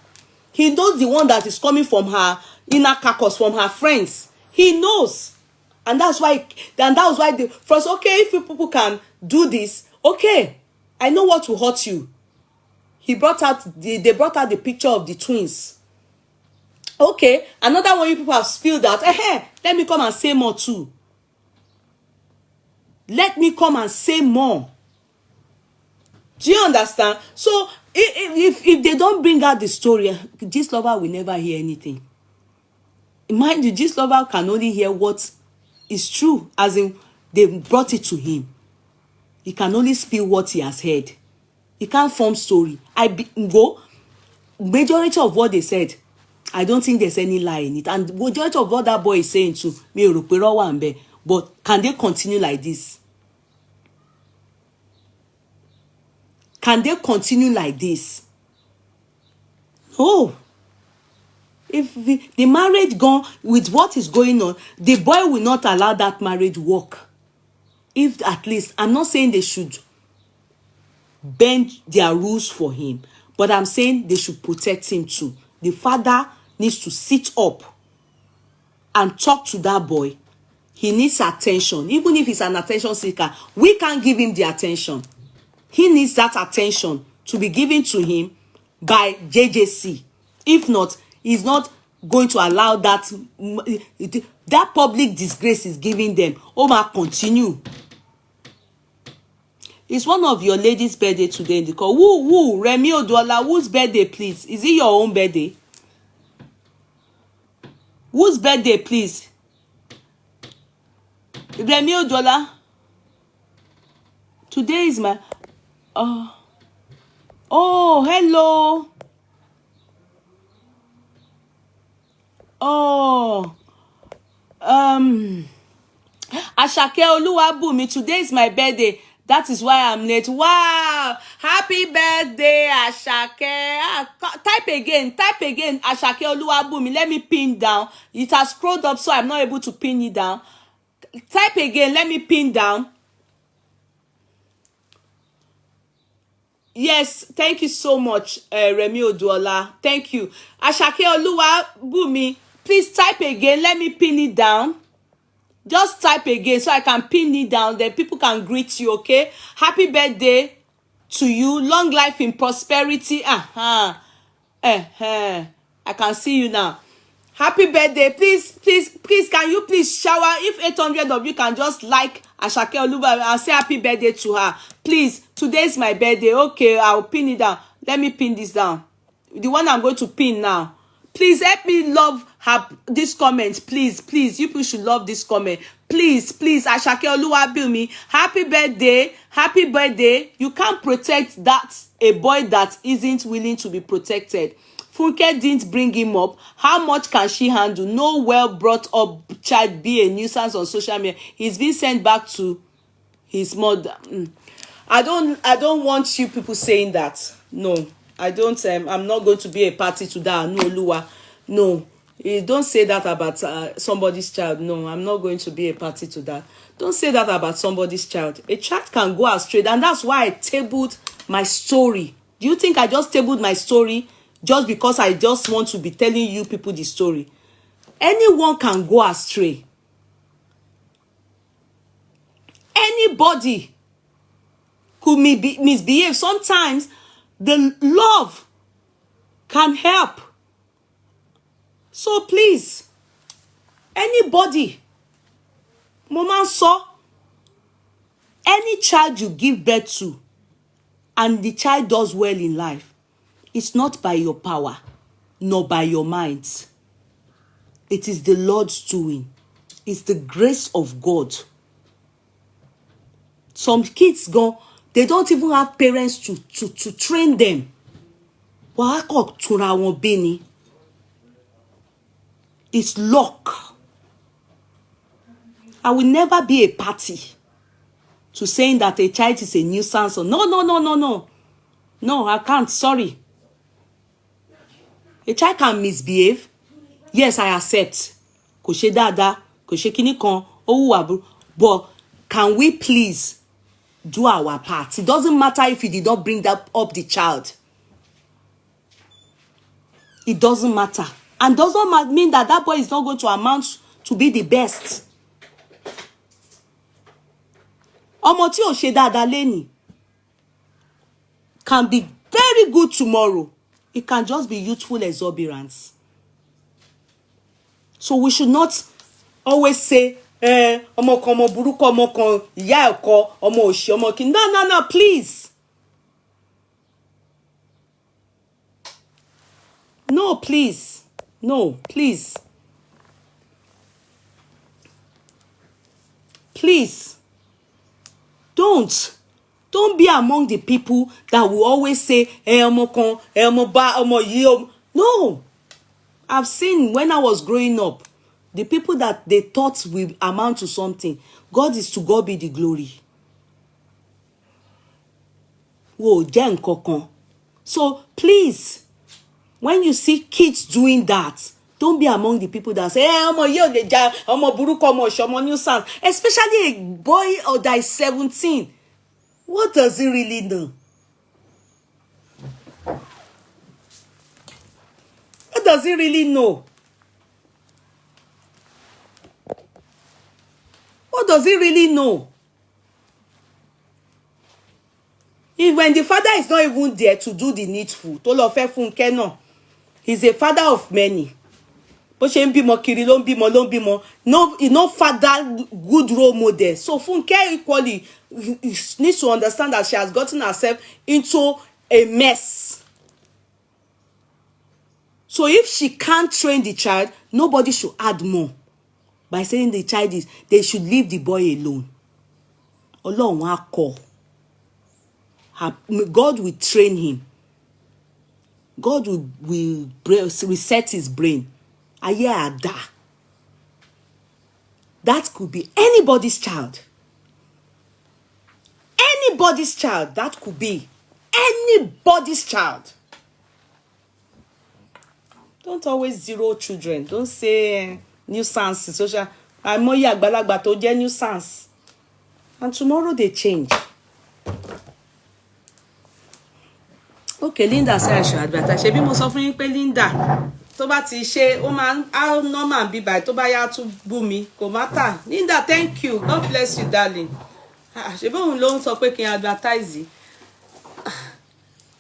He knows the one that is coming from her inner carcass, from her friends. He knows. And that's why, the first, okay, if people can do this, okay, I know what will hurt you. They brought out the picture of the twins. Okay, another one you people have spilled out. Let me come and say more too. Let me come and say more. Do you understand? So if they don't bring out the story, this lover will never hear anything. Mind you, this lover can only hear what is true, as in they brought it to him. He can only spill what he has heard. He can't form story. Majority of what they said, I don't think there's any lie in it. And majority of what that boy is saying too, but can they continue like this? Can they continue like this? No. If the marriage gone with what is going on, the boy will not allow that marriage work. If at least, I'm not saying they should bend their rules for him, but I'm saying they should protect him too. The father needs to sit up and talk to that boy. He needs attention. Even if he's an attention seeker, we can't give him the attention. He needs that attention to be given to him by JJC. If not, he's not going to allow that public disgrace is giving them. Continue. It's one of your ladies' birthday today in the call. Who? Remi Oduola, whose birthday, please? Is it your own birthday? Whose birthday, please? Remi Oduola. Today is my... Oh, hello. Ashake Oluwabumi, today is my birthday. That is why I'm late. Wow. Happy birthday, Ashake. Type again, Ashake Oluwabumi. Let me pin down. It has scrolled up, so I'm not able to pin it down. Type again, let me pin down. Yes, thank you so much, Remi Oduola. Thank you. Ashake Oluwabumi, please type again. Let me pin it down. Just type again so I can pin it down. Then people can greet you, okay? Happy birthday to you. Long life in prosperity. I can see you now. Happy birthday. Please, can you please shower? If 800 of you can just like Ashake Oluwabumi and say happy birthday to her. Please, today's my birthday. Okay, I'll pin it down. Let me pin this down. The one I'm going to pin now. Please help me love this comment. Please, you people should love this comment. Please, Ashake Oluwabumi, happy birthday. You can't protect a boy that isn't willing to be protected. Funke didn't bring him up. How much can she handle? No well brought up child be a nuisance on social media. He's been sent back to his mother. I don't want you people saying that. No, I don't. I'm not going to be a party to that. No, Oluwa. No, don't say that about somebody's child. No, I'm not going to be a party to that. Don't say that about somebody's child. A child can go astray, and that's why I tabled my story. Do you think I just tabled my story just because I just want to be telling you people the story? Anyone can go astray. Anybody could misbehave. Sometimes the love can help. So please, anybody, Mama saw any child you give birth to and the child does well in life, it's not by your power, nor by your mind. It is the Lord's doing. It's the grace of God. Some kids go, they don't even have parents to train them. It's luck. I will never be a party to saying that a child is a nuisance. Or no. No, I can't. Sorry. A child can misbehave. Yes, I accept. Kò ṣe dáadáa, kò ṣe kíní kan, ó hùwà burúkú. But can we please do our part? It doesn't matter if you did not bring that up the child. It doesn't matter. And doesn't mean that that boy is not going to amount to be the best. Ọmọ tí ò ṣe dáadáa lénìí can be very good tomorrow. It can just be youthful exuberance. So we should not always say, ọmọ kan ọmọ burúkú ọmọ kan ìyá ẹ̀kọ́ ọmọ òṣì ọmọ kí. No, please. No, please. No, please. Please. Don't be among the people that will always say, ọmọ kan, ọmọ bá, ọmọ yìí. No. I've seen when I was growing up, the people that they thought will amount to something. To God be the glory. Whoa, jẹ́ nǹkankan. So please, when you see kids doing that, don't be among the people that say, ọmọ yìí ò lè jà, ọmọ burúkú ọmọ òṣì ọmọ nuisance. Especially a boy that is 17. What does he really know? What does he really know? What does he really know? If when the father is not even there to do the needful, tó lọ fẹ́ Funke náà, he's a father of many. Bó ṣe ń bímọ kiri ló ń bímọ. No father, good role model. So Funke equally needs to understand that she has gotten herself into a mess. So if she can't train the child, nobody should add more by saying the child is, they should leave the boy alone. Ọlọ́run á kọ́. God will train him. God will reset his brain. Ayé àdá. That could be anybody's child. Anybody's child. That could be anybody's child. Don't always zero children. Don't say nuisance. Social. Àìmọye àgbàlagbà tó jẹ́ nuisance. And tomorrow they change. Okay, Linda said I should advertise. Ṣebí mo sọ fún yín pé Linda tó bá ti ṣe ó máa how normal bí báyìí tó bá yá tún bú mi kò matter. Linda, thank you. God bless you, darling. Ṣebí òun ló ń sọ pé kí n advertise.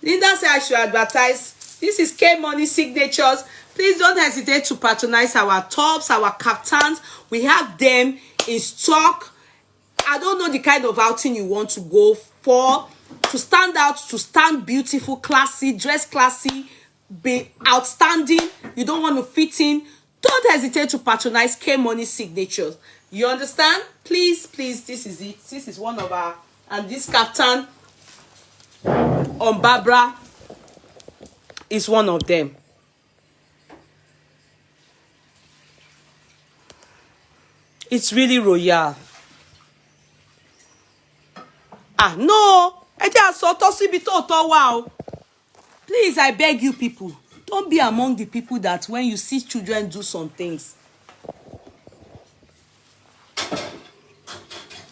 Linda said I should advertise. This is K Money Signatures. Please don't hesitate to patronize our tops, our kaftans. We have them in stock. I don't know the kind of outing you want to go for. To stand out, to stand beautiful, classy, dress classy, be outstanding. You don't want to fit in. Don't hesitate to patronize K Money Signatures. You understand? Please, this is it. This is one of our, and this kaftan on Barbara is one of them. It's really royal. No. Please, I beg you people, don't be among the people that when you see children do some things.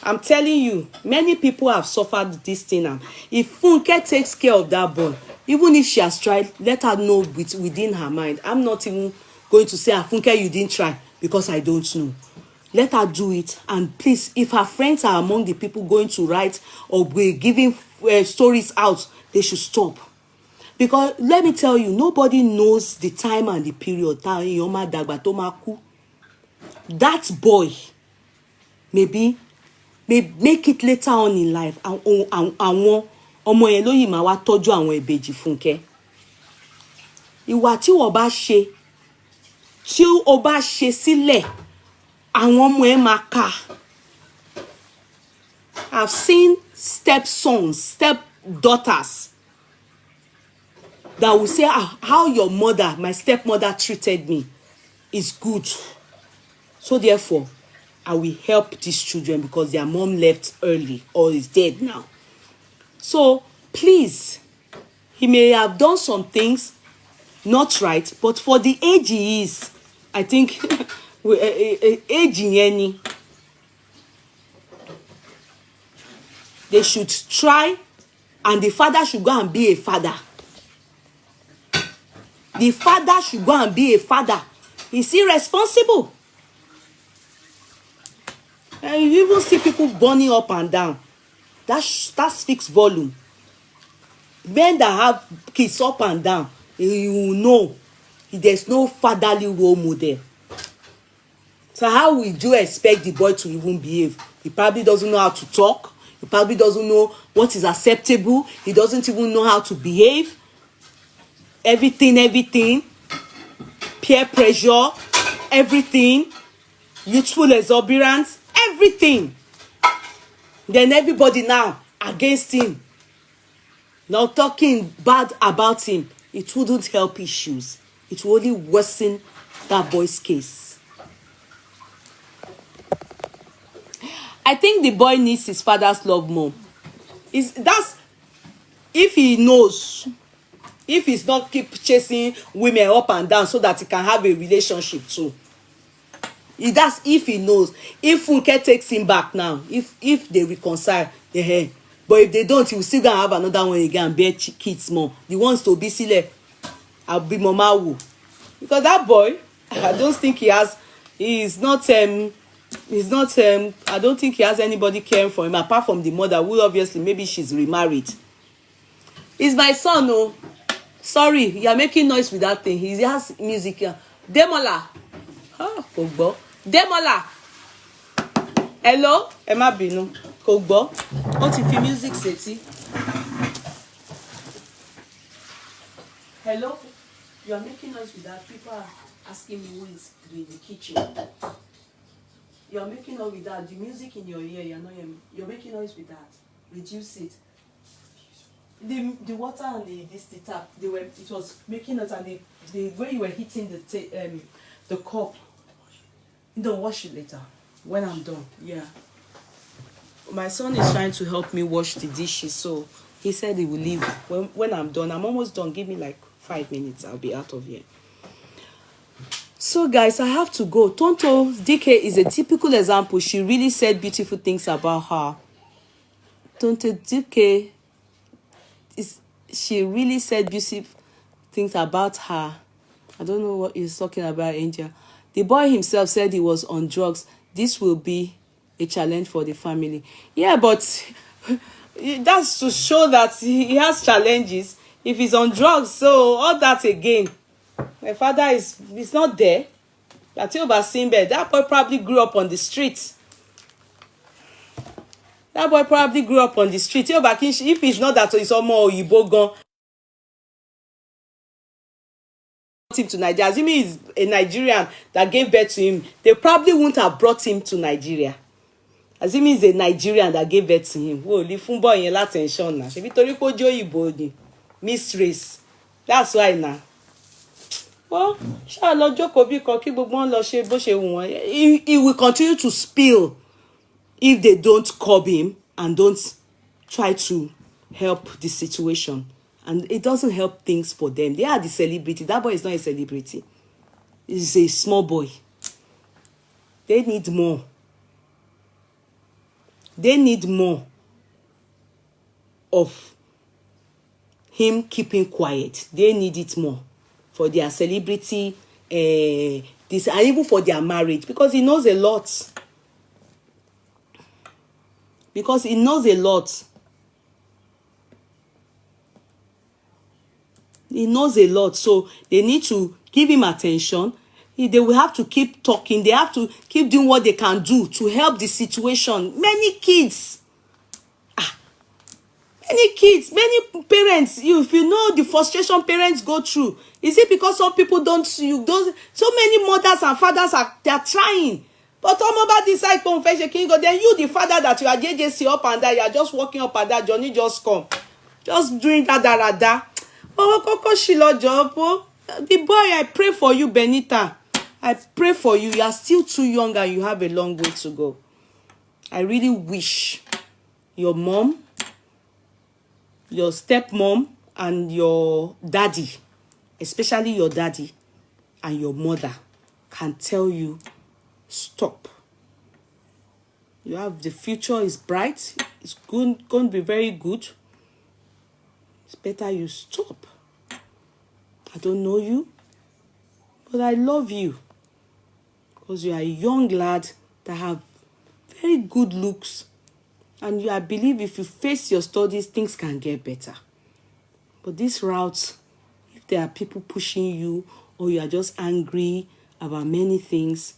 I'm telling you, many people have suffered this thing. And if Funke takes care of that boy, even if she has tried, let her know within her mind. I'm not even going to say, Funke, you didn't try, because I don't know. Let her do it. And please, if her friends are among the people going to write or be giving stories out, they should stop. Because let me tell you, nobody knows the time and the period that boy maybe may make it later on in life. Àwọn ọmọ yẹn ló yìí máa wá tọ́jú àwọn ìbejì Fúnkẹ́. Ìwà tí wọ́n bá ṣe, tí o bá ṣe sílẹ̀, àwọn ọmọ ẹ máa kà. I've seen stepsons, stepdaughters that will say, how your mother, my stepmother treated me is good. So therefore, I will help these children because their mom left early or is dead now. So please, he may have done some things not right, but for the age he is, I think age yẹn, they should try, and the father should go and be a father. The father should go and be a father. He's irresponsible. And you even see people burning up and down. That speaks volume. Men that have kids up and down, you know there's no fatherly role model. So how would you expect the boy to even behave? He probably doesn't know how to talk. He probably doesn't know what is acceptable. He doesn't even know how to behave. Everything. Peer pressure, everything. Youthful exuberance, everything. Then everybody now against him. Now talking bad about him. It wouldn't help issues. It will only worsen that boy's case. I think the boy needs his father's love more. That's if he knows, if he's not keep chasing women up and down so that he can have a relationship too. That's if he knows. If Funke takes him back now, if they reconcile, but if they don't, he will still gonna have another one again and bear kids more. The ones to be silly, I'll be mama woo. Because that boy, I don't think he has. He's not. I don't think he has anybody caring for him apart from the mother, who obviously maybe she's remarried. It's my son, oh. Sorry, you are making noise with that thing. He has music here. Demola. Kò gbọ́. Demola. Hello? Ẹ má bínú. Kò gbọ́. Ó ti fi music sétí. Hello? You are making noise with that. People are asking me who is in the kitchen. You are making noise with that. The music in your ear, you're not hearing me. You're making noise with that. Reduce it. The water and the tap, it was making noise, and the way you were hitting the cup. Don't wash it later when I'm done. Yeah. My son is trying to help me wash the dishes, so he said he will leave when I'm done. I'm almost done. Give me like 5 minutes. I'll be out of here. So guys, I have to go. Tonto DK is a typical example. She really said beautiful things about her. Tonto DK she really said beautiful things about her. I don't know what he's talking about, Angel. The boy himself said he was on drugs. This will be a challenge for the family. Yeah, but that's to show that he has challenges. If he's on drugs, so all that again. My father is not there. That boy probably grew up on the streets. That boy probably grew up on the street. If it's not that, it's almost Oyibo gone. Him to Nigeria. Assuming he's a Nigerian that gave birth to him, they probably wouldn't have brought him to Nigeria. Assuming he's a Nigerian that gave birth to him. Whoa, leave fun boy in l'attention na. Shebi tori ko jo Oyibo ni. Miss race. That's why now. Well, ṣá lọ jókòó bí kan kí gbogbo wọn lọ ṣe bó ṣe wù wọ́n. He will continue to spill if they don't curb him and don't try to help the situation. And it doesn't help things for them. They are the celebrity. That boy is not a celebrity. He's a small boy. They need more. They need more of him keeping quiet. They need it more for their celebrity, this, and even for their marriage, because he knows a lot. Because he knows a lot. He knows a lot, so they need to give him attention. They will have to keep talking. They have to keep doing what they can do to help the situation. Many kids, many parents, if you know the frustration parents go through, is it because some people don't, so many mothers and fathers they're trying. But about this side confession, then you, the father that you are JJC up and down, you are just walking up and down, Johnny just come. Just doing that. Oh, Coco Shilo job. The boy, I pray for you, Benita. I pray for you. You are still too young and you have a long way to go. I really wish your mom, your stepmom, and your daddy, especially your daddy and your mother, can tell you, stop. You have, the future is bright. It's going to be very good. It's better you stop. I don't know you, but I love you. Because you are a young lad that have very good looks. And I believe if you face your studies, things can get better. But this route, if there are people pushing you, or you are just angry about many things,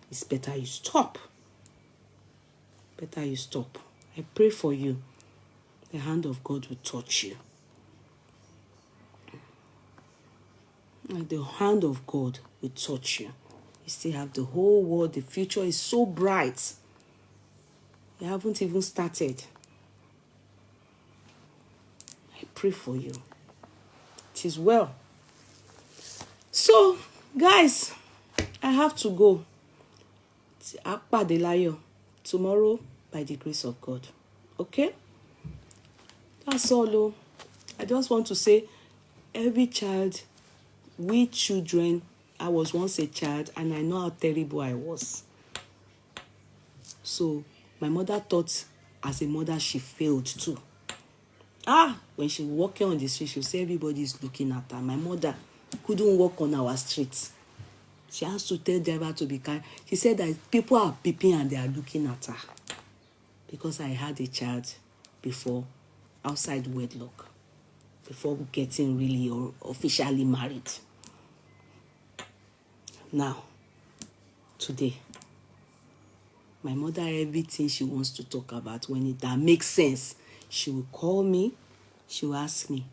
it's better you stop. Better you stop. I pray for you. The hand of God will touch you. And the hand of God will touch you. You still have the whole world. The future is so bright. You haven't even started. I pray for you. It is well. So, guys, I have to go. Tomorrow, by the grace of God. Okay? That's all. I just want to say, every child, we children, I was once a child, and I know how terrible I was. So, my mother thought, as a mother, she failed too. When she was walking on the street, she would say everybody is looking at her. My mother couldn't walk on our streets. She has to tell driver to be kind. She said that people are peeping and they are looking at her. Because I had a child before, outside wedlock, before getting really or officially married. Now, today, my mother, everything she wants to talk about, when that makes sense, she will call me, she will ask me,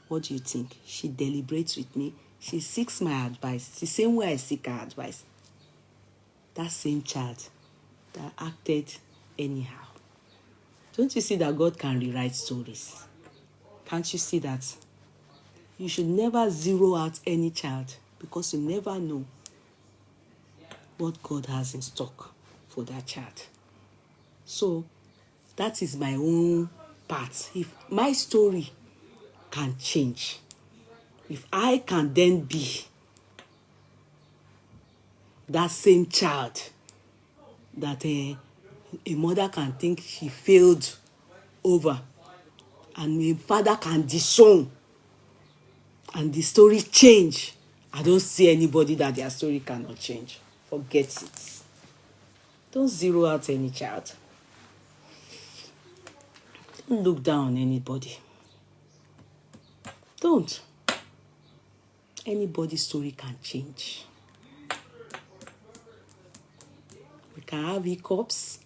what do you think? She deliberates with me. She seeks my advice. The same way I seek her advice. That same child that acted anyhow. Don't you see that God can rewrite stories? Can't you see that? You should never zero out any child, because you never know what God has in stock for that child. So that is my own part. If my story can change, if I can then be that same child that a mother can think she failed over, and a father can disown, and the story change, I don't see anybody that their story cannot change. Forget it. Don't zero out any child. Don't look down on anybody. Don't. Anybody's story can change. We can have hiccups,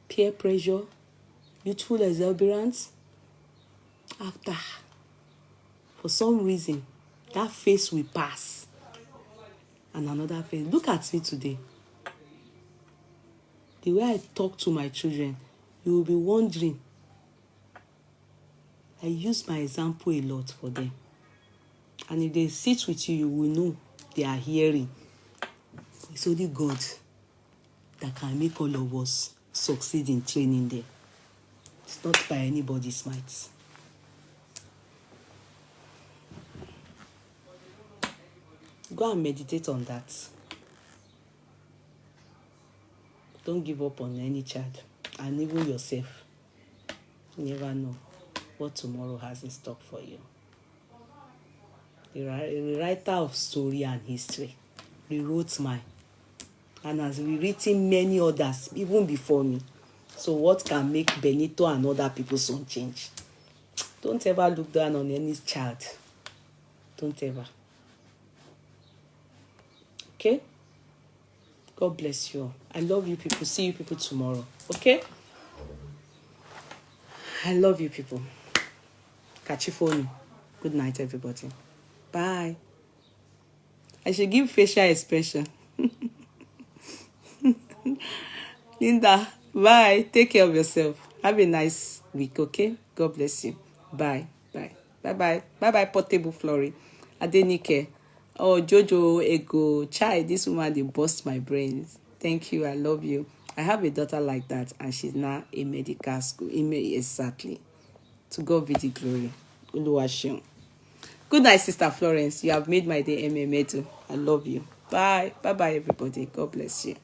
peer pressure, youthful exuberance. After, for some reason, that phase will pass. And another phase. Look at me today. The way I talk to my children, you will be wondering. I use my example a lot for them. And if they sit with you, you will know they are hearing. It's only God that can make all of us succeed in training them. It's not by anybody's might. Go and meditate on that. Don't give up on any child, and even yourself. You never know what tomorrow has in stock for you. The writer of story and history rewrote mine, and has rewritten many others even before me. So what can make Benito and other people's own change? Don't ever look down on any child. Don't ever. Okay? God bless you all. I love you people. See you people tomorrow. Okay? I love you people. Catch you phone. Good night, everybody. Bye. I should give facial expression. Linda, bye. Take care of yourself. Have a nice week, okay? God bless you. Bye. Bye. Bye-bye. Bye-bye, Portable Flory. Adenike. Oh, Jojo Ego. Chai, this woman, they bust my brains. Thank you. I love you. I have a daughter like that, and she's now a medical school. Exactly. To God be the glory. Oluwaseun. Good night, Sister Florence. You have made my day, MMA too. I love you. Bye. Bye-bye, everybody. God bless you.